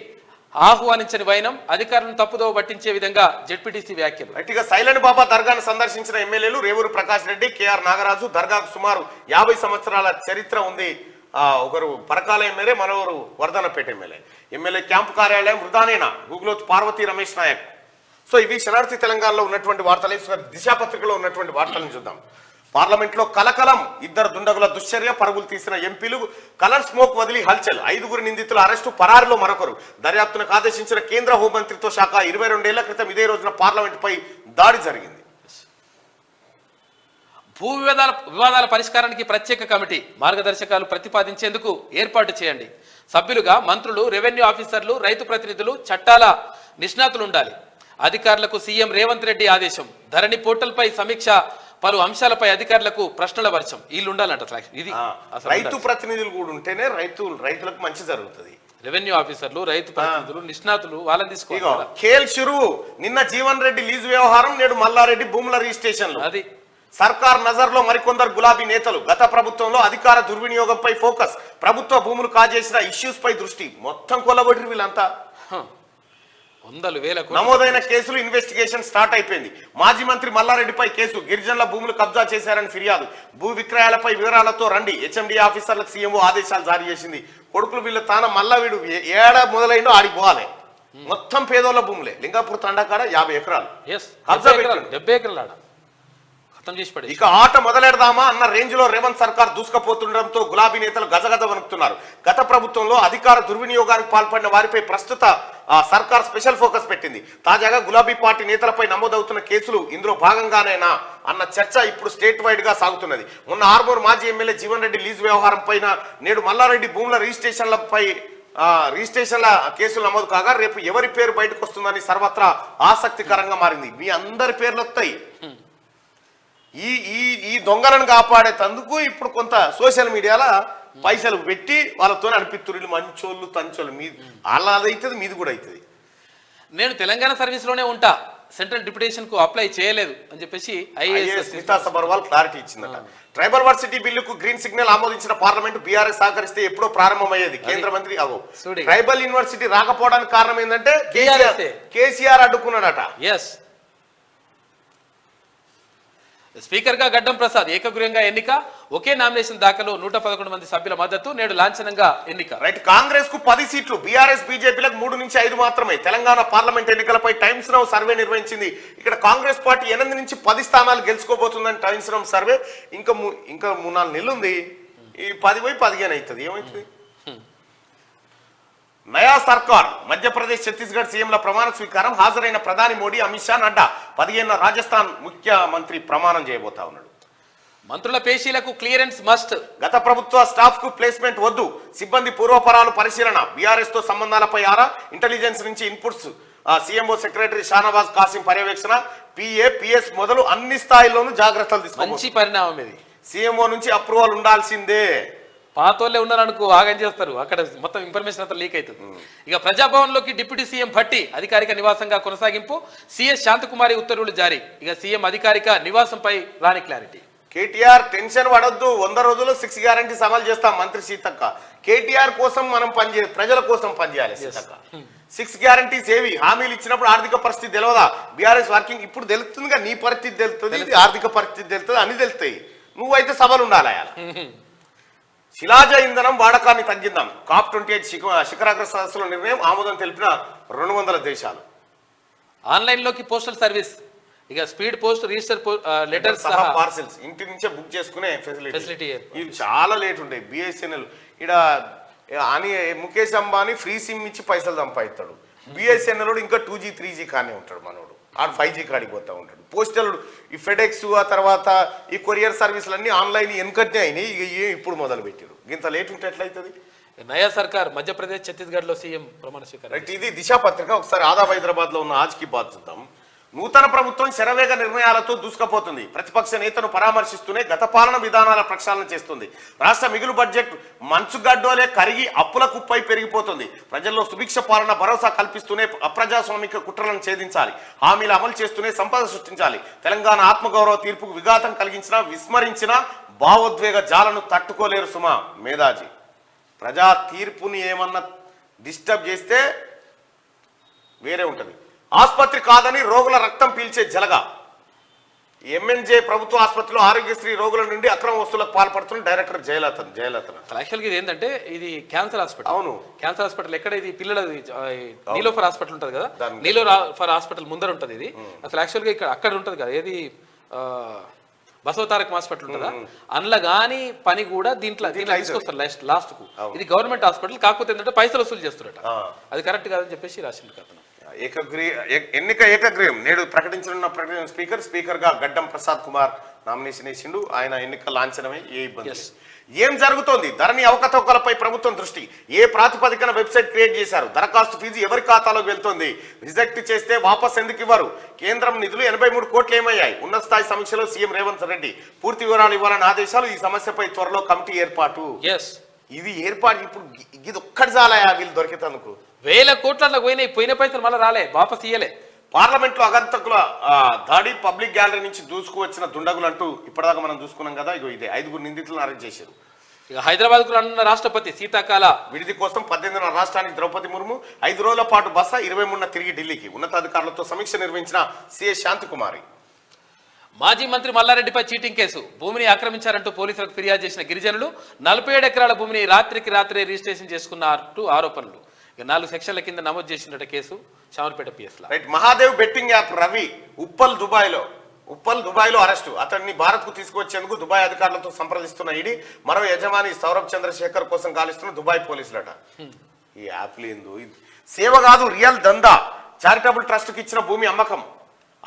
ఆహ్వానించని వైనం. అధికారులను తప్పుదోవ పట్టించే విధంగా జెడ్పీటీసీ వ్యాఖ్యలు. గట్టిగా సైలెంట్ బాబా దర్గాను సందర్శించిన ఎమ్మెల్యేలు రేవూరు ప్రకాష్ రెడ్డి, కేఆర్ నాగరాజు. దర్గాకు సుమారు 50 సంవత్సరాల చరిత్ర ఉంది. ఒకరు పరకాల ఎమ్మెల్యే, మరొకరు వర్ధనపేట ఎమ్మెల్యే క్యాంపు కార్యాలయం వృధానేనా. గూగుల్ పార్వతీ రమేష్ నాయక్. సో ఇవి శనార్థి తెలంగాణలో ఉన్నటువంటి వార్తలు. దిశాపత్రికలో ఉన్నటువంటి వార్తలను చూద్దాం. పార్లమెంట్లో కలకలం. 2 దుండగుల దుశ్చర్య. పరుగులు తీసిన ఎంపీలు. కలర్ స్మోక్ వదిలి హల్చల్. 5 నిందితుల అరెస్టు. పరారులో మరొకరు. దర్యాప్తునకు ఆదేశించిన కేంద్ర హోంమంత్రిత్వ శాఖ. 22 ఏళ్ల క్రితం ఇదే రోజున పార్లమెంటుపై దాడి జరిగింది. భూ వివాదాల పరిష్కారానికి ప్రత్యేక కమిటీ. మార్గదర్శకాలు ప్రతిపాదించేందుకు ఏర్పాటు చేయండి. సభ్యులుగా మంత్రులు, రెవెన్యూ ఆఫీసర్లు, రైతు ప్రతినిధులు, చట్టాల నిష్ణాతులు ఉండాలి. అధికారులకు సీఎం రేవంత్ రెడ్డి ఆదేశం. ధరణి పోర్టల్పై సమీక్ష. పలు అంశాలపై అధికారులకు ప్రశ్నల వర్షం. వీళ్ళు ఉండాలంట. ఇది రైతు ప్రతినిధులు కూడా ఉంటేనే రైతులకు మంచి జరుగుతుంది. రెవెన్యూ ఆఫీసర్లు, రైతు ప్రతినిధులు, నిష్ణాతులు వాళ్ళని తీసుకోవాలి. ఖేల్ షురు. నిన్న జీవన్ రెడ్డి లీజు వ్యవహారం, నేడు మల్లారెడ్డి భూముల రిజిస్ట్రేషన్లు. అది సర్కార్ నజర్లో మరికొందరు గులాబీ నేతలు. గత ప్రభుత్వంలో అధికార దుర్వినియోగంపై ఫోకస్. ప్రభుత్వ భూములు కాజేసిన ఇష్యూస్ పై దృష్టి. మొత్తం కొలబడి వీళ్ళంతా. 100,000 నమోదైన కేసులు. ఇన్వెస్టిగేషన్ స్టార్ట్ అయిపోయింది. మాజీ మంత్రి మల్లారెడ్డిపై కేసు. గిరిజనుల భూములు కబ్జా చేశారని ఫిర్యాదు. భూ విక్రయాలపై వివరాలతో రండి. హెచ్ఎండి ఆఫీసర్లకు సీఎంఓ ఆదేశాలు జారీ చేసింది. కొడుకులు వీళ్ళు తాన మళ్ళా వీడు ఏడా మొదలైందో ఆడిపోవాలి. మొత్తం పేదోళ్ళ భూములే. లింగాపూర్ తండాకాడ 50 ఎకరాలు కబ్జా పెట్టారు. 70 ఎకరాలు ఇక ఆట మొదలెడదామా అన్న రేంజ్ లో రేవంత్ సర్కార్ దూసుకుపోతుండటంతో గులాబీ నేతలు గజగజ వణుకుతున్నారు. గత ప్రభుత్వంలో అధికార దుర్వినియోగానికి పాల్పడిన వారిపై ప్రస్తుత సర్కార్ స్పెషల్ ఫోకస్ పెట్టింది. తాజాగా గులాబీ పార్టీ నేతలపై నమోదవుతున్న కేసులు ఇందులో భాగంగానేనా అన్న చర్చ ఇప్పుడు స్టేట్ వైడ్ గా సాగుతున్నది. మొన్న ఆర్మూర్ మాజీ ఎమ్మెల్యే జీవన్ రెడ్డి లీజు వ్యవహారం పైన, నేడు మల్లారెడ్డి భూముల రిజిస్ట్రేషన్ల కేసులు నమోదు కాగా రేపు ఎవరి పేరు బయటకు వస్తుందని సర్వత్రా ఆసక్తికరంగా మారింది. మీ అందరి పేర్లు వస్తాయి. ఈ దొంగలను కాపాడేందుకు ఇప్పుడు కొంత సోషల్ మీడియాలో పైసలు పెట్టి వాళ్ళతో అనిపిస్తున్నారు. మంచోళ్ళు తంచోళ్ళు. వాళ్ళది అవుతుంది, మీది కూడా అవుతుంది. నేను తెలంగాణ సర్వీస్లోనే ఉంటా, సెంట్రల్ డిప్యుటేషన్ కు అప్లై చేయలేదు అని చెప్పేసి ఐఏఎస్ స్మితా సబర్వాల్ క్లారిటీ ఇచ్చిందట. ట్రైబల్ వర్సిటీ బిల్లుకు గ్రీన్ సిగ్నల్ ఆమోదించిన పార్లమెంటు బీఆర్ఎస్ సహకరిస్తే ఎప్పుడో ప్రారంభమయ్యేది. కేంద్ర మంత్రి ట్రైబల్ యూనివర్సిటీ రాకపోవడానికి కారణం ఏంటంటే కేసీఆర్ అడ్డుకున్నాడట. ఎస్, స్పీకర్ గా గడ్డం ప్రసాద్ ఏకగ్రీవంగా ఎన్నిక, ఒకే నామినేషన్ దాఖలు 111 మంది సభ్యుల మద్దతు, నేడు లాంఛనంగా ఎన్నిక. రైట్, కాంగ్రెస్ కు 10 సీట్లు, బీఆర్ఎస్ బీజేపీలకు 3 నుంచి 5 మాత్రమే. తెలంగాణ పార్లమెంట్ ఎన్నికలపై టైమ్స్ నౌ సర్వే నిర్వహించింది. ఇక్కడ కాంగ్రెస్ పార్టీ 8 నుంచి 10 స్థానాలు గెలుచుకోబోతుందని టైమ్స్ నౌ సర్వే. ఇంకా 3-4 నెలలు ఉంది, ఈ 10 పోయి 15 అవుతుంది. ఏమవుతుంది? నయా సర్కార్ మధ్యప్రదేశ్ ఛత్తీస్గఢ్ సీఎంల ప్రమాణ స్వీకారం. హాజరైన ప్రధాని మోడీ, అమిత్ షా, నడ్డా 15న రాజస్థాన్ ముఖ్యమంత్రి ప్రమాణం చేయబోతా ఉన్నాడు. మంత్రుల పేషీలకు క్లియరెన్స్ మస్ట్. గత ప్రభుత్వ స్టాఫ్ కు ప్లేస్మెంట్ వద్దు, సిబ్బంది పూర్వపరాలు పరిశీలన. బీఆర్ఎస్ తో సంబంధాలపై ఆరా, ఇంటెలిజెన్స్ నుంచి inputs. CMO secretary Shanawaz Kasim పర్యవేక్షణ. పిఏ, పిఎస్ మొదలు అన్ని స్థాయిల్లోనూ జాగ్రత్తలు తీసుకోవాలి. మంచి పరిణామం ఇది. సీఎంఓ నుంచి అప్రూవల్ ఉండాల్సిందే. పాతోళ్ళే ఉన్నారనుకో ఆగం చేస్తారు, అక్కడ మొత్తం ఇన్ఫర్మేషన్ అంతా లీక్ అవుతుంది. ఇక ప్రజాభవన్ లోకి డిప్యూటీ సీఎం భట్టి అధికారిక నివాసంగా కొనసాగింపు. సిఎస్ శాంతకుమారి ఉత్తర్వులు జారీ. ఇక సీఎం అధికారిక నివాసంపై రాని క్లారిటీ. కేటీఆర్ టెన్షన్ పడొద్దు, 100 రోజుల్లో 6 గ్యారంటీస్ అమలు చేస్తాం మంత్రి సీతక్క. కేటీఆర్ కోసం మనం పనిచేయాలి, ప్రజల కోసం పనిచేయాలి సీతక్క. 6 గ్యారంటీస్ ఏవి? హామీలు ఇచ్చినప్పుడు ఆర్థిక పరిస్థితి తెలియదా? బీఆర్ఎస్ వర్కింగ్ ఇప్పుడు తెలుస్తుందిగా, నీ పరిస్థితి తెలుస్తుంది, ఆర్థిక పరిస్థితి తెలుస్తుంది, అన్ని తెలుస్తాయి. నువ్వైతే సభలు ఉండాలి. శిలాజ ఇంధనం వాడకాన్ని తగ్గిద్దాం. COP28 శిఖరాగ్ర సదస్సులో నిర్ణయం, ఆమోదం తెలిపిన 200 దేశాలు. ఆన్లైన్ లోకి పోస్టల్ సర్వీస్. ఇక స్పీడ్ పోస్ట్, రిజిస్టర్ లెటర్స్ సహా పార్సెల్స్ ఇంటి నుంచే బుక్ చేసుకునే ఫెసిలిటీ. ఇవి చాలా లేట్ ఉంటాయి. బిఎస్ఎన్ఎల్ ఇక్కడ అని ముఖేష్ అంబానీ ఫ్రీ సిమ్ ఇచ్చి పైసలు సంపాదిస్తాడు. బిఎస్ఎన్ఎల్ ఇంకా 2G 3G కానీ ఉంటాడు మనోడు, ఆడు 5G కాడికి పోతా ఉంటాడు. పోస్టల్ ఈ ఫెడెక్స్, ఆ తర్వాత ఈ కొరియర్ సర్వీసులు అన్ని ఆన్లైన్ వెనుకట్నే అయినాయి. ఇక ఇప్పుడు మొదలు పెట్టారు. ఇంత లేట్ ఉంటే ఎట్లయితుంది? నయా సర్కార్ మధ్యప్రదేశ్ ఛత్తీస్గఢ్ లో సీఎం ప్రమాణ స్వీకారం. ఇది దిశ పత్రిక. ఒకసారి ఆదాబ్ హైదరాబాద్ లో ఉన్న ఆజ్ కి బాత్ చూద్దాం. నూతన ప్రభుత్వం శరవేగ నిర్ణయాలతో దూసుకుపోతుంది. ప్రతిపక్ష నేతను పరామర్శిస్తూనే గత పాలన విధానాల ప్రక్షాళన చేస్తుంది. రాష్ట్ర మిగులు బడ్జెట్ మంచుగడ్డోలే కరిగి అప్పుల కుప్పై పెరిగిపోతుంది. ప్రజల్లో సుభిక్ష పాలన భరోసా కల్పిస్తూనే అప్రజాస్వామిక కుట్రలను ఛేదించాలి. హామీలు అమలు చేస్తూనే సంపద సృష్టించాలి. తెలంగాణ ఆత్మగౌరవ తీర్పుకు విఘాతం కలిగించిన, విస్మరించిన భావోద్వేగ జాలను తట్టుకోలేరు సుమా మేధాజీ. ప్రజా తీర్పుని ఏమన్నా డిస్టర్బ్ చేస్తే వేరే ఉంటుంది. ఆసుపత్రి కాదని రోగుల రక్తం పీల్చే జలగా. ఎంఎన్జే ప్రభుత్వ ఆసుపత్రిలో ఆరోగ్యశ్రీ రోగుల నుండి అక్రమ వస్తువులకు పాల్పడుతున్న డైరెక్టర్ జయలలిత. యాక్చువల్గా ఇది ఏంటంటే ఇది క్యాన్సర్ హాస్పిటల్. అవును, క్యాన్సర్ హాస్పిటల్. ఎక్కడ ఇది? పిల్లల నీలోఫర్ హాస్పిటల్ ఉంటుంది కదా, నీలోఫర్ హాస్పిటల్ ముందర ఉంటుంది ఇది. అసలు యాక్చువల్గా ఇక్కడ అక్కడ ఉంటుంది కదా, ఏది బసవతారకం హాస్పిటల్ ఉంటుందా, అందులో కానీ పని కూడా దీంట్లో తీసుకొస్తారు లాస్ట్ కు. ఇది గవర్నమెంట్ హాస్పిటల్, కాకపోతే ఏంటంటే పైసలు వసూలు చేస్తారట. అది కరెక్ట్ కాదని చెప్పేసి రాసింది కథను. ఎన్నిక ఏకగ్రీవం. నేడు ప్రకటించనున్న స్పీకర్ గా గడ్డం ప్రసాద్ కుమార్ నామినేషన్ వేసిండు. ఆయన ఎన్నిక లాంఛనమే, ఏ ఇబ్బంది. ఏం జరుగుతోంది? ధరణి అవకతవకలపై ప్రభుత్వం దృష్టి. ఏ ప్రాతిపదికన వెబ్సైట్ క్రియేట్ చేశారు? దరఖాస్తు ఫీజు ఎవరి ఖాతాలోకి వెళ్తోంది? రిజెక్ట్ చేస్తే వాపస్ ఎందుకు ఇవ్వరు? కేంద్రం నిధులు 83 కోట్లు ఏమయ్యాయి? ఉన్నత స్థాయి సమీక్షలో సీఎం రేవంత్ రెడ్డి పూర్తి వివరాలు ఇవ్వాలని ఆదేశాలు. ఈ సమస్యపై త్వరలో కమిటీ ఏర్పాటు. ఇది ఏర్పాటు ఇప్పుడు ఇది ఒక్కటి చాలయా వీళ్ళు దొరికేందుకు? 1000 కోట్ల పోయిన పైసలు మళ్ళీ రాలే, వాపస్ ఇయ్యలే. పార్లమెంట్ లో అగంతకుల దాడి, పబ్లిక్ గ్యాలరీ నుంచి దూసుకు వచ్చిన దుండగులు అంటూ ఇప్పటిదాకా మనం చూసుకున్నాం కదా. ఇగో ఇదే 5 నిందితులను అరెస్ట్ చేశారు. ఇక హైదరాబాద్ కు రానున్న రాష్ట్రపతి శీతాకాల విడిది కోసం 18న రాష్ట్రానికి ద్రౌపది ముర్ము. 5 రోజుల పాటు బస, 23న తిరిగి ఢిల్లీకి. ఉన్నతాధికారులతో సమీక్ష నిర్వహించిన సిఎస్ శాంతికుమారి. మాజీ మంత్రి మల్లారెడ్డిపై చీటింగ్ కేసు. భూమిని ఆక్రమించారంటూ పోలీసులకు ఫిర్యాదు చేసిన గిరిజనులు 47 ఎకరాల భూమిని రాత్రికి రాత్రే రిజిస్ట్రేషన్ చేసుకున్నట్టు ఆరోపణలు. 4 సెక్షన్ల కింద నమోదు చేసినట్టు case Shamirpet PS. Right, Mahadev betting app Ravi Uppal Dubai లో అరెస్టు. అతన్ని భారత్ కు తీసుకువచ్చేందుకు దుబాయ్ అధికారులతో సంప్రదిస్తున్న ఈడీ. మరో యజమాని సౌరభ్ చంద్రశేఖర్ కోసం గాలిస్తున్న దుబాయ్ పోలీసులట. ఈ యాప్ లేదు, సేవ కాదు, రియల్ దందా. చారిటబుల్ ట్రస్ట్ కి ఇచ్చిన భూమి అమ్మకం.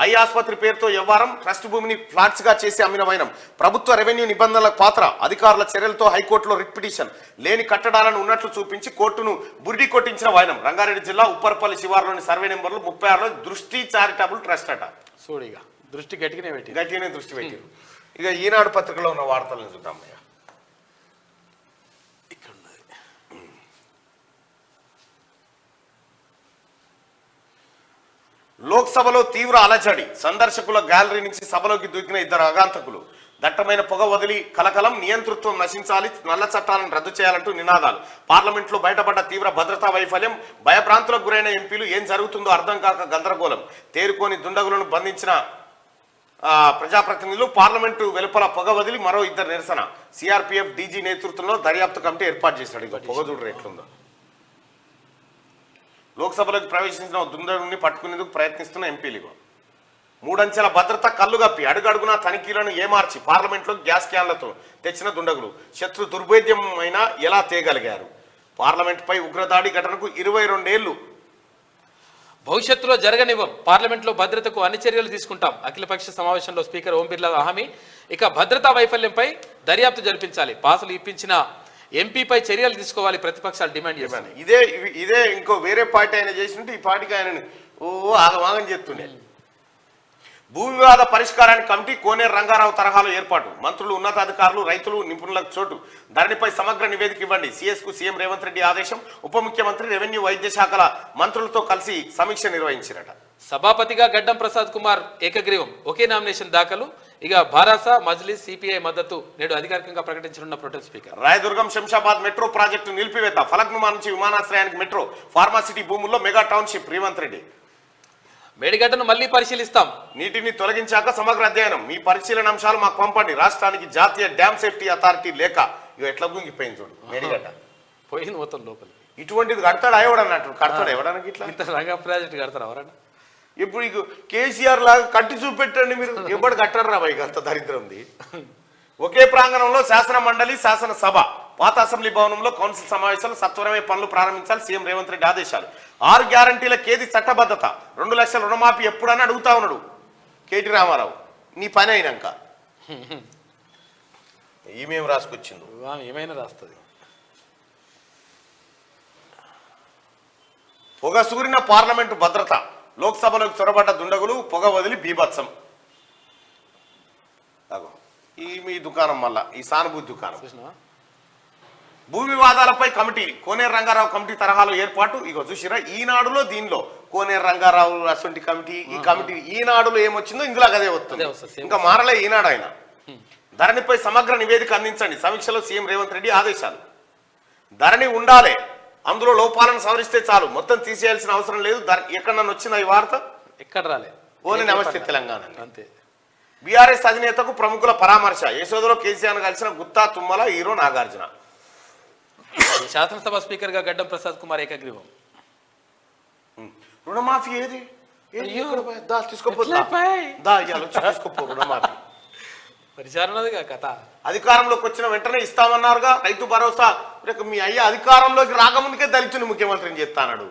ఐ ఆసుపత్రి పేరుతో వ్యవహారం. ట్రస్ట్ భూమిని ఫ్లాట్స్ గా చేసి అమ్మిన వైనం. ప్రభుత్వ రెవెన్యూ నిబంధనలకు పాత్ర. అధికారుల చర్యలతో హైకోర్టులో రిట్ పిటిషన్. లేని కట్టడాలను ఉన్నట్లు చూపించి కోర్టును బురిడి కొట్టించిన వైనం. రంగారెడ్డి జిల్లా ఉప్పర్పల్లి శివారులోని సర్వే నెంబర్లు 36లో దృష్టి చారిటబుల్ ట్రస్ట్ అట. చూడిగా దృష్టి గట్టిగానే దృష్టి పెట్టారు. ఇక ఈనాడు పత్రికలో ఉన్న వార్తలను చూద్దాం. లోక్సభలో తీవ్ర అలజడి, సందర్శకుల గ్యాలరీ నుంచి సభలోకి దూకిన ఇద్దరు ఆగంతకులు. దట్టమైన పొగ వదిలి కలకలం, నియంతృత్వం నశించాలి, నల్ల చట్టాలను రద్దు చేయాలంటూ నినాదాలు. పార్లమెంట్లో బయటపడ్డ తీవ్ర భద్రతా వైఫల్యం, భయభ్రాంతులకు గురైన ఎంపీలు, ఏం జరుగుతుందో అర్థం కాక గందరగోళం. తేరుకోని దుండగులను బంధించిన ప్రజాప్రతినిధులు, పార్లమెంటు వెలుపల పొగ వదిలి మరో ఇద్దరు నిరసన. సిఆర్పిఎఫ్ డీజీ నేతృత్వంలో దర్యాప్తు కమిటీ ఏర్పాటు చేశాడు. ఇక పొగ చూడరు ఎట్లుందో. లోక్సభలోకి ప్రవేశించిన దుండగుని పట్టుకునేందుకు ప్రయత్నిస్తున్న ఎంపీలు. 3 అంచెల భద్రత కళ్ళుగప్పి అడుగడుగునా తనిఖీలను ఏమార్చి పార్లమెంట్లో గ్యాస్ క్యాన్లతో తెచ్చిన దుండగులు శత్రు దుర్భేద్యమైనా ఎలా తేగలిగారు? పార్లమెంటుపై ఉగ్రదాడి ఘటనకు 22 ఏళ్లు. భవిష్యత్తులో జరగనివ్వం, పార్లమెంట్లో భద్రతకు అన్ని చర్యలు తీసుకుంటాం. అఖిలపక్ష సమావేశంలో స్పీకర్ ఓం బిర్లా హామీ. ఇక భద్రతా వైఫల్యంపై దర్యాప్తు జరిపించాలి, పాసులు ఇప్పించిన ఎంపీపై చర్యలు తీసుకోవాలి, ప్రతిపక్షాలు డిమాండ్ చేశారు. ఇదే ఇంకో వేరే పార్టీ ఆయన చేసినట్టు ఈ పార్టీకి ఆయన ఆగమాగం చేస్తుండే. భూ వివాద పరిష్కారానికి కమిటీ కోనేరు రంగారావు తరహాలో ఏర్పాటు. మంత్రులు, ఉన్నతాధికారులు, రైతులు, నిపుణులకు చోటు. ధరణిపై సమగ్ర నివేదిక ఇవ్వండి. సిఎస్కు సీఎం రేవంత్ రెడ్డి ఆదేశం. ఉప ముఖ్యమంత్రి, రెవెన్యూ, వైద్య శాఖల మంత్రులతో కలిసి సమీక్ష నిర్వహించారట. సభాపతిగా గడ్డం ప్రసాద్ కుమార్ ఏకగ్రీవం, ఒకే నామినేషన్ దాఖలు. ఇక భారాస, మజ్లిస్, సిపిఐ మద్దతు నేడు అధికారికంగా ప్రకటించనున్న protest speaker. Rayadurgam Shamshabad metro project నిలిపివేత. ఫలక్నుమా నుంచి విమానాశ్రయానికి మెట్రో. ఫార్మాసిటీ భూముల్లో మెగా టౌన్షిప్. రేవంత్ రెడ్డి. మేడిగడ్డను మళ్లీ పరిశీలిస్తాం, నీటిని తొలగించాక సమగ్ర అధ్యయనం. మీ పరిశీలన అంశాలు మాకు పంపండి. రాష్ట్రానికి జాతీయ డ్యామ్ సేఫ్టీ అథారిటీ లేక ఇక ఎట్లా గుంగిపోయింది చూడు మేడిగడ్డ. పోయింది మొత్తం లోపలికి. ఇటువంటిది కడతాడు ఎవడన్నట్టు కడతాడు ఎవడానికి ఇట్లా ఇంత రంగ ప్రాజెక్ట్ కడతారు ఎవరన్నా? ఇప్పుడు ఇక కేసీఆర్ లాగా కట్టి చూపెట్టండి మీరు. ఎవడు కట్టారు రా బైక్, అంత దరిద్రం ఉంది. ఒకే ప్రాంగణంలో శాసన మండలి, శాసనసభ. పాత అసెంబ్లీ భవనంలో కౌన్సిల్ సమావేశాలు. సత్వరమే పనులు ప్రారంభించాలి, సీఎం రేవంత్ రెడ్డి ఆదేశాలు. 6 గ్యారంటీలకేది చట్టబద్ధత. 2 లక్షల రుణమాఫీ ఎప్పుడని అడుగుతా ఉన్నాడు కేటీ రామారావు. నీ పని అయినాక ఈమెం రాసుకొచ్చింది, ఏమైనా రాస్తుంది. పొగ సూరిన పార్లమెంటు భద్రత. లోక్సభలోకి చొరబడ్డ దుండగులు, పొగ వదిలి బీభత్సం. ఈ మీ దుకాణం మళ్ళా ఈ సానుభూతి దుకాణం. భూ వివాదాలపై కమిటీ. కోనేరు రంగారావు కమిటీ తరహాలో ఏర్పాటు. ఇగో చూసిరా, ఈనాడులో దీనిలో కోనేరు రంగారావు అసొంటి కమిటీ. ఈ కమిటీ ఈనాడులో ఏమొచ్చిందో ఇందులో అదే వస్తుంది, ఇంకా మారలే ఈనాడు ఆయన. ధరణిపై సమగ్ర నివేదిక అందించండి. సమీక్షలో సీఎం రేవంత్ రెడ్డి ఆదేశాలు. ధరణి ఉండాలి, అందులో లోపాలను సవరిస్తే చాలు, మొత్తం తీసేయాల్సిన అవసరం లేదు. ఎక్కడన్నా వచ్చిందా ఈ వార్త? ఎక్కడ రాలేదు. ఓన్లీ నమస్తే తెలంగాణ అంతే. బీఆర్ఎస్ అధినేతకు ప్రముఖుల పరామర్శ. యశోదలో కేసీఆర్ కలిసిన గుత్తా, తుమ్మల, హీరో నాగార్జున. శాసనసభ స్పీకర్ గా గడ్డం ప్రసాద్ కుమార్ ఏకగ్రీవం. రుణమాఫీ ఏది తీసుకోపో రుణమాఫీ. పరిచారణదిగా కథ. అధికారంలోకి వచ్చిన వెంటనే ఇస్తామన్నారుగా రైతు భరోసా. మీ అయ్య అధికారంలోకి రాకముందుకే దళితుని ముఖ్యమంత్రిని చెప్తాడు.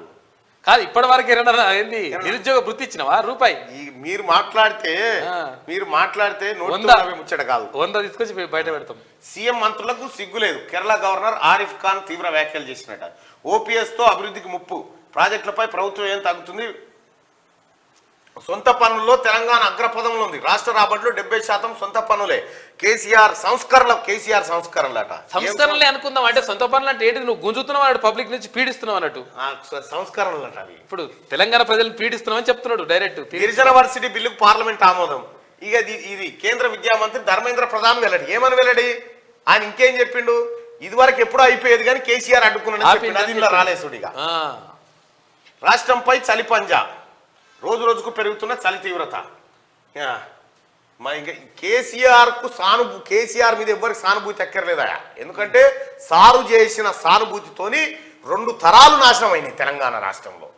కాదు, ఇప్పటి వరకు ఏంది నిరుద్యోగ వృత్తి ఇచ్చినవా రూపాయి? మీరు మాట్లాడితే ముచ్చట కాదు, 100 తీసుకొచ్చి బయట పెడతాం. సీఎం మంత్రులకు సిగ్గులేదు. కేరళ గవర్నర్ ఆరిఫ్ ఖాన్ తీవ్ర వ్యాఖ్యలు చేసినట్ట. ఓపీఎస్ తో అభివృద్ధికి ముప్పు. ప్రాజెక్టులపై ప్రభుత్వం ఏం తగ్గుతుంది? సొంత పన్నుల్లో తెలంగాణ అగ్రపదంలో ఉంది. రాష్ట్ర రాబడిలో 70% సొంత పన్నులే. కేసీఆర్ సంస్కరణలట. సంస్కరణలే అనుకుందాం అంటే సొంత పనులు అంటే ఏంటి? నువ్వు గుంజుతున్నావు అన్నట్టు, పబ్లిక్ నుంచి పీడిస్తున్నావు అన్నట్టు. సంస్కరణలట అవి. ఇప్పుడు తెలంగాణ ప్రజలను పీడిస్తున్నామని చెప్తున్నాడు డైరెక్ట్. గిరిజన వర్సిటీ బిల్లుకు పార్లమెంట్ ఆమోదం. ఇక ఇది కేంద్ర విద్యామంత్రి ధర్మేంద్ర ప్రధాన్ వెల్లడి. ఏమని వెల్లడి? ఆయన ఇంకేం చెప్పిండు? ఇది వరకు ఎప్పుడో అయిపోయేది కానీ కేసీఆర్ అడ్డుకున్నాడు, రాలేసుడిగా. రాష్ట్రంపై చలి పంజా. రోజు రోజుకు పెరుగుతున్న చలి తీవ్రత. ఇంకా కేసీఆర్ మీద ఎవరికి సానుభూతి ఎక్కర్లేదా? ఎందుకంటే సారు చేసిన సానుభూతితోని 2 తరాలు నాశనం అయినాయి తెలంగాణ రాష్ట్రంలో.